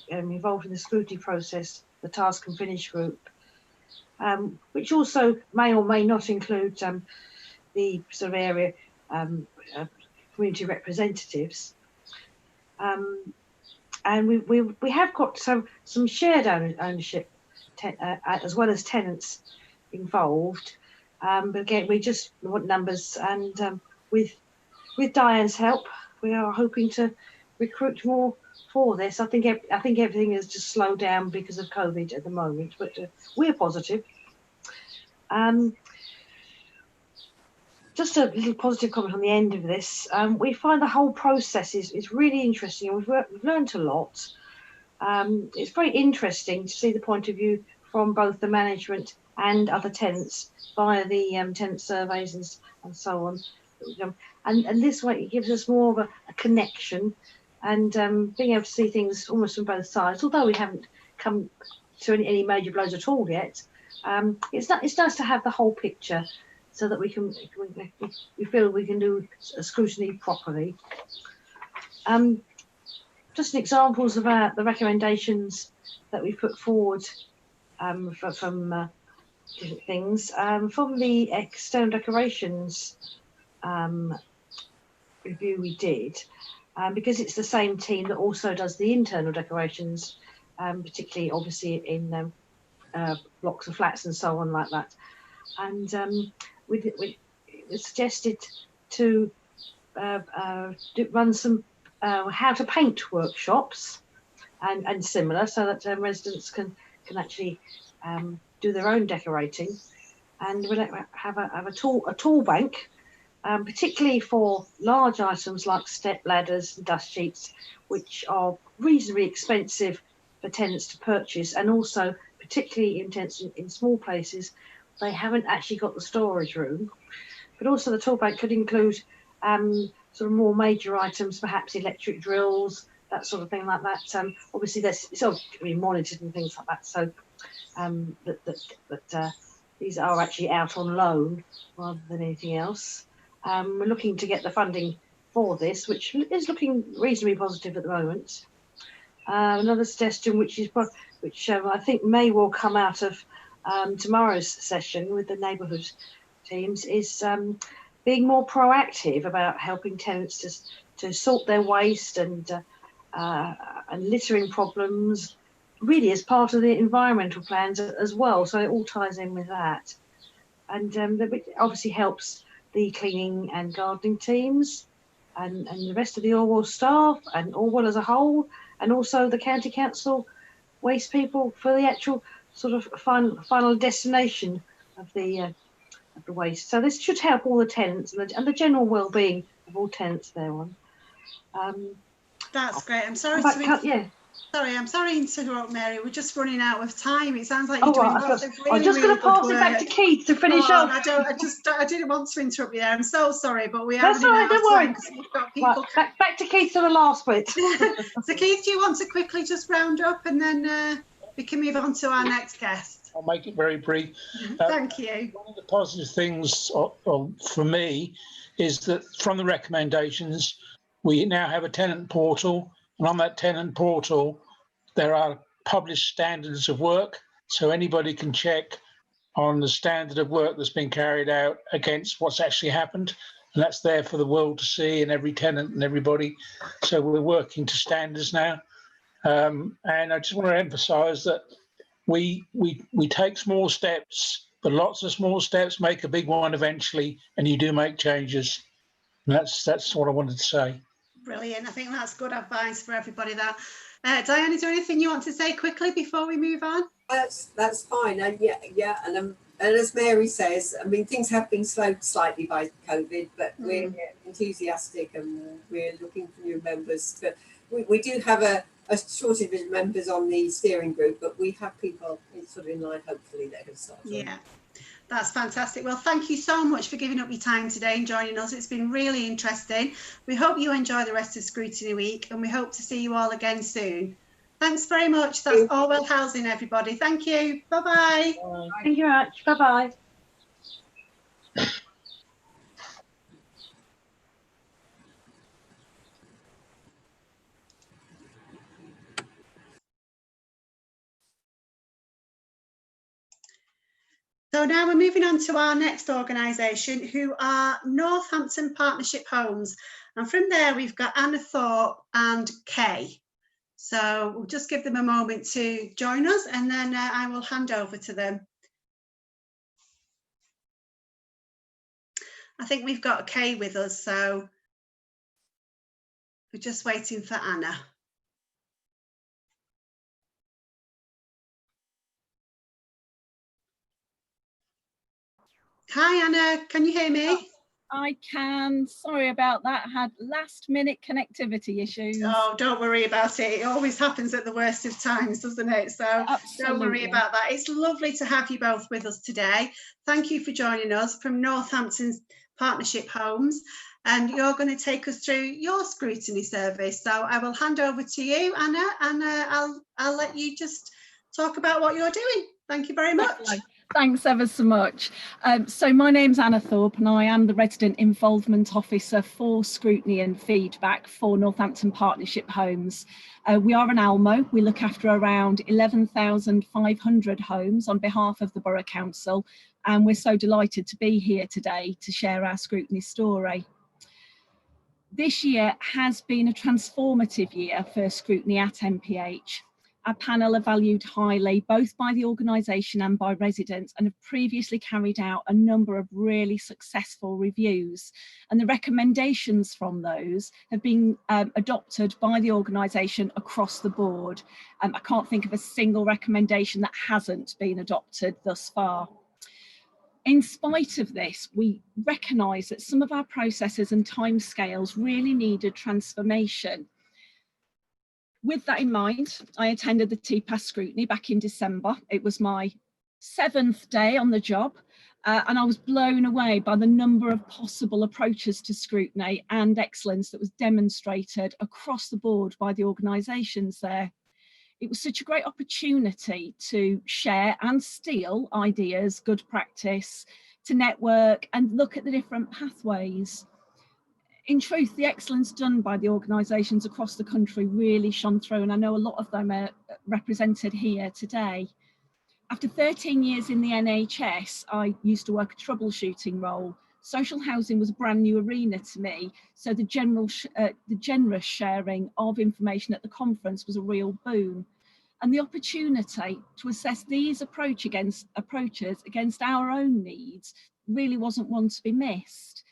involved in the scrutiny process, the task and finish group, which also may or may not include the sort of area community representatives. And we have got some shared ownership as well as tenants involved. But again, we just want numbers, and with Diane's help, we are hoping to recruit more for this. I think everything has just slowed down because of COVID at the moment, but we're positive. Just a little positive comment on the end of this. We find the whole process is really interesting, and we've learned a lot. It's very interesting to see the point of view from both the management and other tenants via the tenant surveys and so on. And this way it gives us more of a connection and being able to see things almost from both sides. Although we haven't come to any major blows at all yet, it's nice to have the whole picture so that we feel we can do a scrutiny properly. Just examples of the recommendations that we put forward from different things. From the external decorations review we did, because it's the same team that also does the internal decorations, particularly obviously in blocks of flats and so on like that. And we suggested to run some how to paint workshops and similar, so that residents can actually do their own decorating. and we have a tool bank, particularly for large items like step ladders and dust sheets, which are reasonably expensive for tenants to purchase, and also particularly intense in small places, they haven't actually got the storage room. But also the tool bank could include sort of more major items, perhaps electric drills, that sort of thing like that. Obviously, it's obviously monitored and things like that. So these are actually out on loan rather than anything else. We're looking to get the funding for this, which is looking reasonably positive at the moment. Another suggestion, which I think may well come out of tomorrow's session with the neighbourhood teams, is being more proactive about helping tenants to sort their waste and littering problems, really as part of the environmental plans as well. So it all ties in with that, and that obviously helps the cleaning and gardening teams and the rest of the Orwell staff and Orwell as a whole, and also the county council waste people for the actual sort of final destination of the waste. So this should help all the tenants and the general well-being of all tenants there on. That's great. I'm sorry I'm sorry to interrupt, Mary. We're just running out of time. It sounds like you're doing lots of really, I'm just going to pass it back to Keith to finish up. I didn't want to interrupt you there. I'm so sorry, but we That's haven't. all right, don't worry. We've got people. Back to Keith for the last bit. So Keith, do you want to quickly just round up and then we can move on to our next guest? I'll make it very brief. Thank you. One of the positive things for me is that from the recommendations, we now have a tenant portal, and on that tenant portal, there are published standards of work, so anybody can check on the standard of work that's been carried out against what's actually happened, and that's there for the world to see, and every tenant and everybody. So we're working to standards now, and I just want to emphasise that we take small steps, but lots of small steps make a big one eventually, and you do make changes. And that's what I wanted to say. Brilliant. I think that's good advice for everybody. That Diane, is there anything you want to say quickly before we move on? That's fine. And and as Mary says, I mean, things have been slowed slightly by COVID, but we're enthusiastic and we're looking for new members. But we do have a shortage of members on the steering group, but we have people sort of in line, hopefully, that can start. Yeah, that's fantastic. Well, thank you so much for giving up your time today and joining us. It's been really interesting. We hope you enjoy the rest of Scrutiny Week, and we hope to see you all again soon. Thanks very much. That's Orwell Housing, everybody. Thank you. Bye-bye. Thank you very much. Bye-bye. So now we're moving on to our next organisation, who are Northampton Partnership Homes. And from there, we've got Anna Thorpe and Kay. So we'll just give them a moment to join us, and then I will hand over to them. I think we've got Kay with us, so we're just waiting for Anna. Hi Anna, can you hear me? I can. Sorry about that. I had last minute connectivity issues. Oh, don't worry about it. It always happens at the worst of times, doesn't it? So Don't worry about that. It's lovely to have you both with us today. Thank you for joining us from Northampton's Partnership Homes. And you're going to take us through your scrutiny service. So I will hand over to you, Anna, and I'll let you just talk about what you're doing. Thank you very much. Thanks ever so much. So my name's Anna Thorpe, and I am the Resident Involvement Officer for Scrutiny and Feedback for Northampton Partnership Homes. We are an ALMO. We look after around 11,500 homes on behalf of the Borough Council, and we're so delighted to be here today to share our scrutiny story. This year has been a transformative year for scrutiny at MPH. Our panel are valued highly both by the organisation and by residents, and have previously carried out a number of really successful reviews, and the recommendations from those have been adopted by the organisation across the board. I can't think of a single recommendation that hasn't been adopted thus far. In spite of this, we recognise that some of our processes and timescales really needed transformation. With that in mind, I attended the TPAS scrutiny back in December. It was my 7th day on the job, and I was blown away by the number of possible approaches to scrutiny and excellence that was demonstrated across the board by the organisations there. It was such a great opportunity to share and steal ideas, good practice, to network and look at the different pathways. In truth, the excellence done by the organisations across the country really shone through, and I know a lot of them are represented here today. After 13 years in the NHS, I used to work a troubleshooting role. Social housing was a brand new arena to me, so the generous sharing of information at the conference was a real boon. And the opportunity to assess these approaches against our own needs really wasn't one to be missed.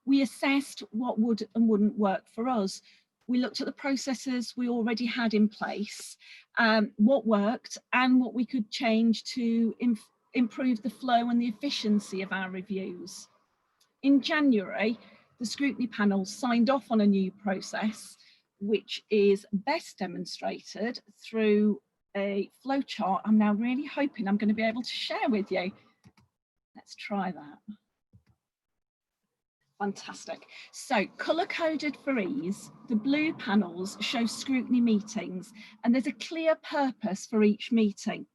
We assessed what would and wouldn't work for us. We looked at the processes we already had in place, what worked and what we could change to improve the flow and the efficiency of our reviews. In January, the scrutiny panel signed off on a new process, which is best demonstrated through a flowchart I'm now really hoping I'm going to be able to share with you. Let's try that. Fantastic. So colour-coded for ease, the blue panels show scrutiny meetings and there's a clear purpose for each meeting.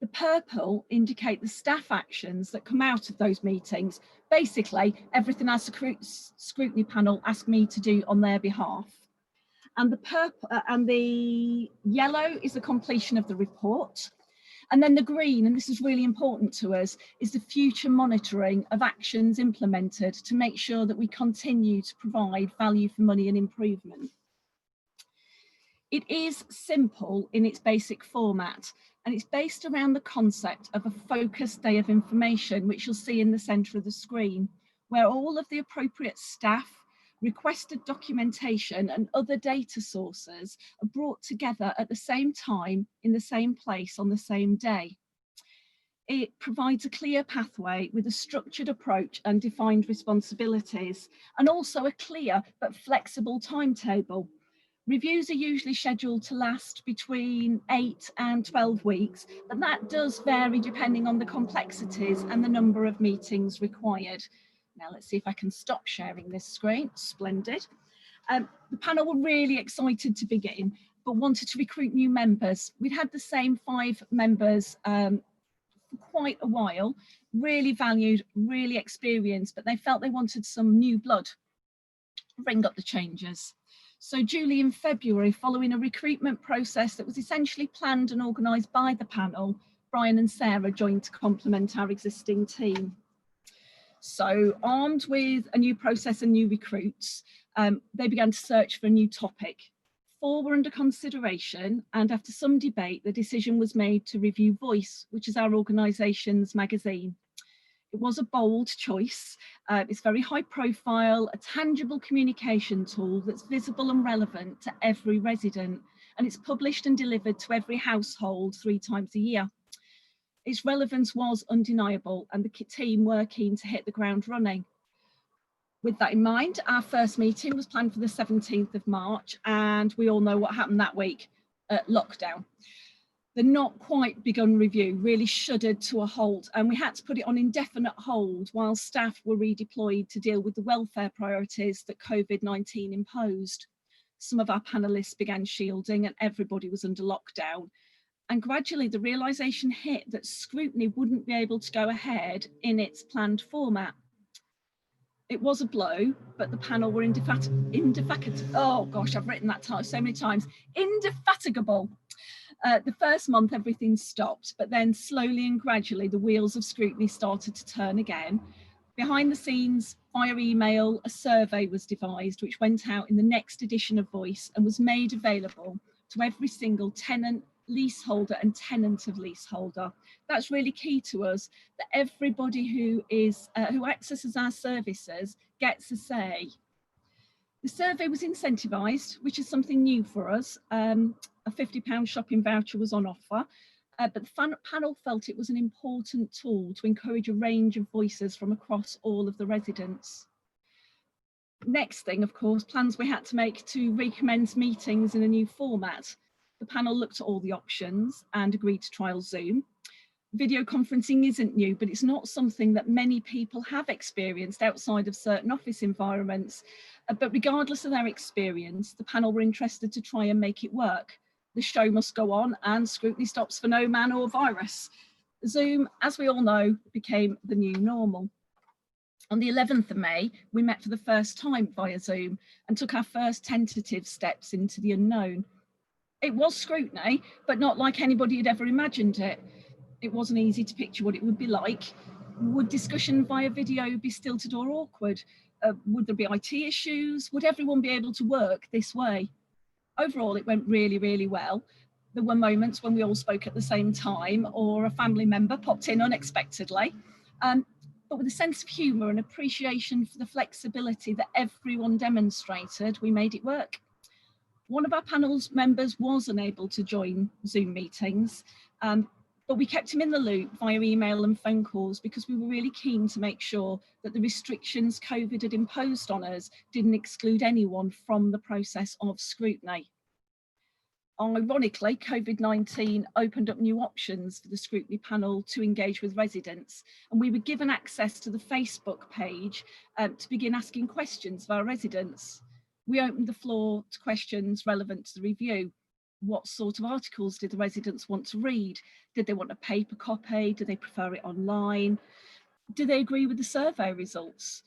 The purple indicate the staff actions that come out of those meetings. Basically, everything our scrutiny panel asked me to do on their behalf. And the purple and the yellow is the completion of the report. And then the green, and this is really important to us, is the future monitoring of actions implemented to make sure that we continue to provide value for money and improvement. It is simple in its basic format, and it's based around the concept of a focused day of information, which you'll see in the centre of the screen, where all of the appropriate staff, requested documentation and other data sources are brought together at the same time in the same place on the same day. It provides a clear pathway with a structured approach and defined responsibilities, and also a clear but flexible timetable. Reviews are usually scheduled to last between 8 and 12 weeks, but that does vary depending on the complexities and the number of meetings required. Now let's see if I can stop sharing this screen. Splendid. The panel were really excited to begin, but wanted to recruit new members. We'd had the same 5 members for quite a while, really valued, really experienced, but they felt they wanted some new blood. Bring up the changes. So duly in February, following a recruitment process that was essentially planned and organised by the panel, Brian and Sarah joined to complement our existing team. So armed with a new process and new recruits, they began to search for a new topic. 4 were under consideration, and after some debate, the decision was made to review Voice, which is our organisation's magazine. It was a bold choice. It's very high profile, a tangible communication tool that's visible and relevant to every resident, and it's published and delivered to every household 3 times a year. Its relevance was undeniable, and the team were keen to hit the ground running. With that in mind, our first meeting was planned for the 17th of March, and we all know what happened that week, lockdown. The not quite begun review really shuddered to a halt, and we had to put it on indefinite hold while staff were redeployed to deal with the welfare priorities that COVID-19 imposed. Some of our panellists began shielding and everybody was under lockdown. And gradually the realisation hit that scrutiny wouldn't be able to go ahead in its planned format. It was a blow, but the panel were indefatigable. Oh gosh, I've written that so many times. Indefatigable. The first month everything stopped, but then slowly and gradually the wheels of scrutiny started to turn again. Behind the scenes, via email, a survey was devised which went out in the next edition of Voice and was made available to every single tenant, leaseholder and tenant of leaseholder. That's really key to us, that everybody who accesses our services gets a say. The survey was incentivised, which is something new for us. A £50 shopping voucher was on offer, But the panel felt it was an important tool to encourage a range of voices from across all of the residents. Next thing, of course, plans we had to make to recommence meetings in a new format. The panel looked at all the options and agreed to trial Zoom. Video conferencing isn't new, but it's not something that many people have experienced outside of certain office environments. But regardless of their experience, the panel were interested to try and make it work. The show must go on, and scrutiny stops for no man or virus. Zoom, as we all know, became the new normal. On the 11th of May, we met for the first time via Zoom and took our first tentative steps into the unknown. It was scrutiny, but not like anybody had ever imagined it. It wasn't easy to picture what it would be like. Would discussion via video be stilted or awkward? Would there be IT issues? Would everyone be able to work this way? Overall, it went really, really well. There were moments when we all spoke at the same time or a family member popped in unexpectedly. But with a sense of humour and appreciation for the flexibility that everyone demonstrated, we made it work. One of our panel's members was unable to join Zoom meetings, but we kept him in the loop via email and phone calls because we were really keen to make sure that the restrictions COVID had imposed on us didn't exclude anyone from the process of scrutiny. Ironically, COVID-19 opened up new options for the scrutiny panel to engage with residents, and we were given access to the Facebook page to begin asking questions of our residents. We opened the floor to questions relevant to the review. What sort of articles did the residents want to read? Did they want a paper copy? Do they prefer it online? Do they agree with the survey results?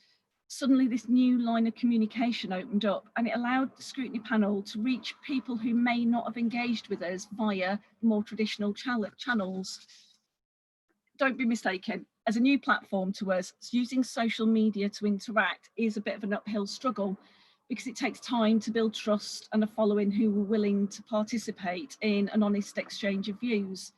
Suddenly this new line of communication opened up, and it allowed the scrutiny panel to reach people who may not have engaged with us via more traditional channels. Don't be mistaken, as a new platform to us, using social media to interact is a bit of an uphill struggle because it takes time to build trust and a following who are willing to participate in an honest exchange of views.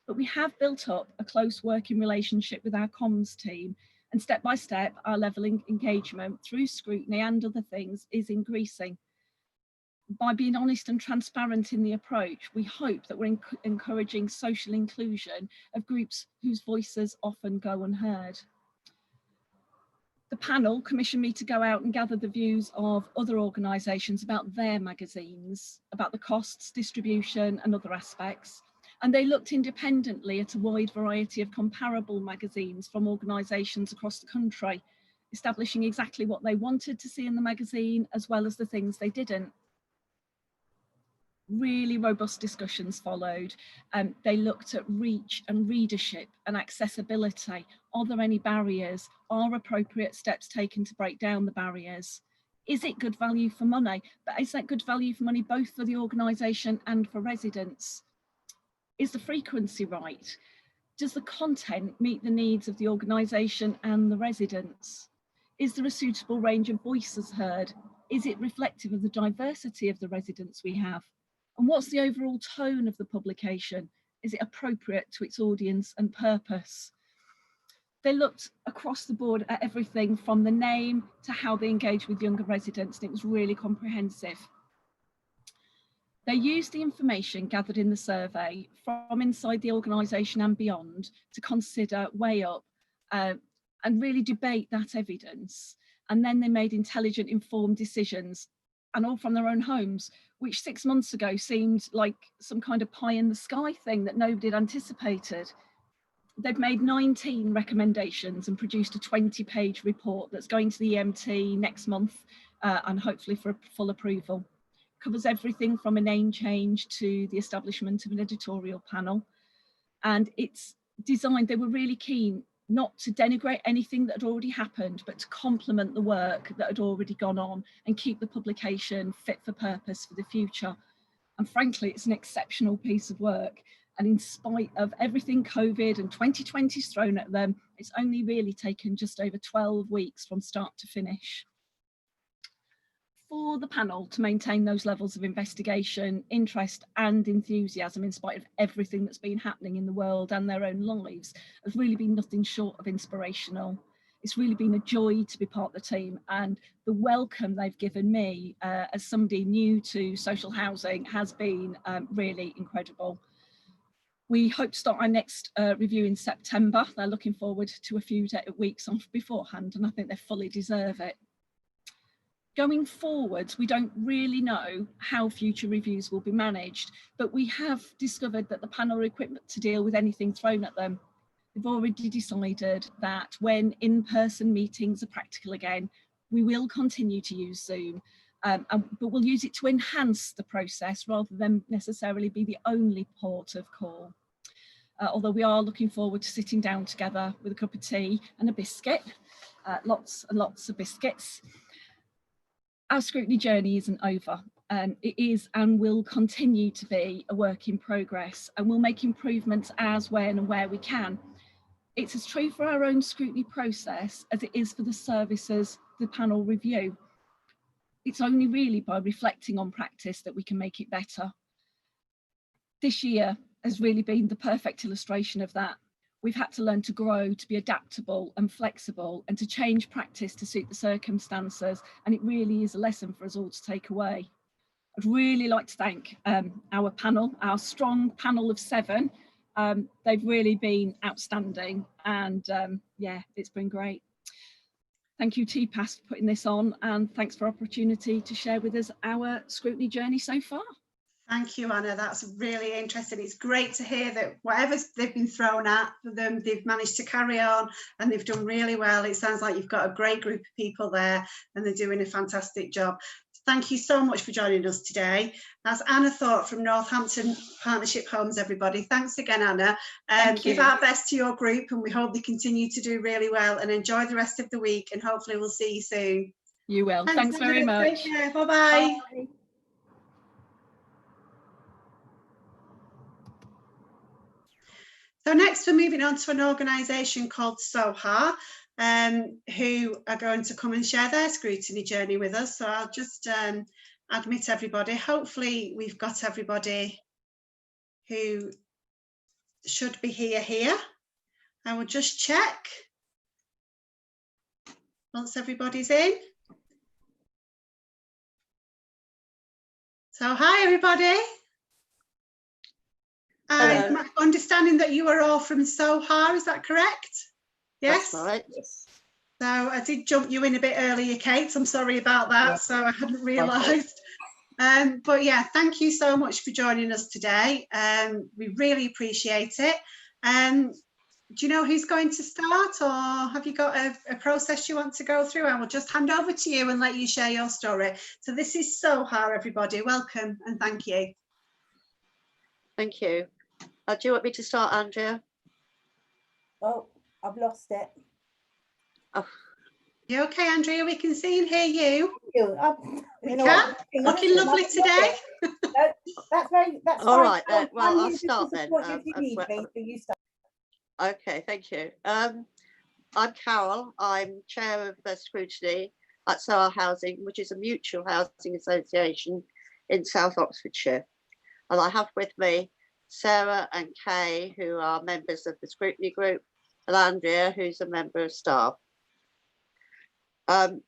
But we have built up a close working relationship with our comms team, and step by step, our level of engagement through scrutiny and other things is increasing. By being honest and transparent in the approach, we hope that we're encouraging social inclusion of groups whose voices often go unheard. The panel commissioned me to go out and gather the views of other organisations about their magazines, about the costs, distribution and other aspects. And they looked independently at a wide variety of comparable magazines from organisations across the country, establishing exactly what they wanted to see in the magazine, as well as the things they didn't. Really robust discussions followed. They looked at reach and readership and accessibility. Are there any barriers? Are appropriate steps taken to break down the barriers? Is it good value for money? But is that good value for money both for the organisation and for residents? Is the frequency right? Does the content meet the needs of the organisation and the residents? Is there a suitable range of voices heard? Is it reflective of the diversity of the residents we have? And what's the overall tone of the publication? Is it appropriate to its audience and purpose? They looked across the board at everything from the name to how they engage with younger residents, and it was really comprehensive. They used the information gathered in the survey from inside the organisation and beyond to consider, weigh up and really debate that evidence. And then they made intelligent, informed decisions, and all from their own homes, which 6 months ago seemed like some kind of pie in the sky thing that nobody had anticipated. They've made 19 recommendations and produced a 20-page report that's going to the EMT next month and hopefully for full approval. Covers everything from a name change to the establishment of an editorial panel. And it's designed, they were really keen not to denigrate anything that had already happened, but to complement the work that had already gone on and keep the publication fit for purpose for the future. And frankly, it's an exceptional piece of work. And in spite of everything COVID and 2020's thrown at them, it's only really taken just over 12 weeks from start to finish. For the panel to maintain those levels of investigation, interest and enthusiasm in spite of everything that's been happening in the world and their own lives has really been nothing short of inspirational. It's really been a joy to be part of the team, and the welcome they've given me as somebody new to social housing has been really incredible. We hope to start our next review in September. They're looking forward to a few weeks off beforehand, and I think they fully deserve it. Going forward, we don't really know how future reviews will be managed, but we have discovered that the panel are equipped to deal with anything thrown at them. We've already decided that when in-person meetings are practical again, we will continue to use Zoom, but we'll use it to enhance the process rather than necessarily be the only port of call. Although we are looking forward to sitting down together with a cup of tea and a biscuit, lots and lots of biscuits. Our scrutiny journey isn't over. It is and will continue to be a work in progress, and we'll make improvements as, when and where we can. It's as true for our own scrutiny process as it is for the services the panel review. It's only really by reflecting on practice that we can make it better. This year has really been the perfect illustration of that. We've had to learn to grow, to be adaptable and flexible, and to change practice to suit the circumstances, and it really is a lesson for us all to take away. I'd really like to thank our panel, our strong panel of 7. They've really been outstanding, and yeah, it's been great. Thank you, TPAS, for putting this on, and thanks for the opportunity to share with us our scrutiny journey so far. Thank you, Anna. That's really interesting. It's great to hear that whatever they've been thrown at them, they've managed to carry on and they've done really well. It sounds like you've got a great group of people there and they're doing a fantastic job. Thank you so much for joining us today. That's Anna Thorpe from Northampton Partnership Homes, everybody. Thanks again, Anna. Give our best to your group, and we hope they continue to do really well, and enjoy the rest of the week, and hopefully we'll see you soon. You will. Thanks very much. Take care. Bye-bye. Bye. So next we're moving on to an organisation called SOHA, who are going to come and share their scrutiny journey with us. So I'll just admit everybody. Hopefully we've got everybody who should be here. I will just check once everybody's in. So hi everybody. I'm understanding that you are all from SOHA, is that correct? Yes? That's right. Yes. So I did jump you in a bit earlier, Kate. I'm sorry about that. Yes. So I hadn't realised. But yeah, thank you so much for joining us today. We really appreciate it. Do you know who's going to start, or have you got a process you want to go through? I will just hand over to you and let you share your story. So this is SOHA, everybody. Welcome and thank you. Thank you. Do you want me to start, Andrea? Oh, I've lost it. Oh. You okay, Andrea? We can see and hear you. You can. Looking lovely today. That's all fine. right then. Well, I'll start then. If you need me, so you start. Okay, thank you. I'm Carol. I'm chair of the Scrutiny at SOHA Housing, which is a mutual housing association in South Oxfordshire. And I have with me Sarah and Kay, who are members of the Scrutiny group, and Andrea, who's a member of staff. The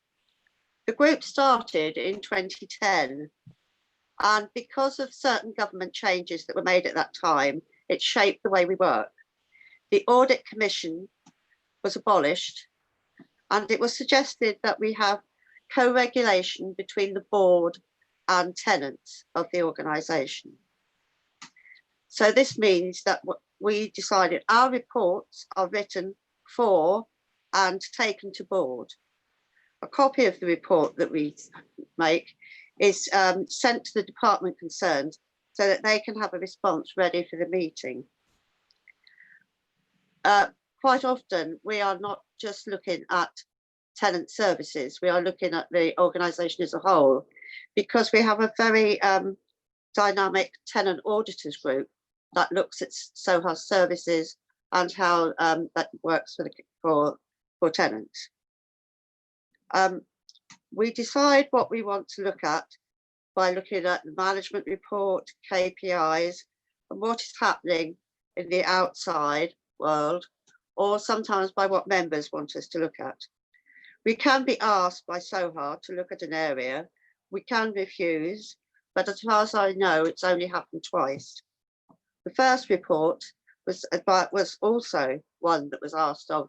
group started in 2010, and because of certain government changes that were made at that time, it shaped the way we work. The Audit Commission was abolished, and it was suggested that we have co-regulation between the board and tenants of the organisation. So this means that we decided our reports are written for and taken to board. A copy of the report that we make is sent to the department concerned so that they can have a response ready for the meeting. Quite often, we are not just looking at tenant services, we are looking at the organisation as a whole, because we have a very dynamic tenant auditors group that looks at SOHA services and how that works for tenants. We decide what we want to look at by looking at the management report, KPIs, and what is happening in the outside world, or sometimes by what members want us to look at. We can be asked by SOHA to look at an area, we can refuse, but as far as I know, it's only happened twice. The first report was also one that was asked of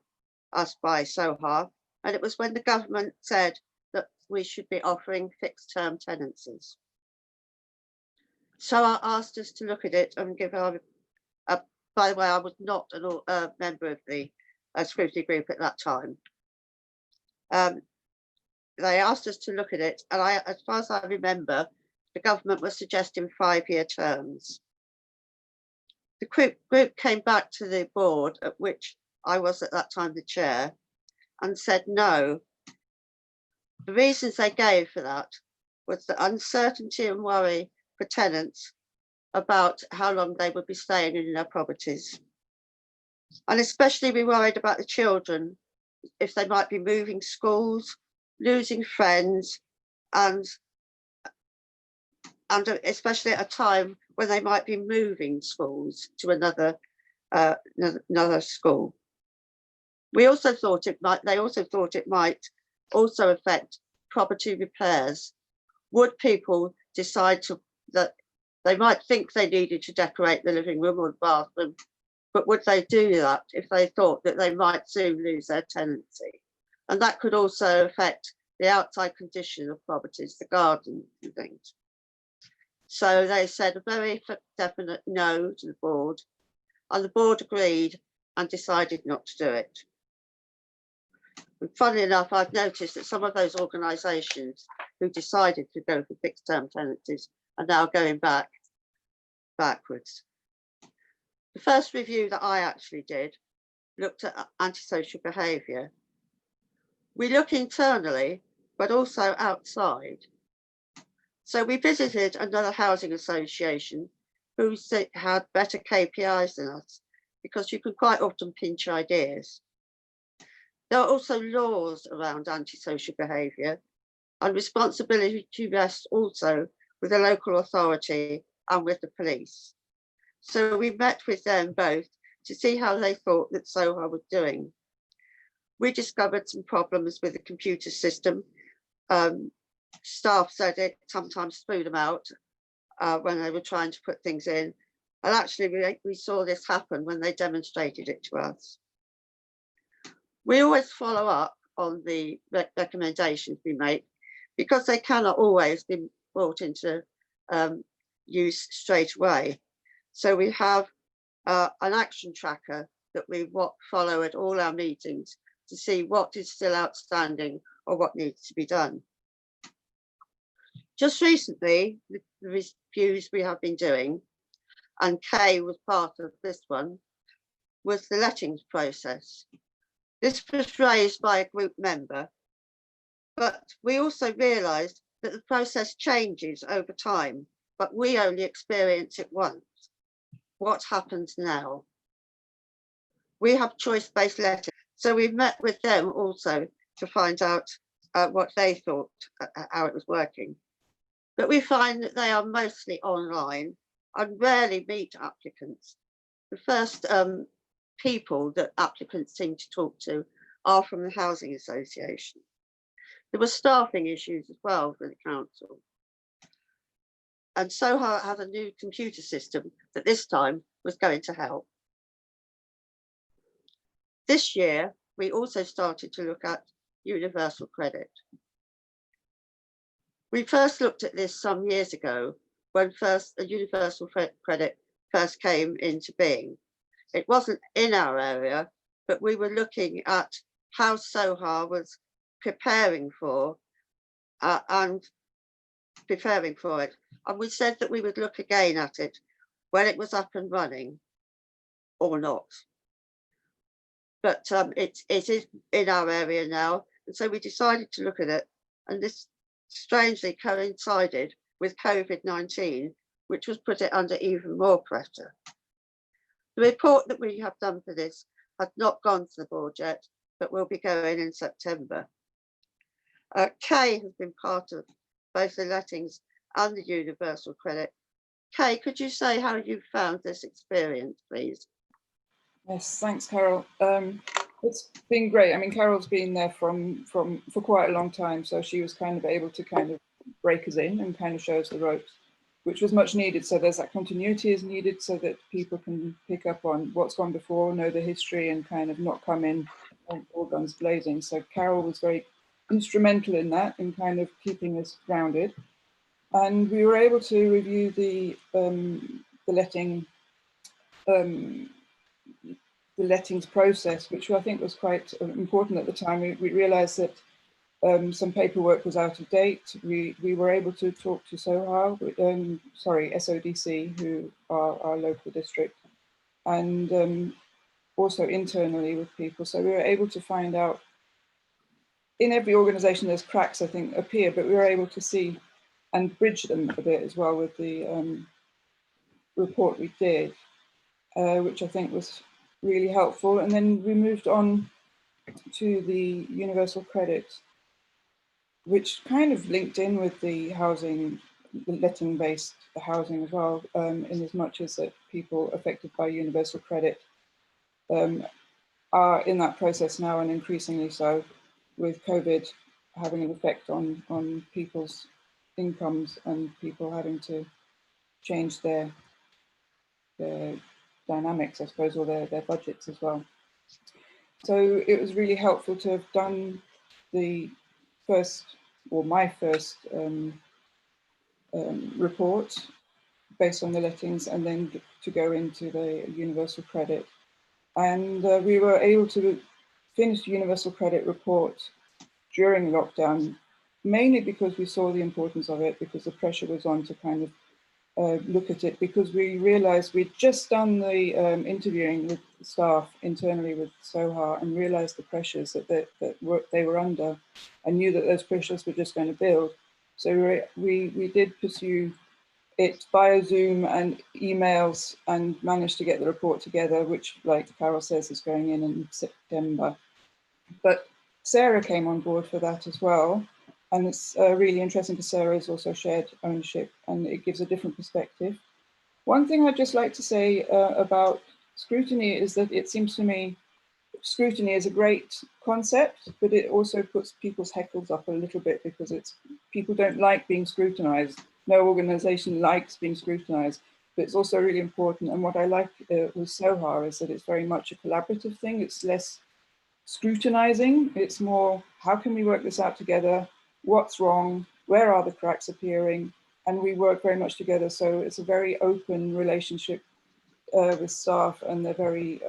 us by SOHA, and it was when the government said that we should be offering fixed term tenancies. SOHA asked us to look at it and give our, by the way, I was not a member of the scrutiny group at that time. They asked us to look at it, and as far as I remember, the government was suggesting 5-year terms. The group came back to the board, at which I was at that time the chair, and said no. The reasons they gave for that was the uncertainty and worry for tenants about how long they would be staying in their properties. And especially we worried about the children, if they might be moving schools, losing friends, and especially at a time when they might be moving schools to another school. We also thought they also thought it might also affect property repairs. Would people decide that they might think they needed to decorate the living room or the bathroom, but would they do that if they thought that they might soon lose their tenancy? And that could also affect the outside condition of properties, the garden and things. So they said a very definite no to the board, and the board agreed and decided not to do it. And funnily enough, I've noticed that some of those organisations who decided to go for fixed term tenancies are now going backwards. The first review that I actually did looked at antisocial behaviour. We look internally, but also outside. So we visited another housing association who had better KPIs than us, because you can quite often pinch ideas. There are also laws around antisocial behaviour, and responsibility rests also with the local authority and with the police. So we met with them both to see how they thought that SOHA was doing. We discovered some problems with the computer system. Staff said it sometimes threw them out when they were trying to put things in. And actually we saw this happen when they demonstrated it to us. We always follow up on the recommendations we make, because they cannot always be brought into use straight away. So we have an action tracker that we follow at all our meetings to see what is still outstanding or what needs to be done. Just recently, the reviews we have been doing, and Kay was part of this one, was the lettings process. This was raised by a group member, but we also realised that the process changes over time, but we only experience it once. What happens now? We have choice-based letters, so we met with them also to find out what they thought, how it was working. But we find that they are mostly online and rarely meet applicants. The first people that applicants seem to talk to are from the housing association. There were staffing issues as well for the council. And SOHA has a new computer system that this time was going to help. This year, we also started to look at universal credit. We first looked at this some years ago when a universal credit first came into being. It wasn't in our area, but we were looking at how SOHA was preparing for it. And we said that we would look again at it when it was up and running or not. But it is in our area now. And so we decided to look at it. And this strangely coincided with COVID-19, which was put it under even more pressure. The report that we have done for this has not gone to the board yet, but will be going in September. Kay has been part of both the lettings and the universal credit. Kay, could you say how you found this experience, please? Yes, thanks, Carol. It's been great. I mean, Carol's been there for quite a long time, so she was kind of able to kind of break us in and kind of show us the ropes. which was much needed. So there's that continuity is needed so that people can pick up on what's gone before, know the history, and kind of not come in all guns blazing. So Carol was very instrumental in that, in kind of keeping us grounded. And we were able to review the lettings process, which I think was quite important at the time. We realised that some paperwork was out of date. We were able to talk to SODC, who are our local district, and also internally with people. So we were able to find out, in every organisation there's cracks, I think, appear, but we were able to see and bridge them a bit as well with the report we did, which I think was really helpful. And then we moved on to the universal credit, which kind of linked in with the housing, the letting-based housing as well, in as much as that people affected by universal credit are in that process now, and increasingly so, with COVID having an effect on people's incomes and people having to change their dynamics, I suppose, or their budgets as well. So it was really helpful to have done the first, or my first report based on the lettings, and then to go into the universal credit. And we were able to finish the universal credit report during lockdown, mainly because we saw the importance of it, because the pressure was on to kind of look at it, because we realized we'd just done the interviewing with the staff internally with SOHA and realized the pressures that they were under, and knew that those pressures were just going to build. So we did pursue it via Zoom and emails, and managed to get the report together, which, like Carol says, is going in September. But Sarah came on board for that as well. And it's really interesting because Sarah is also shared ownership, and it gives a different perspective. One thing I'd just like to say about Scrutiny is that it seems to me Scrutiny is a great concept, but it also puts people's heckles up a little bit, because people don't like being scrutinized. No organization likes being scrutinized, but it's also really important. And what I like with SOHA is that it's very much a collaborative thing. It's less scrutinizing. It's more, how can we work this out together? What's wrong? Where are the cracks appearing? And we work very much together. So it's a very open relationship with staff, and they're very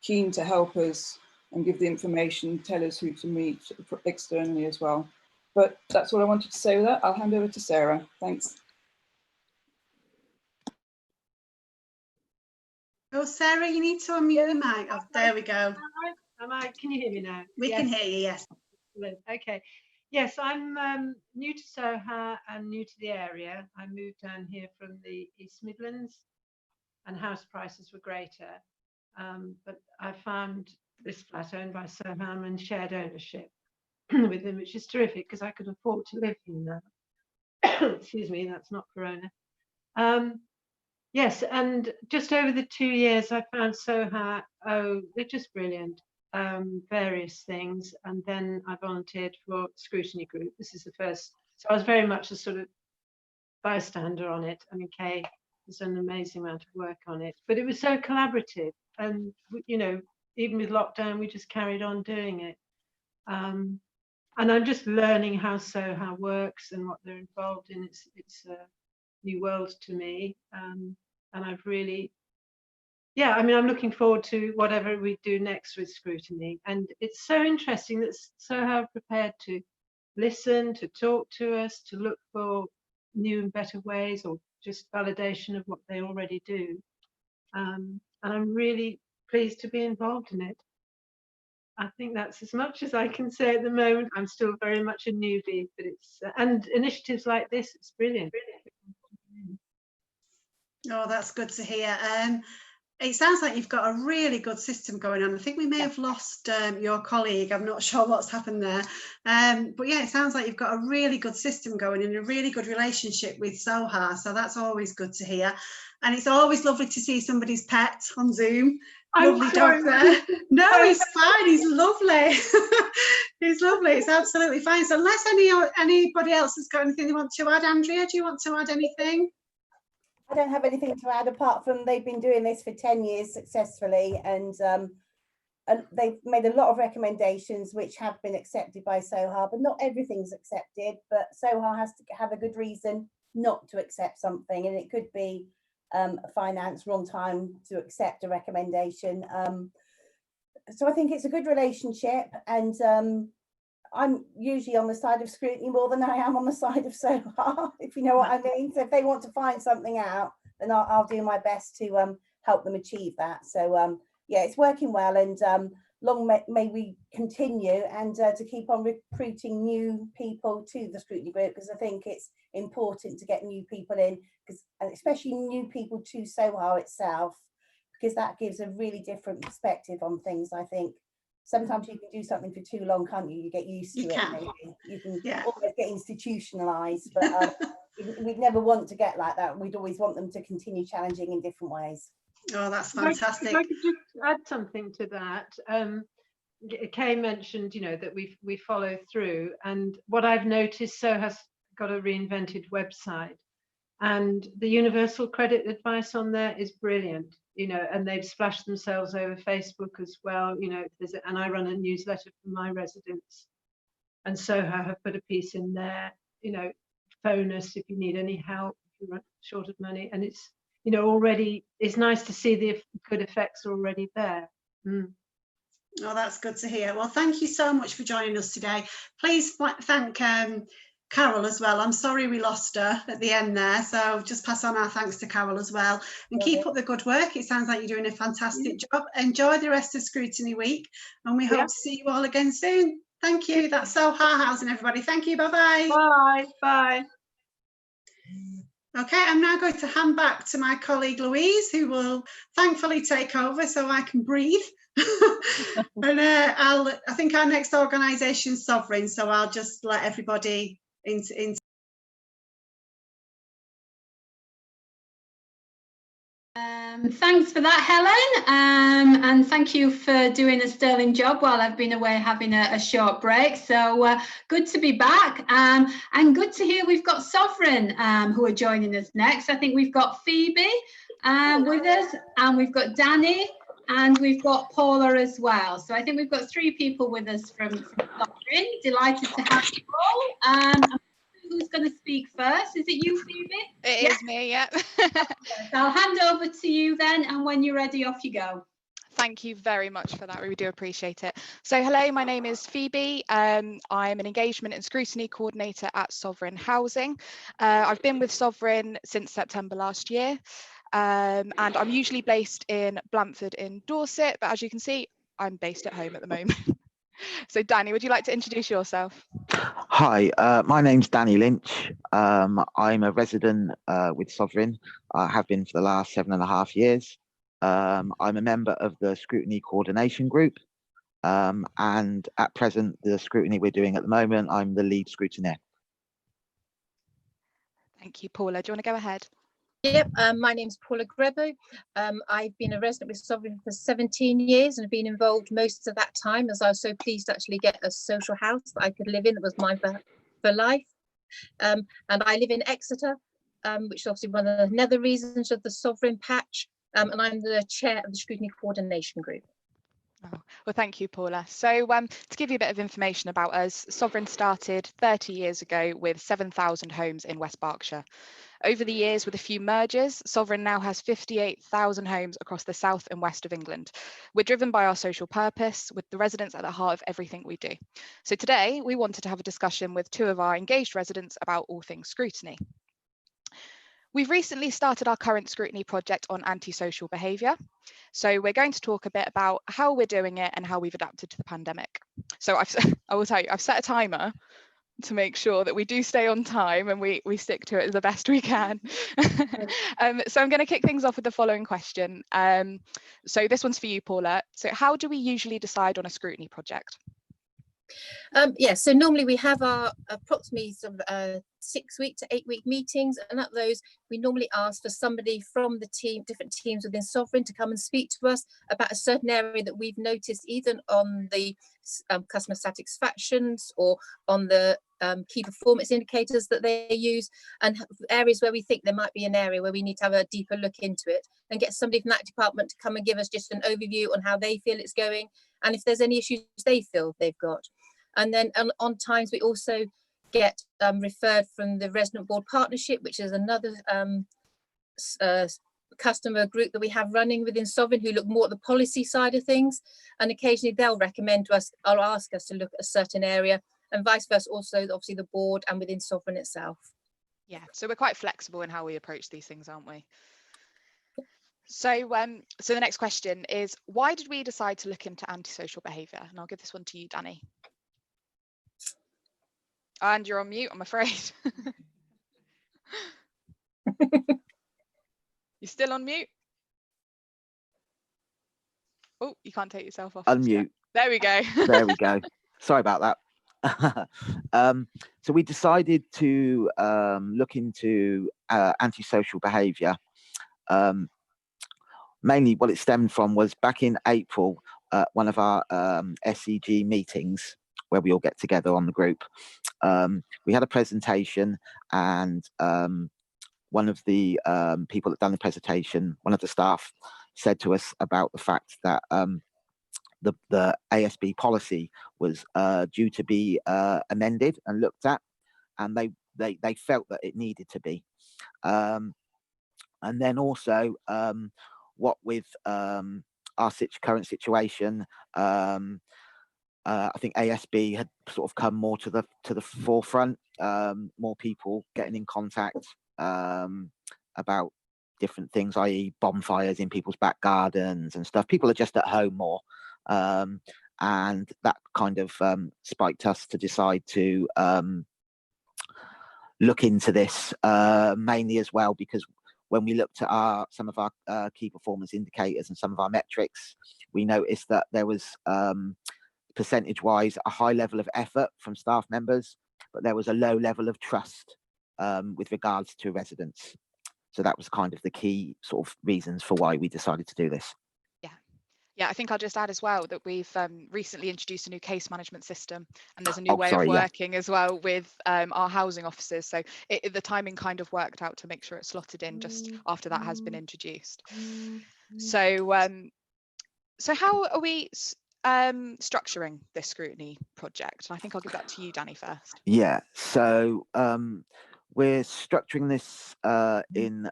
keen to help us and give the information, tell us who to meet externally as well. But that's what I wanted to say with that. I'll hand over to Sarah. Thanks. Oh, Sarah, you need to unmute your mic. Oh, there we go. Can you hear me now? We can hear you, yes. Okay. Yes, I'm new to SOHA and new to the area. I moved down here from the East Midlands, and house prices were greater. But I found this flat owned by SOHA. I'm in shared ownership with them, which is terrific because I could afford to live here now. Excuse me, that's not Corona. Yes, and just over the 2 years, I found SOHA, they're just brilliant. Various things, and then I volunteered for Scrutiny Group. This is the first, so I was very much a sort of bystander on it. I mean, Kay has done an amazing amount of work on it, but it was so collaborative, and you know, even with lockdown, we just carried on doing it. And I'm just learning how SOHA works and what they're involved in. It's a new world to me, and I've really. Yeah, I mean, I'm looking forward to whatever we do next with Scrutiny. And it's so interesting that SOHA prepared to listen, to talk to us, to look for new and better ways, or just validation of what they already do. And I'm really pleased to be involved in it. I think that's as much as I can say at the moment. I'm still very much a newbie, but it's, and initiatives like this, it's brilliant. Oh, that's good to hear. It sounds like you've got a really good system going on. I think we may have lost your colleague. I'm not sure what's happened there. But yeah, it sounds like you've got a really good system going and a really good relationship with SOHA. So that's always good to hear. And it's always lovely to see somebody's pet on Zoom. lovely dog there. No, he's fine. He's lovely. He's lovely. It's absolutely fine. So unless anybody else has got anything they want to add, Andrea, do you want to add anything? I don't have anything to add apart from they've been doing this for 10 years successfully, and they've made a lot of recommendations which have been accepted by SOHA, but not everything's accepted. But SOHA has to have a good reason not to accept something, and it could be finance, wrong time to accept a recommendation. So I think it's a good relationship, and I'm usually on the side of scrutiny more than I am on the side of SOHA, if you know what I mean. So if they want to find something out, then I'll do my best to help them achieve that. So yeah, it's working well, and long may we continue, and to keep on recruiting new people to the scrutiny group, because I think it's important to get new people in, and especially new people to SOHA itself, because that gives a really different perspective on things. I think sometimes you can do something for too long, can't you? You get used to it. Maybe you can almost get institutionalized, but we'd never want to get like that. We'd always want them to continue challenging in different ways. Oh, that's fantastic. If I could just add something to that. Kay mentioned, that we follow through, and what I've noticed, has got a reinvented website, and the universal credit advice on there is brilliant, and they've splashed themselves over Facebook as well, and I run a newsletter for my residents, and SOHA have put a piece in there, phone us if you need any help, if you're short of money, and it's already, it's nice to see the good effects already there. Oh, that's good to hear. Well, thank you so much for joining us today. Please thank Carol as well. I'm sorry we lost her at the end there, so just pass on our thanks to Carol as well, and keep up the good work. It sounds like you're doing a fantastic job. Enjoy the rest of Scrutiny Week, and we hope to see you all again soon. Thank you. That's SOHA Housing, everybody. Thank you. Bye-bye. Bye. Bye. Okay, I'm now going to hand back to my colleague Louise, who will thankfully take over so I can breathe. And I think our next organisation is Sovereign, so I'll just let everybody into. Thanks for that, Helen, and thank you for doing a sterling job while I've been away having a short break. So good to be back, and good to hear we've got Sovereign who are joining us next. I think we've got Phoebe with us, and we've got Danny, and we've got Paula as well. So I think we've got 3 people with us from Sovereign. Delighted to have you all. Who's going to speak first? Is it you, Phoebe? It is me, yeah. So I'll hand over to you then, and when you're ready, off you go. Thank you very much for that. We do appreciate it. So hello, my name is Phoebe. I'm an engagement and scrutiny coordinator at Sovereign Housing. I've been with Sovereign since September last year, and I'm usually based in Blandford in Dorset, but as you can see, I'm based at home at the moment. So Danny, would you like to introduce yourself? Hi, my name's Danny Lynch. I'm a resident with Sovereign. I have been for the last 7.5 years. I'm a member of the Scrutiny Coordination Group, and at present, the scrutiny we're doing at the moment, I'm the lead scrutineer. Thank you, Paula. Do you want to go ahead? Yep, my name's Paula Grebo. I've been a resident with Sovereign for 17 years and have been involved most of that time, as I was so pleased to actually get a social house that I could live in that was mine for life. And I live in Exeter, which is obviously one of the nether reasons of the Sovereign patch, and I'm the chair of the Scrutiny Coordination Group. Oh, well, thank you, Paula. So to give you a bit of information about us, Sovereign started 30 years ago with 7,000 homes in West Berkshire. Over the years, with a few mergers, Sovereign now has 58,000 homes across the south and west of England. We're driven by our social purpose, with the residents at the heart of everything we do. So today, we wanted to have a discussion with 2 of our engaged residents about all things scrutiny. We've recently started our current scrutiny project on antisocial behaviour. So we're going to talk a bit about how we're doing it and how we've adapted to the pandemic. So I will tell you, I've set a timer to make sure that we do stay on time and we stick to it the best we can. So I'm going to kick things off with the following question. So this one's for you, Paula. So how do we usually decide on a scrutiny project? Yeah, so normally we have our approximately sort of 6 week to 8 week meetings, and at those we normally ask for somebody from the team, different teams within Sovereign, to come and speak to us about a certain area that we've noticed, either on the customer satisfactions or on the key performance indicators that they use, and areas where we think there might be an area where we need to have a deeper look into it, and get somebody from that department to come and give us just an overview on how they feel it's going, and if there's any issues they feel they've got. And then on times we also get referred from the Resident Board Partnership, which is another customer group that we have running within Sovereign, who look more at the policy side of things, and occasionally they'll recommend to us or ask us to look at a certain area, and vice versa, also obviously the board and within Sovereign itself. Yeah, so we're quite flexible in how we approach these things, aren't we? So so the next question is, why did we decide to look into antisocial behaviour? And I'll give this one to you, Danny. And you're on mute, I'm afraid. You're still on mute? Oh, you can't take yourself off. Unmute. There we go. There we go. Sorry about that. So we decided to look into antisocial behaviour. Mainly what it stemmed from was back in April, one of our SEG meetings where we all get together on the group. We had a presentation, and one of the people that done the presentation, one of the staff, said to us about the fact that the ASB policy was due to be amended and looked at, and they felt that it needed to be. And then also, what with our current situation, I think ASB had sort of come more to the forefront, more people getting in contact about different things, i.e. bonfires in people's back gardens and stuff. People are just at home more, and that kind of spiked us to decide to look into this, mainly as well because when we looked at some of our key performance indicators and some of our metrics, we noticed that there was percentage-wise a high level of effort from staff members, but there was a low level of trust with regards to residents. So that was kind of the key sort of reasons for why we decided to do this. Yeah, I think I'll just add as well that we've recently introduced a new case management system, and there's a new way of working as well with our housing officers. So the timing kind of worked out to make sure it's slotted in just after that has been introduced. So, so how are we structuring this scrutiny project? And I think I'll give that to you, Danny, first. Yeah, so we're structuring this in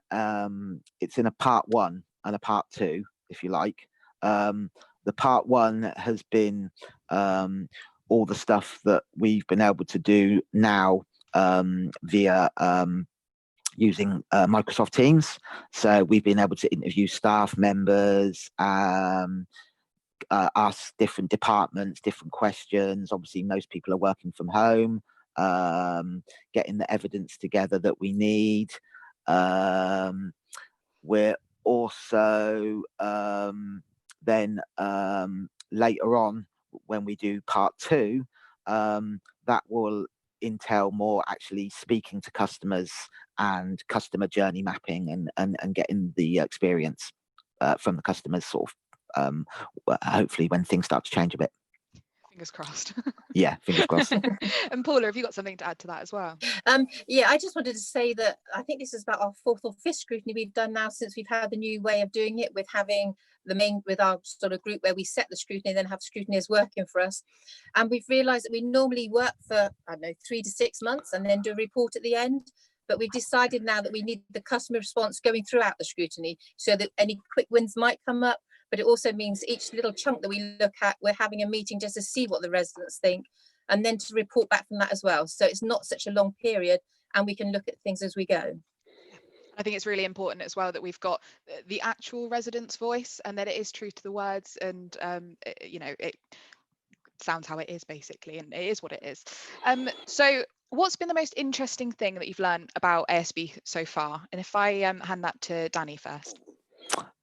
it's in a part 1 and a part 2, if you like. The part 1 has been all the stuff that we've been able to do now via using Microsoft Teams. So we've been able to interview staff members, ask different departments different questions. Obviously, most people are working from home, getting the evidence together that we need. We're also then later on, when we do part 2, that will entail more actually speaking to customers and customer journey mapping and getting the experience from the customers sort of hopefully when things start to change a bit. Fingers crossed. Yeah, fingers crossed. And Paula, have you got something to add to that as well? Yeah, I just wanted to say that I think this is about our 4th or 5th scrutiny we've done now since we've had the new way of doing it, with having with our sort of group where we set the scrutiny, then have scrutineers working for us. And we've realised that we normally work for, I don't know, 3 to 6 months and then do a report at the end. But we've decided now that we need the customer response going throughout the scrutiny, so that any quick wins might come up. But it also means each little chunk that we look at, we're having a meeting just to see what the residents think, and then to report back from that as well. So it's not such a long period, and we can look at things as we go. I think it's really important as well that we've got the actual residents' voice, and that it is true to the words, and you know, it sounds how it is basically, and it is what it is. So what's been the most interesting thing that you've learned about ASB so far? And if I hand that to Danny first.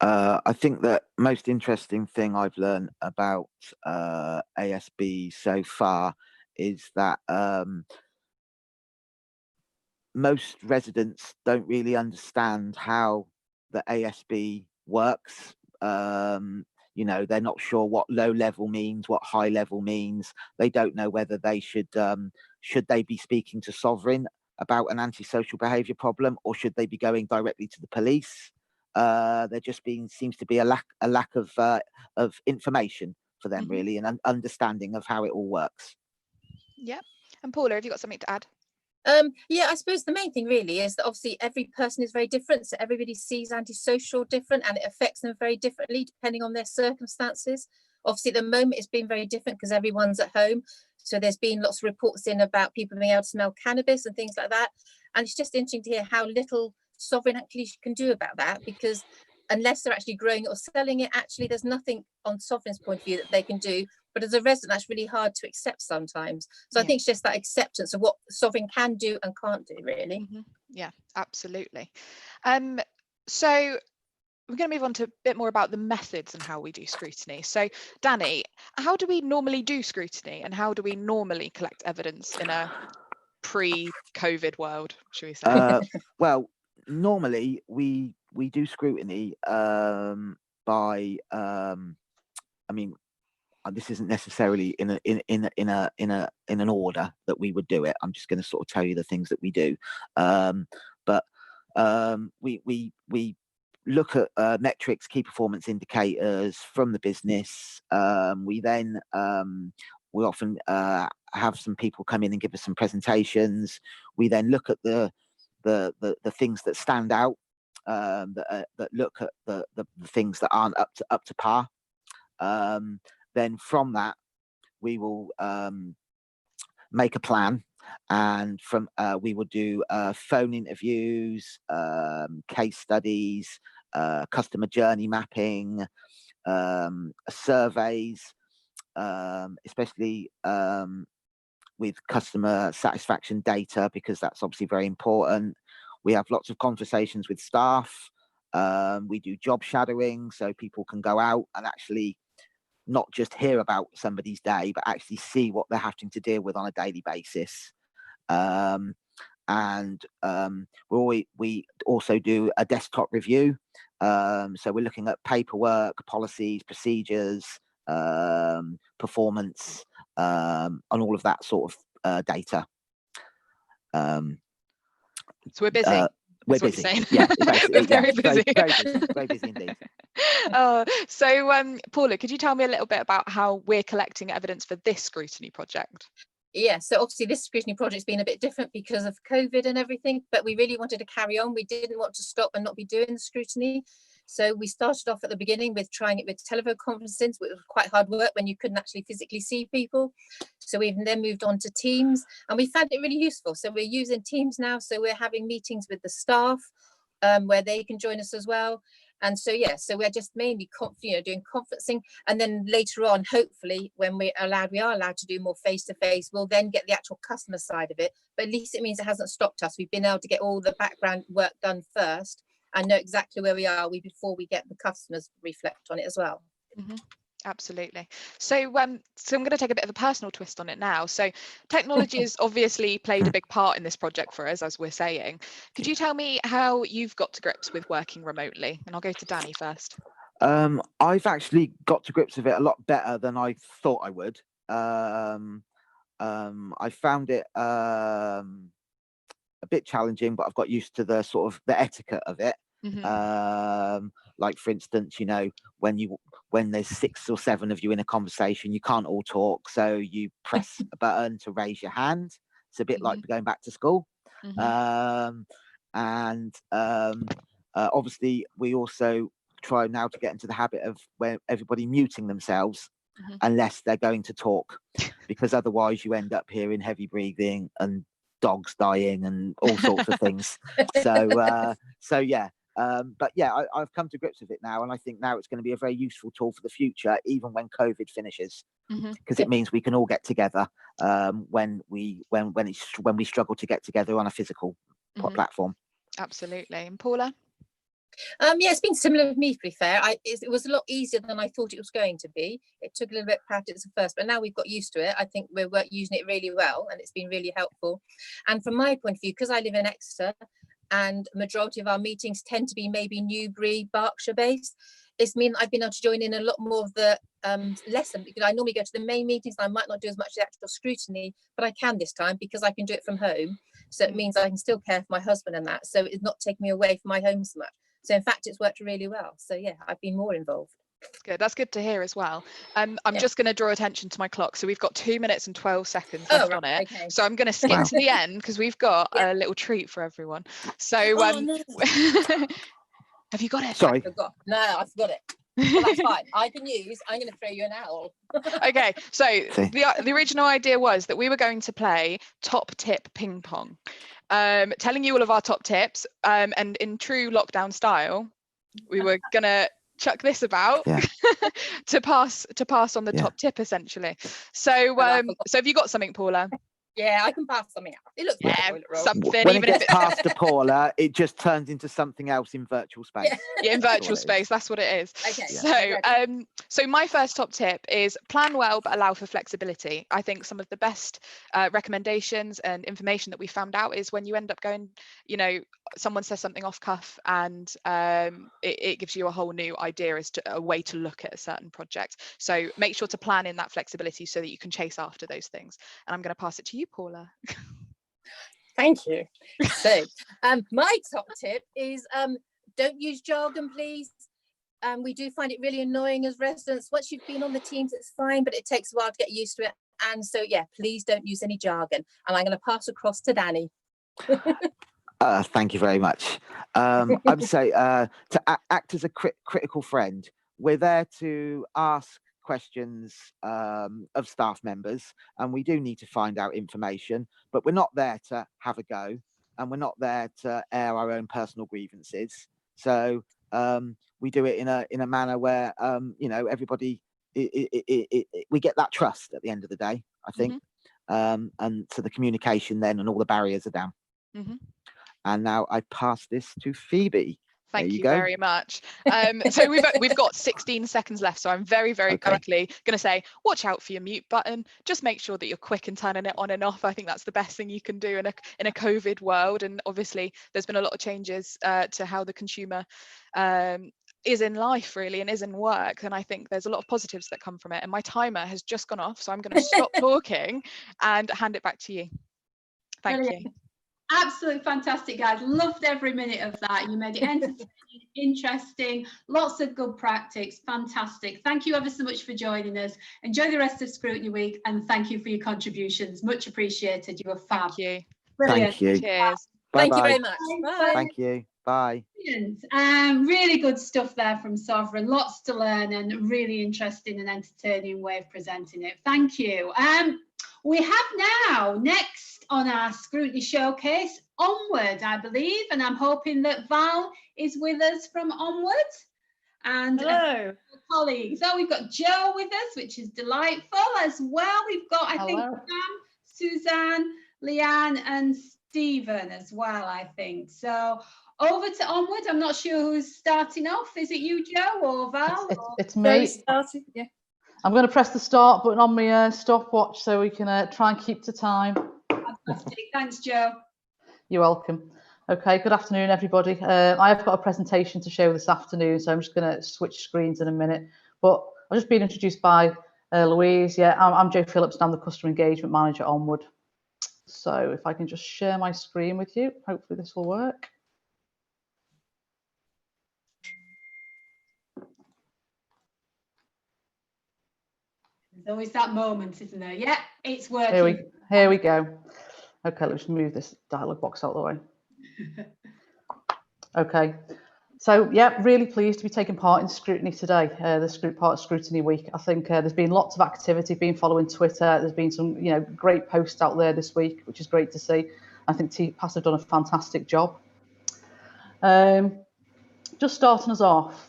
I think that most interesting thing I've learned about ASB so far is that most residents don't really understand how the ASB works. You know, they're not sure what low level means, what high level means. They don't know whether they should they be speaking to Sovereign about an antisocial behaviour problem, or should they be going directly to the police. There just seems to be a lack of information for them, really, and understanding of how it all works. Yeah. And Paula, have you got something to add? Yeah, I suppose the main thing really is that obviously every person is very different, so everybody sees antisocial different, and it affects them very differently depending on their circumstances. Obviously at the moment it's been very different because everyone's at home, so there's been lots of reports in about people being able to smell cannabis and things like that, and it's just interesting to hear how little Sovereign actually can do about that, because unless they're actually growing it or selling it, actually there's nothing on Sovereign's point of view that they can do. But as a resident, that's really hard to accept sometimes. So I think it's just that acceptance of what Sovereign can do and can't do, really. Yeah, absolutely. So we're going to move on to a bit more about the methods and how we do scrutiny. So Danny, how do we normally do scrutiny, and how do we normally collect evidence in a pre-COVID world, should we say? Well, normally we do scrutiny by I mean, this isn't necessarily in an order that we would do it. I'm just going to sort of tell you the things that we do. But we look at metrics, key performance indicators from the business. We then we often have some people come in and give us some presentations. We then look at the things that stand out, that look at the things that aren't up to par. Then from that, we will make a plan, and from we will do phone interviews, case studies, customer journey mapping, surveys, especially with customer satisfaction data, because that's obviously very important. We have lots of conversations with staff. We do job shadowing, so people can go out and actually not just hear about somebody's day, but actually see what they're having to deal with on a daily basis. We also do a desktop review. So we're looking at paperwork, policies, procedures, performance, on all of that sort of data. So we're busy. We're busy. Yeah, basically. very busy. Very busy indeed. So Paula, could you tell me a little bit about how we're collecting evidence for this scrutiny project? Yeah, so obviously this scrutiny project's been a bit different because of COVID and everything, but we really wanted to carry on. We didn't want to stop and not be doing the scrutiny. So we started off at the beginning with trying it with telephone conferences, which was quite hard work when you couldn't actually physically see people. So we've then moved on to Teams, and we found it really useful. So we're using Teams now. So we're having meetings with the staff where they can join us as well. And so, yeah, so we're just mainly doing conferencing, and then later on, hopefully, when we are allowed to do more face-to-face, we'll then get the actual customer side of it. But at least it means it hasn't stopped us. We've been able to get all the background work done first and know exactly where we are before we get the customers reflect on it as well. Absolutely. So I'm going to take a bit of a personal twist on it now. So technology has obviously played a big part in this project for us, as we're saying. Could you tell me how you've got to grips with working remotely? And I'll go to Danny first. I've actually got to grips with it a lot better than I thought I would. I found it a bit challenging, but I've got used to the sort of the etiquette of it. Like, for instance, when there's 6 or 7 of you in a conversation, you can't all talk, so you press a button to raise your hand. It's a bit like going back to school. Obviously we also try now to get into the habit of where everybody muting themselves unless they're going to talk, because otherwise you end up hearing heavy breathing and dogs dying and all sorts of things. But yeah, I've come to grips with it now, and I think now it's going to be a very useful tool for the future, even when COVID finishes, because it means we can all get together when we struggle to get together on a physical platform. Absolutely. And Paula? Yeah, it's been similar with me, to be fair. It was a lot easier than I thought it was going to be. It took a little bit of practice at first, but now we've got used to it. I think we're using it really well, and it's been really helpful. And from my point of view, because I live in Exeter, and a majority of our meetings tend to be maybe Newbury, Berkshire based, it's mean I've been able to join in a lot more of the lesson, because I normally go to the main meetings. I might not do as much of the actual scrutiny, but I can this time because I can do it from home. So it means I can still care for my husband and that. So it's not taking me away from my home so much. So in fact, it's worked really well. So yeah, I've been more involved. That's good. That's good to hear as well. I'm just going to draw attention to my clock. So we've got 2 minutes and 12 seconds left on it. Okay. So I'm going to skip to the end because we've got a little treat for everyone. So no. have you got it? Sorry. No, I've got it. Well, that's fine. I'm going to throw you an owl. Okay, so the original idea was that we were going to play top tip ping pong, telling you all of our top tips, and in true lockdown style, we were gonna chuck this about to pass on the top tip essentially. So so have you got something, Paula? Yeah, I can pass something out. It looks like a toilet roll. Something. When it gets past to Paula, it just turns into something else in virtual space. Yeah, in virtual space, that's what it is. Okay. So so my first top tip is plan well but allow for flexibility. I think some of the best recommendations and information that we found out is when you end up going, you know, someone says something off cuff and it gives you a whole new idea as to a way to look at a certain project. So make sure to plan in that flexibility so that you can chase after those things. And I'm going to pass it to you, Paula. Thank you. So my top tip is don't use jargon, please. We do find it really annoying as residents. Once you've been on the teams, it's fine, but it takes a while to get used to it. And so, yeah, please don't use any jargon. And I'm going to pass across to Danny. Thank you very much. I would say to act as a critical friend. We're there to ask questions of staff members, and we do need to find out information, but we're not there to have a go, and we're not there to air our own personal grievances. So we do it in a manner where you know, everybody we get that trust at the end of the day, I think. And so the communication then and all the barriers are down. And now I pass this to Phoebe. Thank you very much. So we've got 16 seconds left. So I'm very quickly going to say, watch out for your mute button. Just make sure that you're quick in turning it on and off. I think that's the best thing you can do in a COVID world. And obviously, there's been a lot of changes to how the consumer is in life, really, and is in work. And I think there's a lot of positives that come from it. And my timer has just gone off. So I'm going to stop talking and hand it back to you. Thank you. Absolutely fantastic, guys. Loved every minute of that. You made it entertaining, interesting, lots of good practice. Fantastic. Thank you ever so much for joining us. Enjoy the rest of Scrutiny Week, and thank you for your contributions. Much appreciated. You were fab. Thank you. Brilliant. Thank you. Cheers. Thank you very much. Bye. Thank you. Bye. Brilliant. Really good stuff there from Sovereign. Lots to learn and really interesting and entertaining way of presenting it. Thank you. We have now next on our Scrutiny Showcase Onward, I believe, and I'm hoping that Val is with us from Onward. And hello, colleagues. So we've got Joe with us, which is delightful as well. We've got, I think, Sam, Suzanne, Leanne, and Stephen as well, I think. So over to Onward. I'm not sure who's starting off. Is it you, Joe, or Val? It's me. Yeah. I'm going to press the start button on my stopwatch so we can try and keep to time. Fantastic. Thanks, Joe. You're welcome. Okay, good afternoon, everybody. I have got a presentation to show this afternoon, so I'm just going to switch screens in a minute. But I've just been introduced by Louise. Yeah, I'm Joe Phillips, and I'm the Customer Engagement Manager at Onward. So if I can just share my screen with you, hopefully this will work. There's always that moment, isn't there? Yeah, it's working. Here we go. Okay, let's move this dialog box out of the way. Okay, so yeah, really pleased to be taking part in Scrutiny today, the part of Scrutiny Week. I think there's been lots of activity, been following Twitter. There's been some, great posts out there this week, which is great to see. I think TPAS have done a fantastic job. Just starting us off,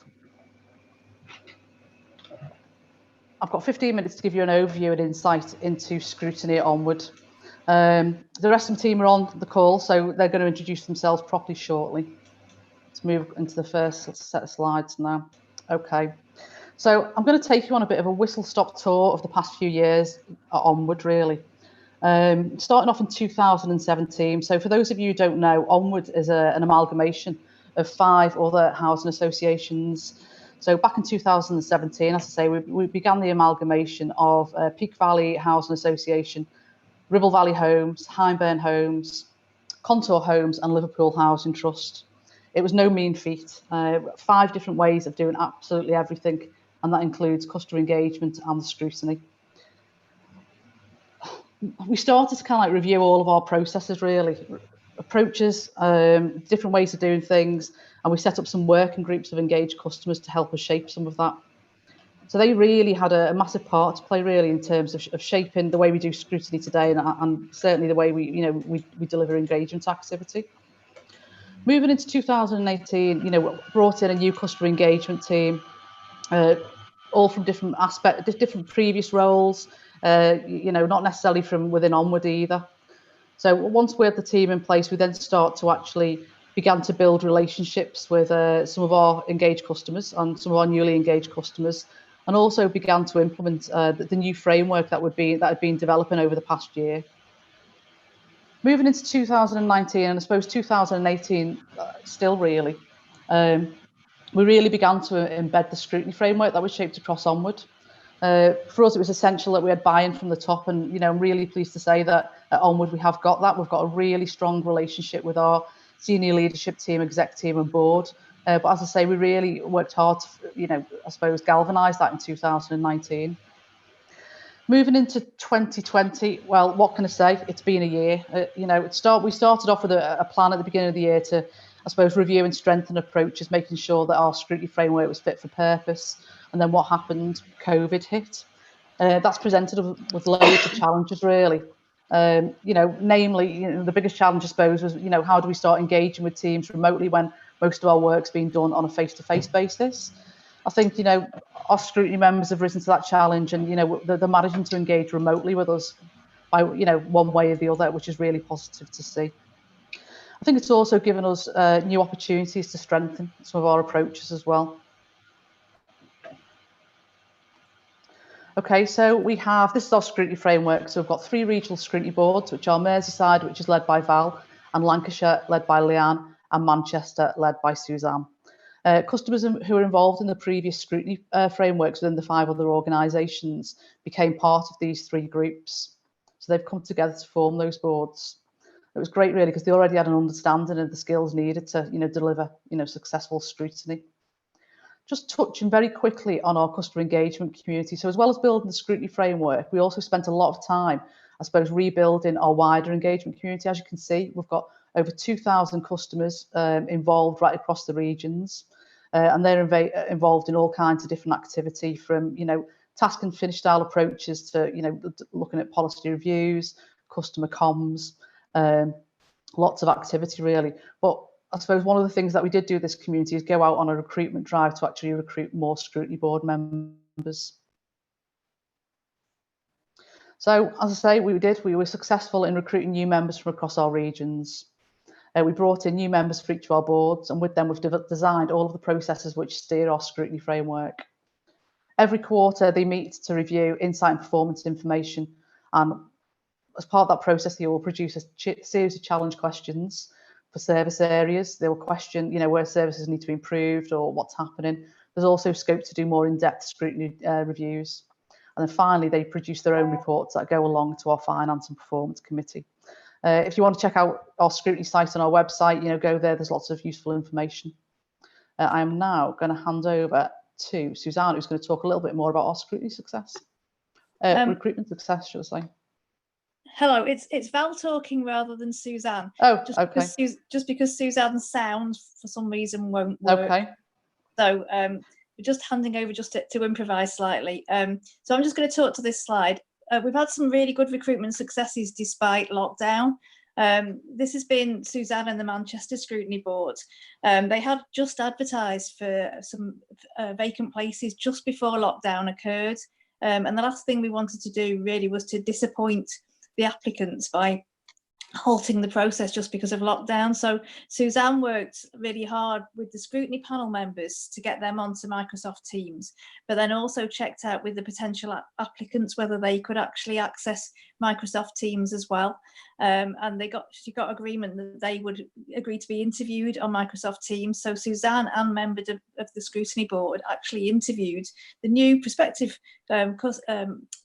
I've got 15 minutes to give you an overview and insight into Scrutiny at Onward. The rest of the team are on the call, so they're going to introduce themselves properly shortly. Let's move into the first set of slides now. Okay, so I'm going to take you on a bit of a whistle-stop tour of the past few years Onward, really. Starting off in 2017. So for those of you who don't know, Onward is an amalgamation of 5 other housing associations. So back in 2017, as I say, we began the amalgamation of Peak Valley Housing Association, Ribble Valley Homes, Hyndburn Homes, Contour Homes and Liverpool Housing Trust. It was no mean feat. 5 different ways of doing absolutely everything, and that includes customer engagement and the scrutiny. We started to kind of like review all of our processes, really, approaches, different ways of doing things, and we set up some working groups of engaged customers to help us shape some of that. So they really had a massive part to play, really, in terms of shaping the way we do scrutiny today, and certainly the way we deliver engagement activity. Moving into 2018, brought in a new customer engagement team, all from different aspects, different previous roles, not necessarily from within Onward either. So once we had the team in place, we then began to build relationships with some of our engaged customers and some of our newly engaged customers, and also began to implement the new framework that had been developing over the past year. Moving into 2019, and I suppose 2018 still really, we really began to embed the scrutiny framework that was shaped across Onward. For us, it was essential that we had buy-in from the top, and I'm really pleased to say that at Onward we have got that. We've got a really strong relationship with our senior leadership team, exec team and board. But as I say, we really worked hard to, I suppose, galvanise that in 2019. Moving into 2020, well, what can I say? It's been a year. We started off with a plan at the beginning of the year to, I suppose, review and strengthen approaches, making sure that our scrutiny framework was fit for purpose. And then what happened? COVID hit. That's presented with loads of challenges, really. Namely, the biggest challenge, I suppose, was, how do we start engaging with teams remotely when most of our work's being done on a face-to-face basis? I think, our scrutiny members have risen to that challenge, and, they're managing to engage remotely with us by, one way or the other, which is really positive to see. I think it's also given us new opportunities to strengthen some of our approaches as well. Okay, so this is our scrutiny framework. So we've got 3 regional scrutiny boards, which are Merseyside, which is led by Val, and Lancashire, led by Leanne, and Manchester, led by Suzanne. Customers who were involved in the previous scrutiny frameworks within the 5 other organisations became part of these 3 groups. So they've come together to form those boards. It was great, really, because they already had an understanding of the skills needed to, deliver, successful scrutiny. Just touching very quickly on our customer engagement community. So as well as building the scrutiny framework, we also spent a lot of time, I suppose, rebuilding our wider engagement community. As you can see, we've got over 2,000 customers involved right across the regions, and they're involved in all kinds of different activity, from task and finish style approaches to looking at policy reviews, customer comms, lots of activity, really. But I suppose one of the things that we did do with this community is go out on a recruitment drive to actually recruit more scrutiny board members. So, as I say, we were successful in recruiting new members from across our regions. We brought in new members for each of our boards, and with them we've designed all of the processes which steer our scrutiny framework. Every quarter they meet to review insight and performance information, and as part of that process they will produce a series of challenge questions for service areas. They will question, where services need to be improved or what's happening. There's also scope to do more in-depth scrutiny reviews. And then finally, they produce their own reports that go along to our Finance and Performance Committee. If you want to check out our scrutiny site on our website, go there. There's lots of useful information. I am now going to hand over to Suzanne, who's going to talk a little bit more about our scrutiny success, recruitment success, should I say. Hello, it's Val talking rather than Suzanne. Oh, okay. Just because Suzanne's sound for some reason won't work. Okay. So we're just handing over just to improvise slightly. So I'm just going to talk to this slide. We've had some really good recruitment successes despite lockdown. This has been Suzanne and the Manchester Scrutiny Board. They had just advertised for some vacant places just before lockdown occurred. And the last thing we wanted to do really was to disappoint the applicants by halting the process just because of lockdown. So Suzanne worked really hard with the scrutiny panel members to get them onto Microsoft Teams, but then also checked out with the potential applicants whether they could actually access Microsoft Teams as well. And she got agreement that they would agree to be interviewed on Microsoft Teams. So Suzanne and members of the scrutiny board actually interviewed the new prospective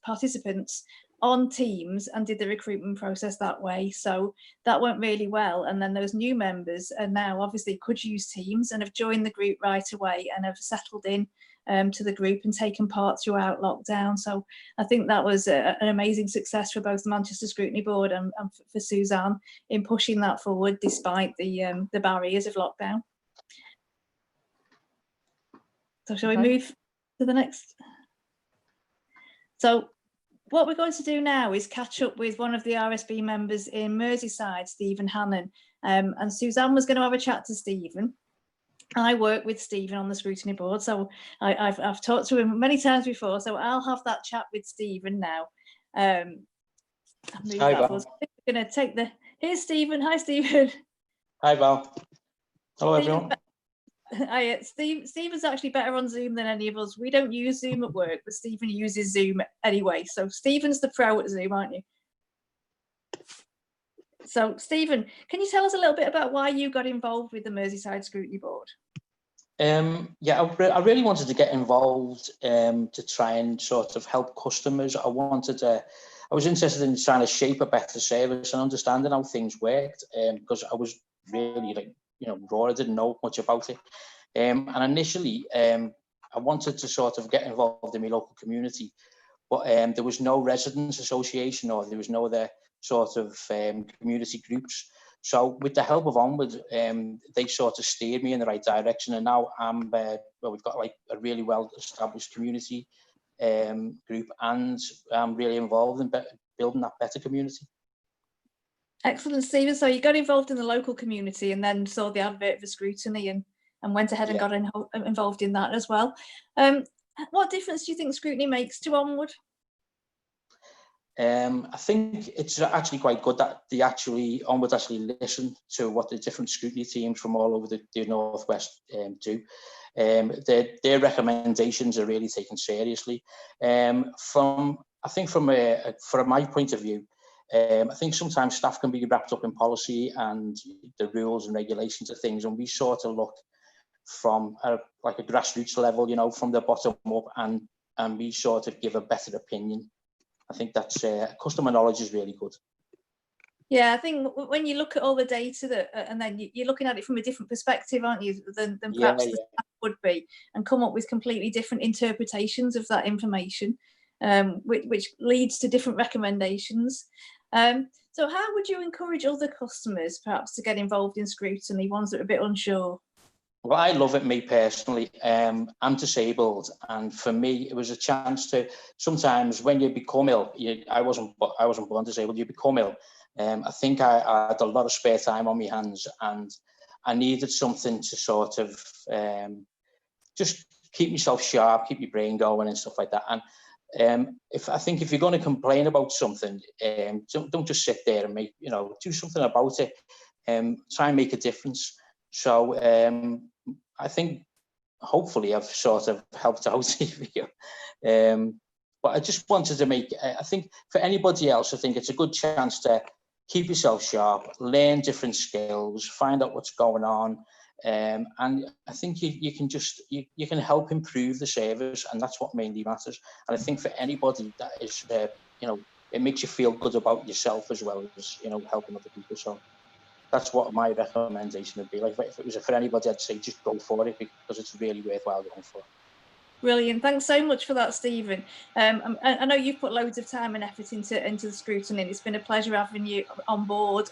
participants on Teams and did the recruitment process that way. So that went really well. And then those new members are now obviously could use Teams and have joined the group right away and have settled in to the group and taken part throughout lockdown. So I think that was an amazing success for both the Manchester Scrutiny Board and for Suzanne in pushing that forward despite the barriers of lockdown. So shall we move to the next? So what we're going to do now is catch up with one of the RSB members in Merseyside, Stephen Hannon. And Suzanne was going to have a chat to Stephen. I work with Stephen on the scrutiny board, so I've talked to him many times before, so I'll have that chat with Stephen now. Hi, Val. We're going to take the... Here's Stephen. Hi, Stephen. Hi, Val. Hello, everyone. Stephen's actually better on Zoom than any of us. We don't use Zoom at work, but Stephen uses Zoom anyway. So Stephen's the pro at Zoom, aren't you? So Stephen, can you tell us a little bit about why you got involved with the Merseyside Scrutiny Board? Yeah, I really wanted to get involved to try and sort of help customers. I was interested in trying to shape a better service and understanding how things worked, because I was really raw. I didn't know much about it. And initially, I wanted to sort of get involved in my local community, but there was no residents association or there was no other sort of community groups. So with the help of Onward, they sort of steered me in the right direction. And now we've got like a really well-established community group, and I'm really involved in building that better community. Excellent, Stephen. So you got involved in the local community and then saw the advert for Scrutiny and went ahead and got involved in that as well. What difference do you think Scrutiny makes to Onward? I think it's actually quite good that Onward actually listen to what the different scrutiny teams from all over the Northwest do. Their recommendations are really taken seriously. From my point of view, I think sometimes staff can be wrapped up in policy and the rules and regulations of things, and we sort of look from like a grassroots level, from the bottom up, and we sort of give a better opinion. I think that's customer knowledge is really good. Yeah, I think when you look at all the data and then you're looking at it from a different perspective, aren't you, than perhaps the staff would be, and come up with completely different interpretations of that information, which leads to different recommendations. So how would you encourage other customers perhaps to get involved in scrutiny, ones that are a bit unsure? Well, I love it, me personally. I'm disabled, and for me, it was a chance to, sometimes when you become ill, I wasn't born disabled, you become ill. I think I had a lot of spare time on my hands, and I needed something to sort of just keep myself sharp, keep your brain going and stuff like that. And I think if you're going to complain about something, don't just sit there and do something about it. Try and make a difference. So I think hopefully I've sort of helped out here. But I just wanted to I think for anybody else, I think it's a good chance to keep yourself sharp, learn different skills, find out what's going on. And I think you can help improve the service, and that's what mainly matters. And I think for anybody that is, it makes you feel good about yourself as well as, helping other people. So that's what my recommendation would be. Like if it was for anybody, I'd say just go for it, because it's really worthwhile going for it. Brilliant. Thanks so much for that, Stephen. I know you've put loads of time and effort into the scrutiny, and it's been a pleasure having you on board.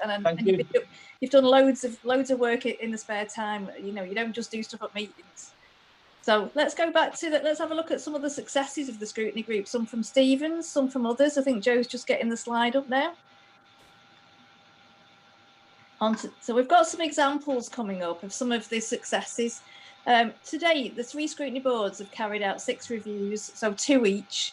You've done loads of work in the spare time. You don't just do stuff at meetings. So let's go back to that. Let's have a look at some of the successes of the scrutiny group. Some from Stephen's, some from others. I think Joe's just getting the slide up now. So we've got some examples coming up of some of the successes. To date, the 3 scrutiny boards have carried out 6 reviews, so 2 each.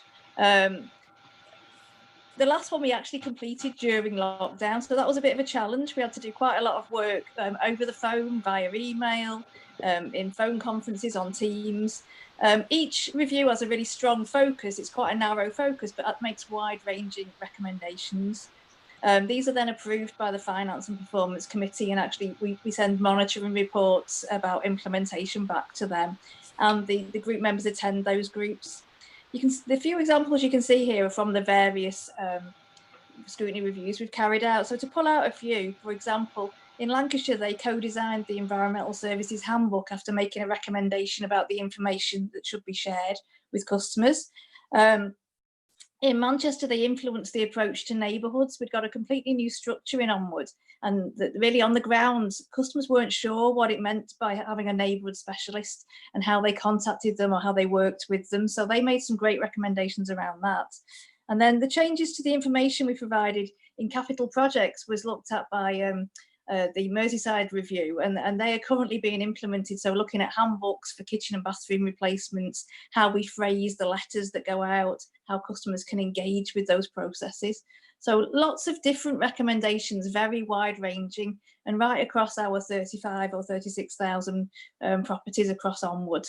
The last one we actually completed during lockdown, so that was a bit of a challenge. We had to do quite a lot of work over the phone, via email, in phone conferences, on Teams. Each review has a really strong focus. It's quite a narrow focus, but that makes wide-ranging recommendations. These are then approved by the Finance and Performance Committee, and actually we send monitoring reports about implementation back to them, and the group members attend those groups. The few examples you can see here are from the various scrutiny reviews we've carried out. So to pull out a few, for example, in Lancashire, they co-designed the Environmental Services Handbook after making a recommendation about the information that should be shared with customers. In Manchester, they influenced the approach to neighbourhoods. We'd got a completely new structure in Onward, and really on the ground, customers weren't sure what it meant by having a neighbourhood specialist and how they contacted them or how they worked with them. So they made some great recommendations around that. And then the changes to the information we provided in capital projects was looked at by the Merseyside review, and they are currently being implemented. So looking at handbooks for kitchen and bathroom replacements, how we phrase the letters that go out, how customers can engage with those processes. So lots of different recommendations, very wide ranging, and right across our 35 or 36,000 properties across Onward.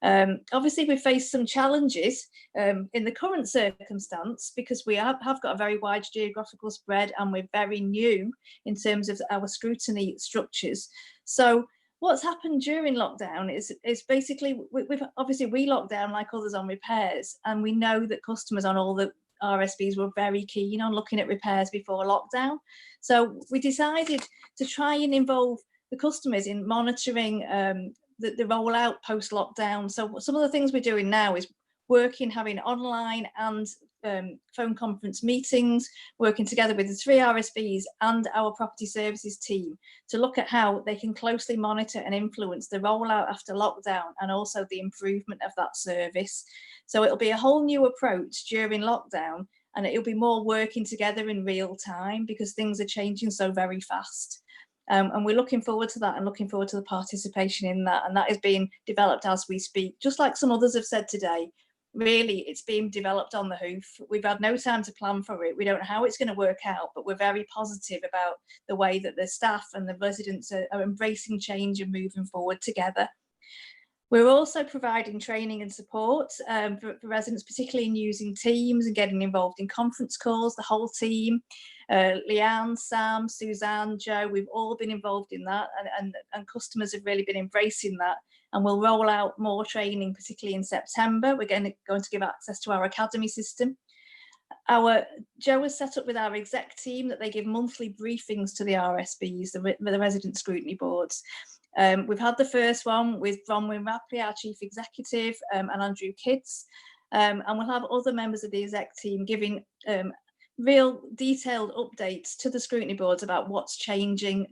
Obviously, we face some challenges in the current circumstance because we have got a very wide geographical spread, and we're very new in terms of our scrutiny structures. So what's happened during lockdown is basically we locked down like others on repairs, and we know that customers on all the RSBs were very keen on looking at repairs before lockdown. So we decided to try and involve the customers in monitoring the rollout post lockdown. So some of the things we're doing now is having online and phone conference meetings, working together with the 3 RSBs and our property services team to look at how they can closely monitor and influence the rollout after lockdown and also the improvement of that service. So it'll be a whole new approach during lockdown, and it'll be more working together in real time because things are changing so very fast. And we're looking forward to that and looking forward to the participation in that. And that is being developed as we speak, just like some others have said today. Really, it's being developed on the hoof. We've had no time to plan for it. We don't know how it's going to work out, but we're very positive about the way that the staff and the residents are embracing change and moving forward together. We're also providing training and support for residents, particularly in using Teams and getting involved in conference calls, the whole team. Leanne, Sam, Suzanne, Joe, we've all been involved in that, and customers have really been embracing that. And we'll roll out more training, particularly in September. We're going to give access to our academy system. Joe has set up with our exec team that they give monthly briefings to the RSBs, the resident scrutiny boards. We've had the first one with Bronwyn Rapley, our chief executive, and Andrew Kidds. And we'll have other members of the exec team giving real detailed updates to the scrutiny boards about what's changing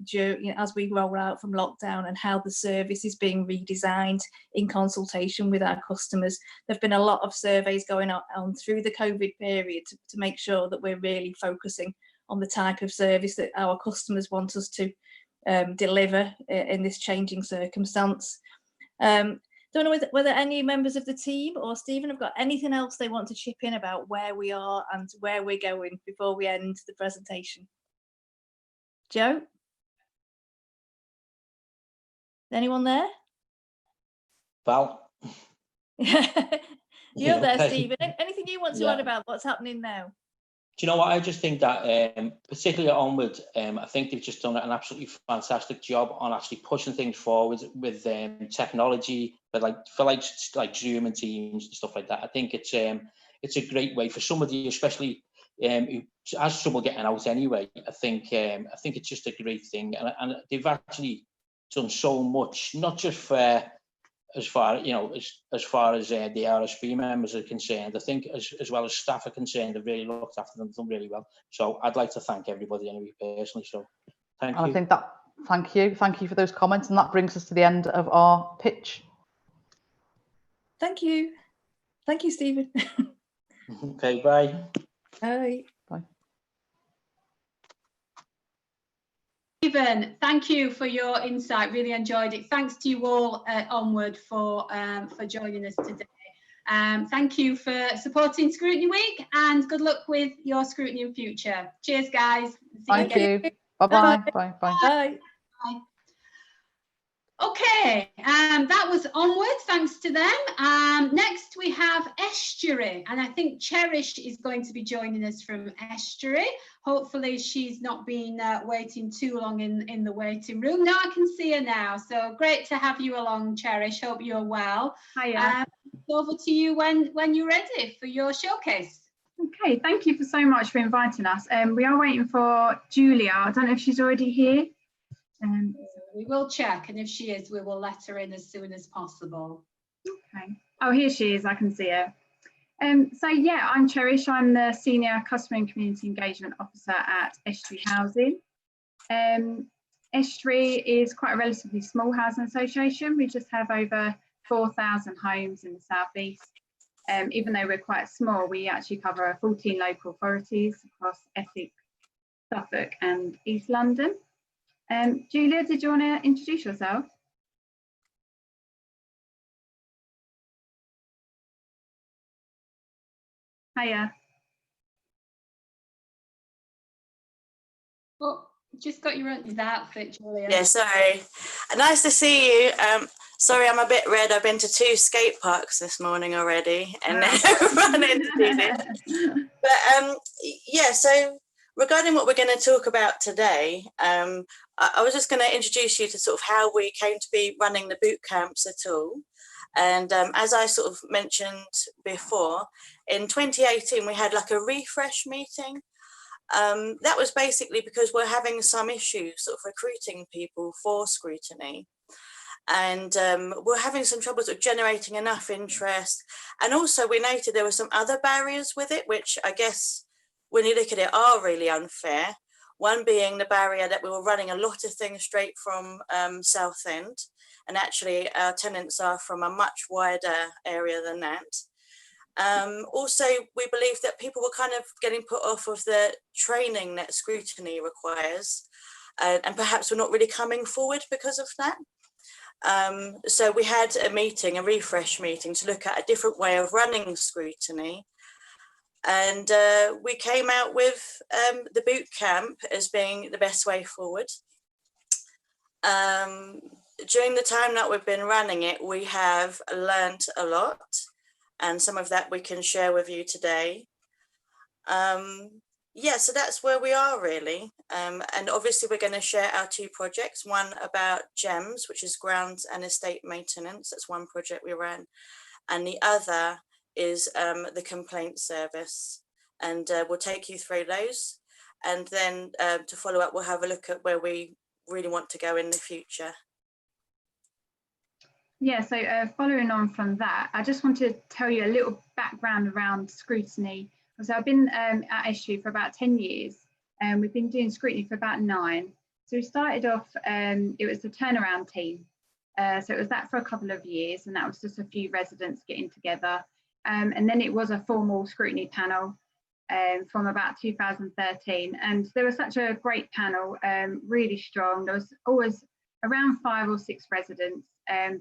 as we roll out from lockdown and how the service is being redesigned in consultation with our customers. There have been a lot of surveys going on through the COVID period to make sure that we're really focusing on the type of service that our customers want us to deliver in this changing circumstance. Don't know whether any members of the team or Stephen have got anything else they want to chip in about where we are and where we're going before we end the presentation. Joe? Anyone there? Val? You're there, Stephen. Anything you want to add about what's happening now? Do you know what? I just think that, particularly at Onward, I think they've just done an absolutely fantastic job on actually pushing things forward with technology, but like Zoom and Teams and stuff like that. I think it's a great way for somebody, especially who has trouble getting out anyway. I think it's just a great thing, and they've actually done so much, not just for as far as the RSB members are concerned. I think as well as staff are concerned, they've really looked after them, done really well. So I'd like to thank everybody anyway personally. So thank you. I think that thank you for those comments, and that brings us to the end of our pitch. Thank you, Stephen. Okay, bye. Bye. Bye. Stephen, thank you for your insight. Really enjoyed it. Thanks to you all at Onward for joining us today. Thank you for supporting Scrutiny Week, and good luck with your scrutiny in future. Cheers, guys. See Thank you. you. Bye-bye. Bye. Bye. Bye. Bye. Okay, that was Onwards, thanks to them. Next we have Estuary, and I think Cherish is going to be joining us from Estuary. Hopefully she's not been waiting too long in the waiting room. No, I can see her now, so great to have you along, Cherish. Hope you're well. Hiya. Over to you when you're ready for your showcase. Okay, thank you so much for inviting us. We are waiting for Julia. I don't know if she's already here. We will check, and if she is, we will let her in as soon as possible. Okay. Oh, here she is. I can see her. So yeah, I'm Cherish. I'm the Senior Customer and Community Engagement Officer at Estuary Housing. Estuary is quite a relatively small housing association. We just have over 4,000 homes in the southeast. Even though we're quite small, we actually cover 14 local authorities across Essex, Suffolk and East London. Julia, did you want to introduce yourself? Hiya. Oh, just got your outfit, Julia. Yeah, sorry. Nice to see you. Sorry, I'm a bit red. I've been to 2 skate parks this morning already and run into this. But yeah, so regarding what we're going to talk about today, I was just going to introduce you to sort of how we came to be running the boot camps at all. And as I sort of mentioned before, in 2018, we had like a refresh meeting. That was basically because we're having some issues sort of recruiting people for Scrutiny. And we're having some troubles with generating enough interest. And also we noted there were some other barriers with it, which I guess when you look at it are really unfair. One being the barrier that we were running a lot of things straight from Southend. And actually our tenants are from a much wider area than that. Also, we believe that people were kind of getting put off of the training that Scrutiny requires, and perhaps we're not really coming forward because of that. So we had a meeting, a refresh meeting, to look at a different way of running Scrutiny. And we came out with the boot camp as being the best way forward. During the time that we've been running it, we have learned a lot. And some of that we can share with you today. Yeah, so that's where we are really. And obviously we're going to share our 2 projects, one about GEMS, which is grounds and estate maintenance. That's one project we ran. And the other is the complaint service. And we'll take you through those. And then to follow up, we'll have a look at where we really want to go in the future. Yeah, so following on from that, I just want to tell you a little background around Scrutiny. So I've been at Estuary for about 10 years, and we've been doing Scrutiny for about 9. So we started off, it was the turnaround team. So it was that for a couple of years, and that was just a few residents getting together. And then it was a formal Scrutiny panel from about 2013. And there was such a great panel, really strong. There was always around 5 or 6 residents.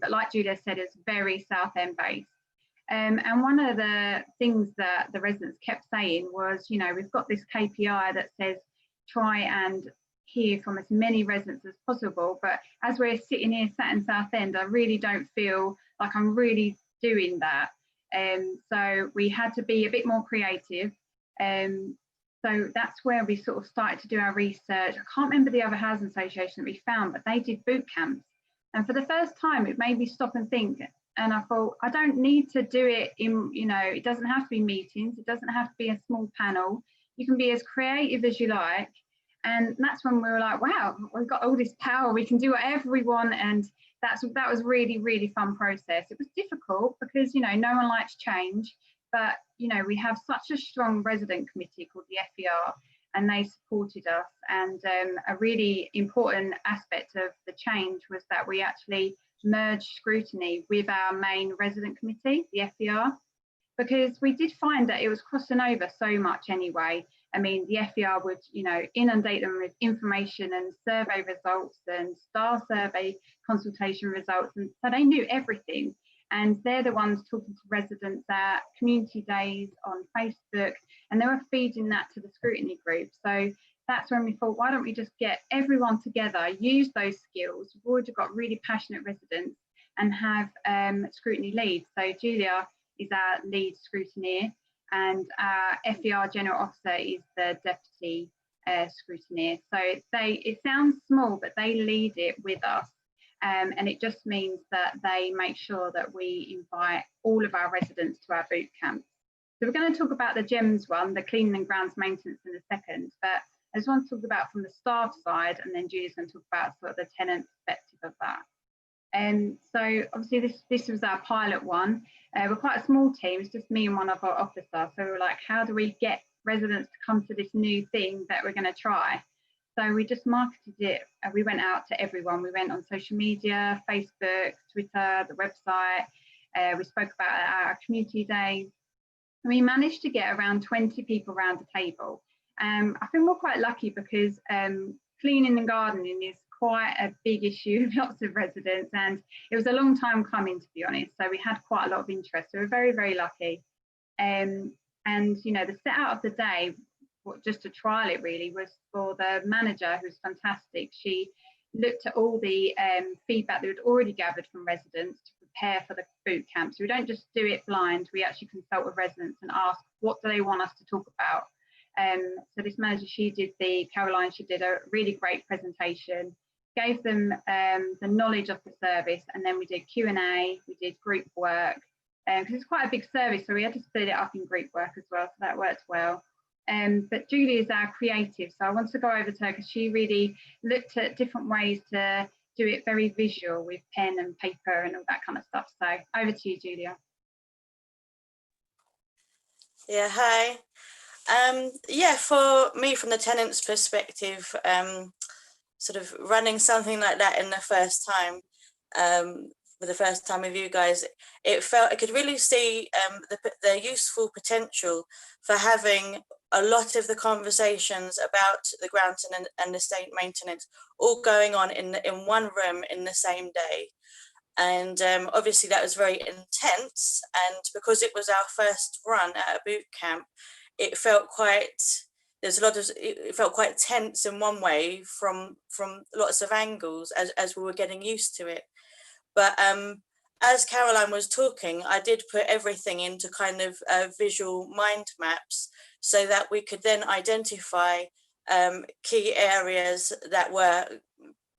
But like Julia said, it's very Southend based. And one of the things that the residents kept saying was, you know, we've got this KPI that says try and hear from as many residents as possible. But as we're sitting here sat in Southend, I really don't feel like I'm really doing that. So we had to be a bit more creative. So that's where we sort of started to do our research. I can't remember the other housing association that we found, but they did boot camps. And for the first time, it made me stop and think. And I thought, I don't need to do it in, you know, it doesn't have to be meetings. It doesn't have to be a small panel. You can be as creative as you like. And that's when we were like, wow, we've got all this power. We can do whatever we want. And that was really, really fun process. It was difficult because, you know, no one likes change. But, you know, we have such a strong resident committee called the FER, and they supported us. And a really important aspect of the change was that we actually merged Scrutiny with our main resident committee, the FER, because we did find that it was crossing over so much anyway. I mean, the FER would, you know, inundate them with information and survey results and star survey consultation results. And so they knew everything. and they're the ones talking to residents at community days on Facebook, and they were feeding that to the scrutiny group. So that's when we thought, why don't we just get everyone together, use those skills. We've already got really passionate residents, and have scrutiny leads. So Julia is our lead scrutineer, and our FER General Officer is the deputy scrutineer. So it sounds small, but they lead it with us. And it just means that they make sure that we invite all of our residents to our boot camps. So we're going to talk about the GEMS one, the cleaning and grounds maintenance, in a second, but I just want to talk about from the staff side, and then Julia's going to talk about sort of the tenant perspective of that. So obviously this was our pilot one. We're quite a small team, it's just me and one other officer. So we were like, how do we get residents to come to this new thing that we're going to try? So we just marketed it. We went out to everyone. We went on social media, Facebook, Twitter, the website. We spoke about our community days. We managed to get around 20 people around the table. I think we're quite lucky because cleaning and gardening is quite a big issue with lots of residents, and it was a long time coming, to be honest. So we had quite a lot of interest. So we're very, very lucky. And you know, the set out of the day, just to trial it really, was for the manager, who's fantastic. She looked at all the feedback that we'd already gathered from residents to prepare for the boot camp. So we don't just do it blind, we actually consult with residents and ask, what do they want us to talk about? So this manager, Caroline, she did a really great presentation, gave them the knowledge of the service, and then we did Q&A, we did group work, because it's quite a big service, so we had to split it up in group work as well, so that worked well. But Julie is our creative, so I want to go over to her because she really looked at different ways to do it very visual with pen and paper and all that kind of stuff. So over to you, Julia. Yeah, hi. Yeah, for me, from the tenant's perspective, sort of running something like that in the first time, for the first time with you guys, I could really see the useful potential for having a lot of the conversations about the grounds and estate maintenance all going on in one room in the same day. And obviously that was very intense, and because it was our first run at a boot camp, it felt quite it felt quite tense in one way from lots of angles as we were getting used to it. But as Caroline was talking, I did put everything into kind of visual mind maps so that we could then identify key areas that were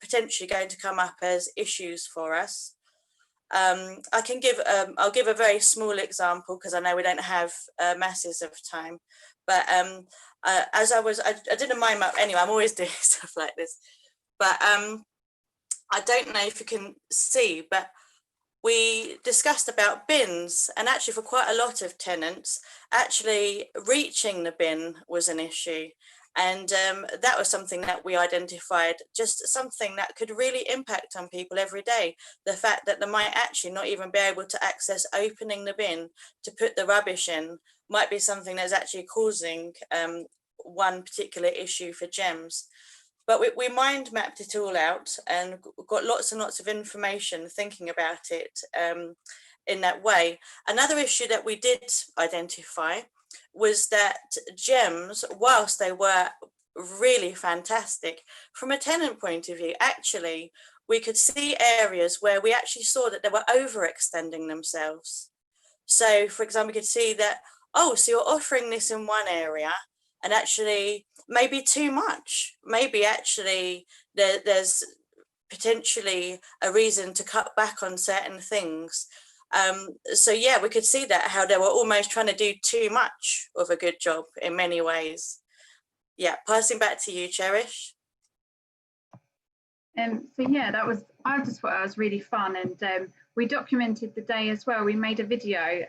potentially going to come up as issues for us. I can I'll give a very small example because I know we don't have masses of time. But as I did a mind map anyway. I'm always doing stuff like this. But I don't know if you can see, but we discussed about bins, and actually for quite a lot of tenants, actually reaching the bin was an issue. And that was something that we identified, just something that could really impact on people every day. The fact that they might actually not even be able to access opening the bin to put the rubbish in might be something that's actually causing one particular issue for GEMS. But we mind mapped it all out and got lots and lots of information thinking about it in that way. Another issue that we did identify was that GEMS, whilst they were really fantastic, from a tenant point of view, actually, we could see areas where we actually saw that they were overextending themselves. So, for example, we could see that, oh, so you're offering this in one area, and actually maybe too much. Maybe actually there's potentially a reason to cut back on certain things. So yeah, we could see that, how they were almost trying to do too much of a good job in many ways. Yeah, passing back to you, Cherish. So yeah, I just thought that was really fun, and we documented the day as well. We made a video.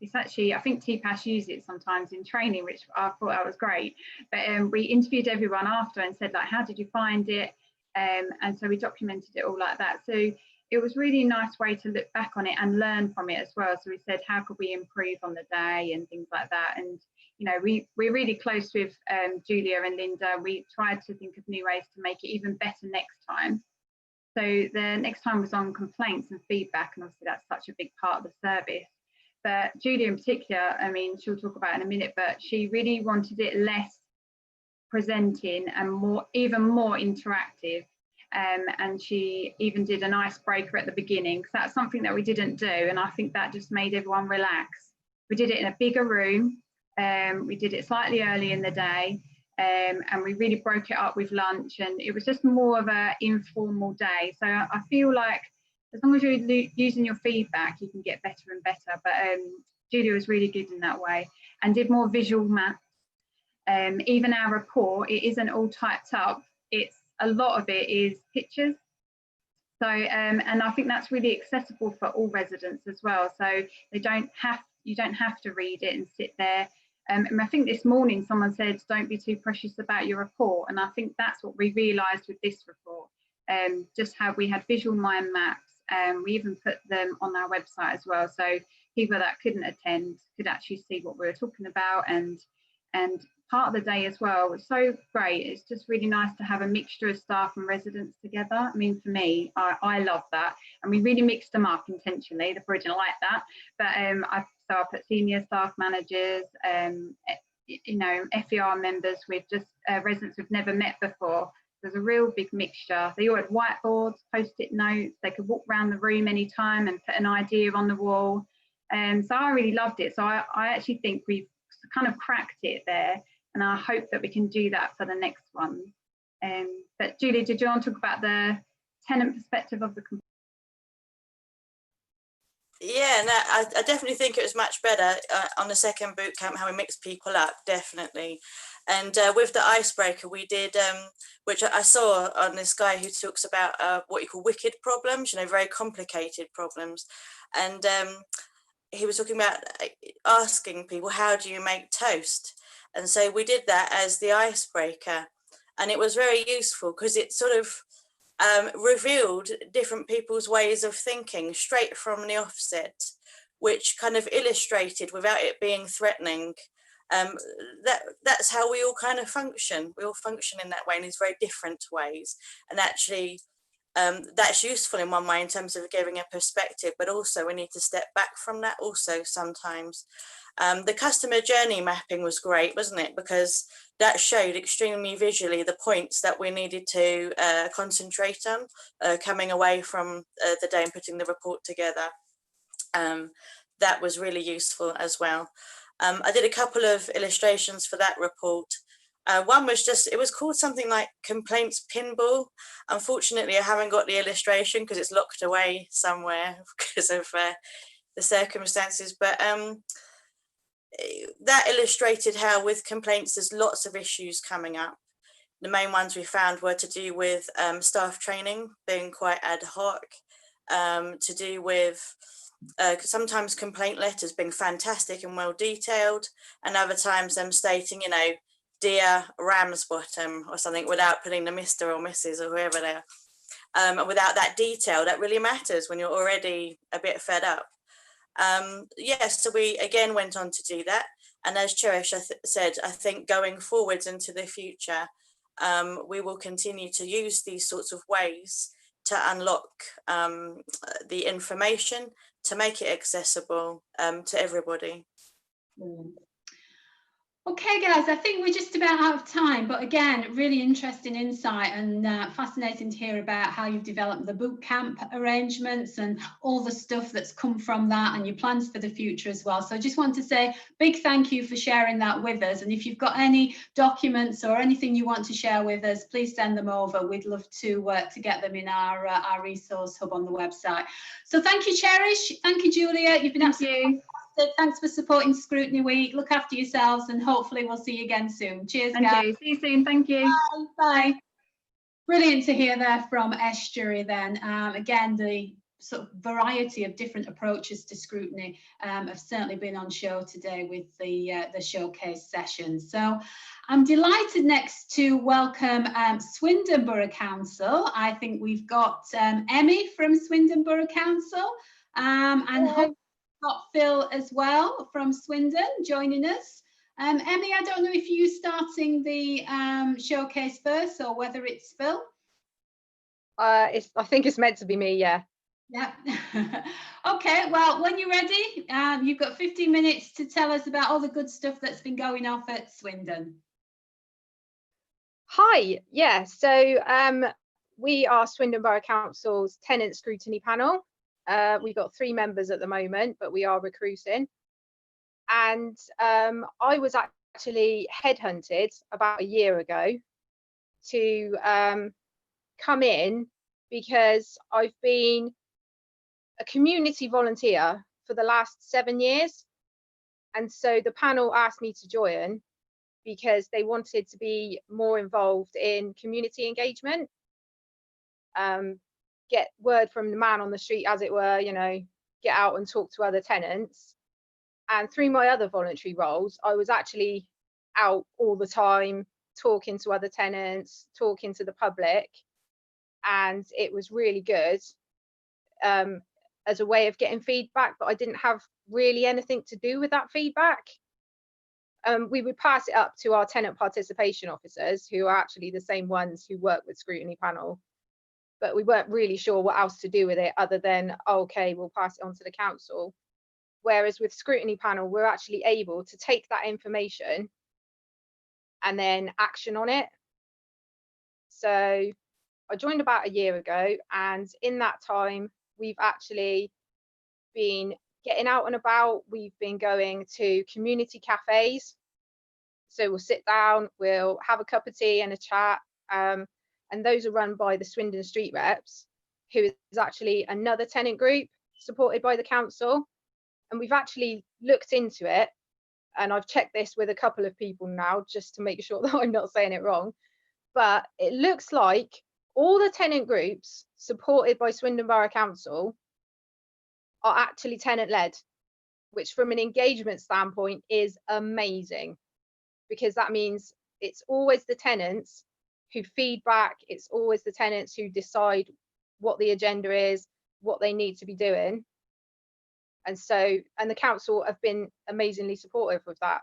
It's actually, I think TPAS use it sometimes in training, which I thought that was great. But we interviewed everyone after and said, like, how did you find it? And so we documented it all like that. So it was really a nice way to look back on it and learn from it as well. So we said, how could we improve on the day and things like that? And you know, we're really close with Julia and Linda. We tried to think of new ways to make it even better next time. So the next time was on complaints and feedback, and obviously that's such a big part of the service. But Julia in particular, I mean, she'll talk about in a minute, but she really wanted it less presenting and more, even more interactive. And she even did an icebreaker at the beginning, because that's something that we didn't do, and I think that just made everyone relax. We did it in a bigger room, we did it slightly early in the day, and we really broke it up with lunch, and it was just more of an informal day. So I feel like as long as you're using your feedback, you can get better and better. But Julia was really good in that way and did more visual maps. Even our report, it isn't all typed up. It's a lot of it is pictures. So and I think that's really accessible for all residents as well. So you don't have to read it and sit there. And I think this morning someone said, don't be too precious about your report. And I think that's what we realised with this report. Just how we had visual mind maps. We even put them on our website as well. So people that couldn't attend could actually see what we were talking about, and part of the day as well was so great. It's just really nice to have a mixture of staff and residents together. I mean, for me, I love that. And we really mixed them up intentionally. The board didn't like that. But I put senior staff managers, you know, FER members with just residents we've never met before. There's a real big mixture. They all had whiteboards, post-it notes. They could walk around the room anytime and put an idea on the wall. So I really loved it. So I actually think we've kind of cracked it there. And I hope that we can do that for the next one. But Julie, did you want to talk about the tenant perspective of the complaint? Yeah, no, I definitely think it was much better on the second boot camp, how we mixed people up, definitely. And with the icebreaker, we did, which I saw on this guy who talks about what you call wicked problems, you know, very complicated problems. And he was talking about asking people, how do you make toast? And so we did that as the icebreaker. And it was very useful because it sort of revealed different people's ways of thinking straight from the offset, which kind of illustrated, without it being threatening, that's how we all kind of function. We all function in that way in these very different ways. And actually, that's useful in one way in terms of giving a perspective, but also we need to step back from that also sometimes. The customer journey mapping was great, wasn't it? Because that showed extremely visually the points that we needed to concentrate on coming away from the day and putting the report together. That was really useful as well. I did a couple of illustrations for that report. One was just, it was called something like Complaints Pinball. Unfortunately, I haven't got the illustration because it's locked away somewhere because of the circumstances. But that illustrated how with complaints, there's lots of issues coming up. The main ones we found were to do with staff training being quite ad hoc, to do with sometimes complaint letters being fantastic and well detailed, and other times them stating, you know, dear Ramsbottom or something without putting the Mr. or Mrs. or whoever they are. And without that detail, that really matters when you're already a bit fed up. Yes, so we again went on to do that. And as Cherish said, I think going forwards into the future, we will continue to use these sorts of ways to unlock the information, to make it accessible to everybody. Okay, guys, I think we're just about out of time, but again, really interesting insight and fascinating to hear about how you've developed the boot camp arrangements and all the stuff that's come from that and your plans for the future as well. So I just want to say big thank you for sharing that with us. And if you've got any documents or anything you want to share with us, please send them over. We'd love to get them in our resource hub on the website. So thank you, Cherish. Thank you, Julia. You've been absolutely fantastic. Thanks for supporting Scrutiny Week. Look after yourselves and hopefully we'll see you again soon. Cheers, guys. See you soon. Thank you. Bye. Bye. Brilliant to hear there from Estuary then. Again, the sort of variety of different approaches to scrutiny have certainly been on show today with the showcase session. So I'm delighted next to welcome Swindon Borough Council. I think we've got Emmy from Swindon Borough Council and hopefully we've got Phil as well from Swindon joining us. Emmy, I don't know if you're starting the showcase first or whether it's Phil. I think it's meant to be me, yeah. Yeah. Okay, well, when you're ready, you've got 15 minutes to tell us about all the good stuff that's been going off at Swindon. Hi, yeah, so we are Swindon Borough Council's tenant scrutiny panel. We've got 3 members at the moment, but we are recruiting. And I was actually headhunted about a year ago to come in because I've been a community volunteer for the last 7 years. And so the panel asked me to join because they wanted to be more involved in community engagement, get word from the man on the street, as it were, you know, get out and talk to other tenants. And through my other voluntary roles, I was actually out all the time, talking to other tenants, talking to the public, and it was really good as a way of getting feedback, but I didn't have really anything to do with that feedback. We would pass it up to our tenant participation officers, who are actually the same ones who work with Scrutiny Panel, but we weren't really sure what else to do with it other than, okay, we'll pass it on to the council. Whereas with Scrutiny Panel, we're actually able to take that information and then action on it. So I joined about a year ago, and in that time, we've actually been getting out and about. We've been going to community cafes. So we'll sit down, we'll have a cup of tea and a chat. And those are run by the Swindon Street Reps, who is actually another tenant group supported by the council. And we've actually looked into it, and I've checked this with a couple of people now just to make sure that I'm not saying it wrong. But it looks like all the tenant groups supported by Swindon Borough Council are actually tenant-led, which from an engagement standpoint is amazing, because that means it's always the tenants who feedback, it's always the tenants who decide what the agenda is, what they need to be doing. And so, and the council have been amazingly supportive with that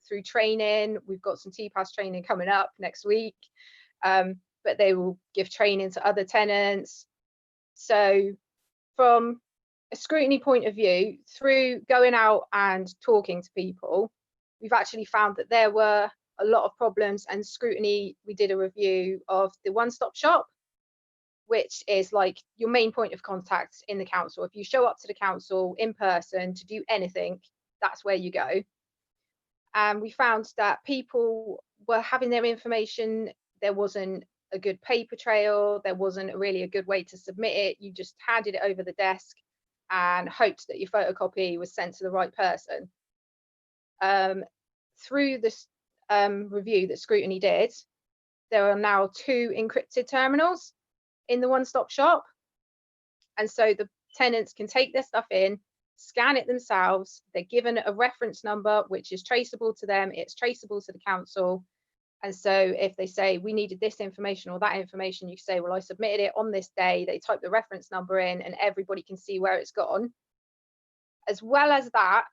through training. We've got some TPAS training coming up next week, but they will give training to other tenants. So from a scrutiny point of view, through going out and talking to people, we've actually found that there were a lot of problems, and Scrutiny, we did a review of the one-stop shop, which is like your main point of contact in the council. If you show up to the council in person to do anything, that's where you go. And we found that people were having their information, there wasn't a good paper trail, there wasn't really a good way to submit it. You just handed it over the desk and hoped that your photocopy was sent to the right person. Through this review that Scrutiny did, there are now 2 encrypted terminals in the one-stop shop, and so the tenants can take their stuff in, scan it themselves, they're given a reference number which is traceable to them, it's traceable to the council. And so if they say we needed this information or that information, you say, well, I submitted it on this day, they type the reference number in and everybody can see where it's gone. As well as that,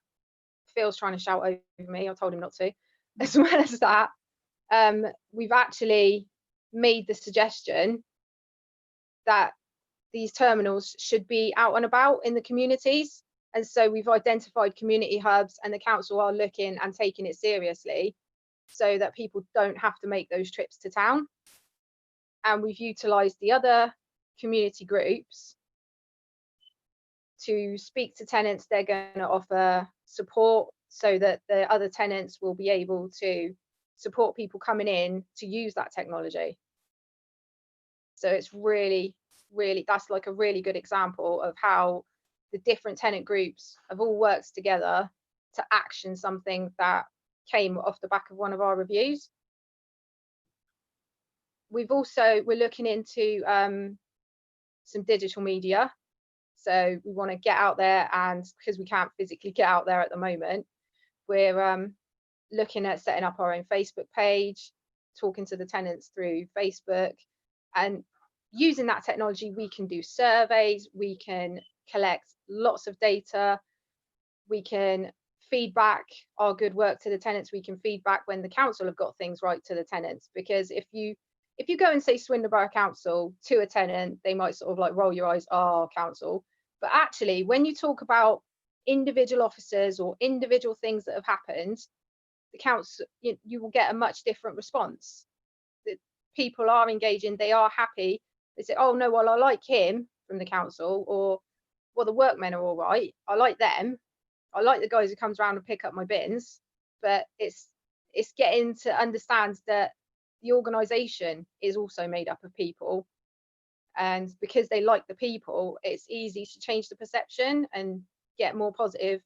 Phil's trying to shout over me, I told him not to. As well as that, we've actually made the suggestion that these terminals should be out and about in the communities. And so we've identified community hubs, and the council are looking and taking it seriously so that people don't have to make those trips to town. And we've utilised the other community groups to speak to tenants. They're going to offer support so that the other tenants will be able to support people coming in to use that technology. So it's really, that's like a really good example of how the different tenant groups have all worked together to action something that came off the back of one of our reviews. We're looking into some digital media. So we want to get out there, and because we can't physically get out there at the moment, we're looking at setting up our own Facebook page, talking to the tenants through Facebook, and using that technology, we can do surveys, we can collect lots of data, we can feedback our good work to the tenants, we can feedback when the council have got things right to the tenants. Because if you if you go and say Swindon Borough Council to a tenant, they might sort of like roll your eyes, council. But actually, when you talk about individual officers or individual things that have happened, the council, you will get a much different response. The people are engaging, they are happy. They say, oh no, well, I like him from the council, or well, the workmen are all right, I like them, I like the guys who comes around and pick up my bins. But it's getting to understand that the organisation is also made up of people, and because they like the people, it's easy to change the perception and get more positive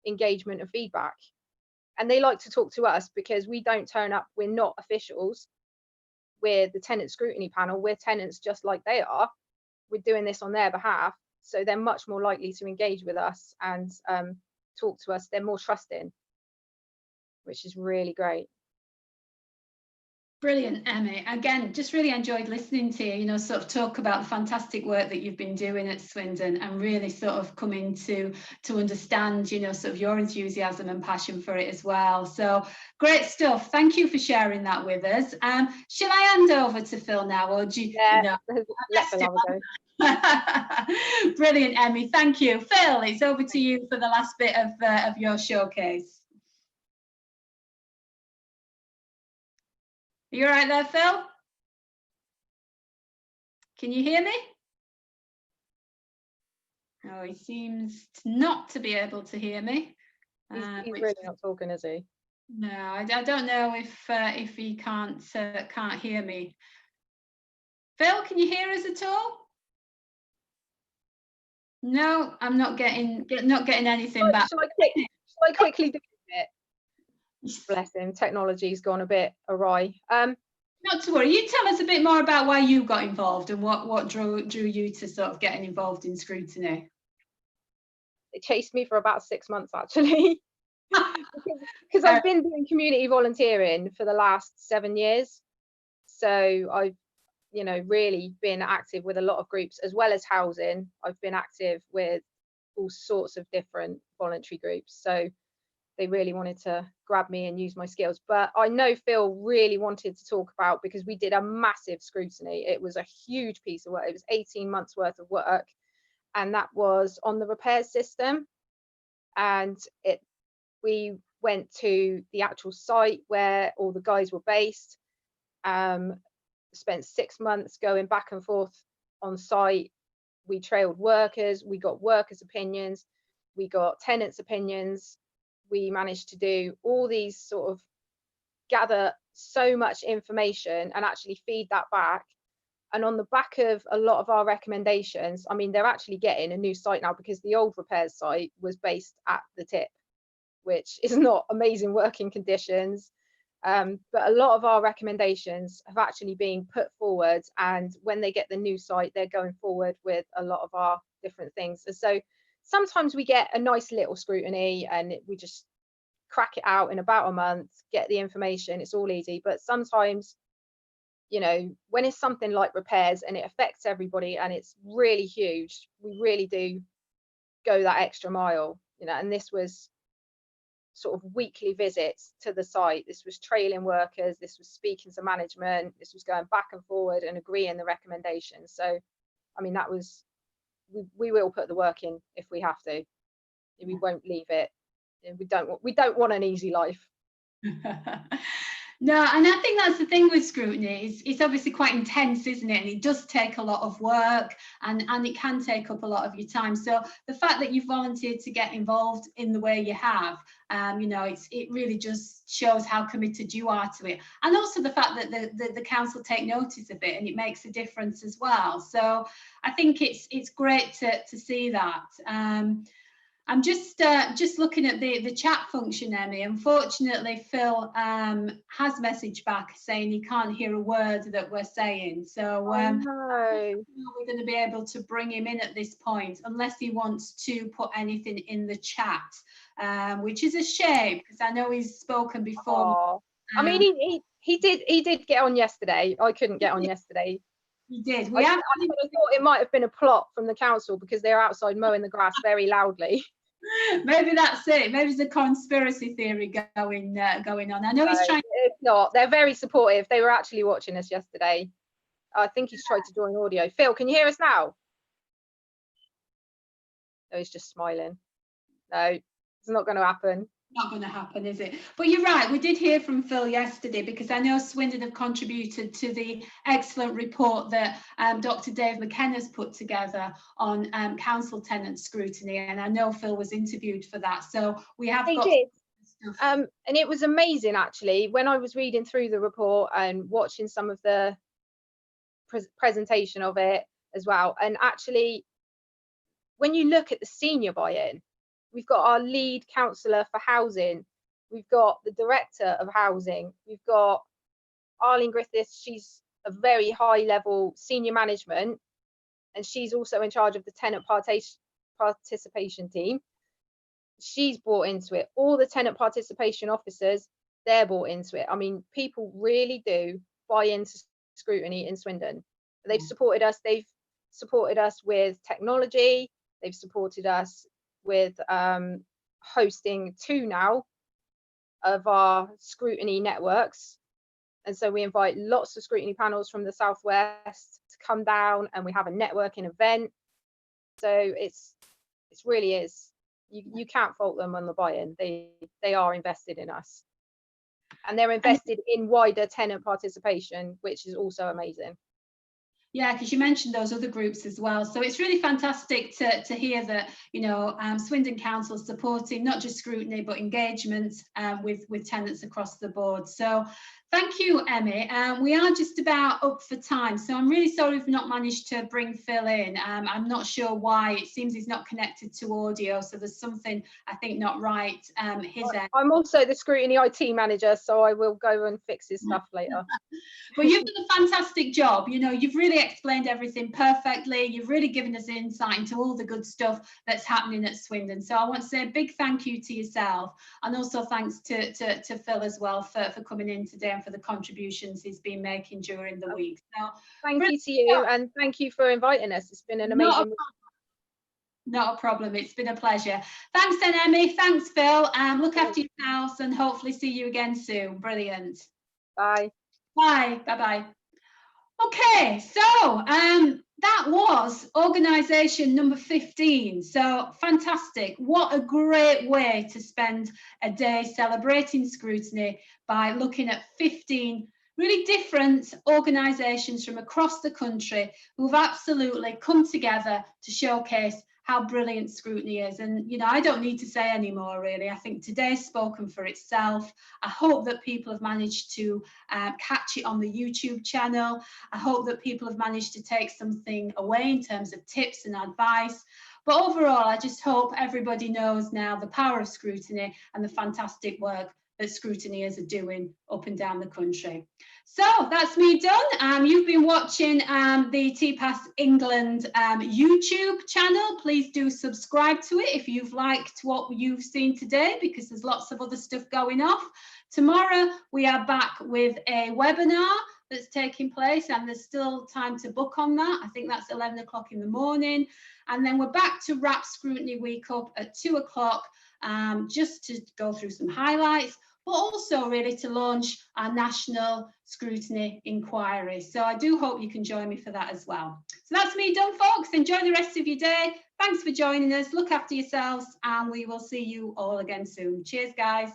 engagement and feedback. And they like to talk to us because we don't turn up, we're not officials, we're the tenant scrutiny panel, we're tenants just like they are, we're doing this on their behalf, so they're much more likely to engage with us and talk to us, they're more trusting, which is really great. Brilliant, Emmy. Again, just really enjoyed listening to you, sort of talk about the fantastic work that you've been doing at Swindon, and really sort of coming to understand, sort of your enthusiasm and passion for it as well. So great stuff. Thank you for sharing that with us. Shall I hand over to Phil now, or do you? Yeah, let Phil have a go. Brilliant, Emmy. Thank you. Phil, it's over to you for the last bit of your showcase. Are you all right there, Phil? Can you hear me? Oh, he seems not to be able to hear me. He's really not talking, is he? No, I don't know if he can't hear me. Phil, can you hear us at all? No, I'm not getting anything back. Shall I quickly do it? Bless him, technology's gone a bit awry. Not to worry. You tell us a bit more about why you got involved and what drew you to sort of getting involved in Scrutiny. It chased me for about 6 months, actually, because I've been doing community volunteering for the last 7 years. So I've, really been active with a lot of groups, as well as housing. I've been active with all sorts of different voluntary groups. So they really wanted to grab me and use my skills. But I know Phil really wanted to talk about, because we did a massive scrutiny. It was a huge piece of work. It was 18 months worth of work. And that was on the repairs system. And we went to the actual site where all the guys were based. Spent 6 months going back and forth on site. We trailed workers, we got workers' opinions, we got tenants' opinions. We managed to do all these sort of gather so much information and actually feed that back. And on the back of a lot of our recommendations, I mean, they're actually getting a new site now, because the old repairs site was based at the tip, which is not amazing working conditions. But a lot of our recommendations have actually been put forward, and when they get the new site, they're going forward with a lot of our different things. And so sometimes we get a nice little scrutiny and we just crack it out in about a month, get the information, it's all easy. But sometimes, when it's something like repairs and it affects everybody and it's really huge, we really do go that extra mile, and this was sort of weekly visits to the site. This was trailing workers, this was speaking to management, this was going back and forward and agreeing the recommendations. So, I mean, that was, we will put the work in if we have to. We won't leave it. We don't want an easy life. No, and I think that's the thing with scrutiny. It's obviously quite intense, isn't it? And it does take a lot of work, and it can take up a lot of your time. So the fact that you've volunteered to get involved in the way you have, it really just shows how committed you are to it. And also the fact that the council take notice of it, and it makes a difference as well. So I think it's great to see that. I'm just looking at the chat function, Emmy. Unfortunately, Phil has messaged back saying he can't hear a word that we're saying. So we're going to be able to bring him in at this point, unless he wants to put anything in the chat, which is a shame, because I know he's spoken before. I mean, he did get on yesterday. I couldn't get on yesterday. He did. I thought it might have been a plot from the council, because they're outside mowing the grass very loudly. Maybe that's it. Maybe there's a conspiracy theory going on. I know he's trying. It's not. They're very supportive. They were actually watching us yesterday. I think he's tried to join audio. Phil, can you hear us now? No, he's just smiling. No, it's not going to happen. Not going to happen, is it? But you're right, we did hear from Phil yesterday, because I know Swindon have contributed to the excellent report that Dr. Dave McKenna's put together on council tenant scrutiny, and I know Phil was interviewed for that, so we have got did. And it was amazing, actually, when I was reading through the report and watching some of the presentation of it as well. And actually, when you look at the senior buy-in, we've got our lead councillor for housing, we've got the director of housing, we've got Arlene Griffiths. She's a very high level senior management, and she's also in charge of the tenant participation team. She's bought into it. All the tenant participation officers, they're bought into it. I mean, people really do buy into Scrutiny in Swindon. They've supported us. They've supported us with technology. They've supported us with hosting 2 now of our Scrutiny networks. And so we invite lots of Scrutiny panels from the Southwest to come down, and we have a networking event. So it really is. You can't fault them on the buy-in. They are invested in us, and they're invested in wider tenant participation, which is also amazing. Yeah, because you mentioned those other groups as well. So it's really fantastic to hear that, you know, Swindon Council supporting not just Scrutiny, but engagement with tenants across the board. So thank you, Emmy. We are just about up for time. So I'm really sorry we've not managed to bring Phil in. I'm not sure why. It seems he's not connected to audio. So there's something, I think, not right his end. I'm also the Scrutiny IT manager, so I will go and fix his stuff later. But you've done a fantastic job. You know, you've really explained everything perfectly. You've really given us insight into all the good stuff that's happening at Swindon. So I want to say a big thank you to yourself, and also thanks to Phil as well for coming in today and for the contributions he's been making during the week. So thank you to you, and thank you for inviting us. It's been an amazing week. Not a problem. It's been a pleasure. Thanks then, Emmy. Thanks, Phil. Look after yourselves, and hopefully see you again soon. Brilliant. Bye. Bye. Bye-bye. Okay, so that was organisation number 15. So fantastic. What a great way to spend a day celebrating Scrutiny by looking at 15 really different organisations from across the country who've absolutely come together to showcase how brilliant Scrutiny is. And, you know, I don't need to say any more, really. I think today's spoken for itself. I hope that people have managed to catch it on the YouTube channel. I hope that people have managed to take something away in terms of tips and advice. But overall, I just hope everybody knows now the power of Scrutiny and the fantastic work that Scrutineers are doing up and down the country. So that's me done. You've been watching the TPAS England YouTube channel. Please do subscribe to it if you've liked what you've seen today, because there's lots of other stuff going off. Tomorrow we are back with a webinar that's taking place, and there's still time to book on that. I think that's 11 o'clock in the morning. And then we're back to wrap Scrutiny Week up at 2 o'clock, just to go through some highlights, but also really to launch our national Scrutiny inquiry. So I do hope you can join me for that as well. So that's me done, folks. Enjoy the rest of your day. Thanks for joining us. Look after yourselves, and we will see you all again soon. Cheers, guys.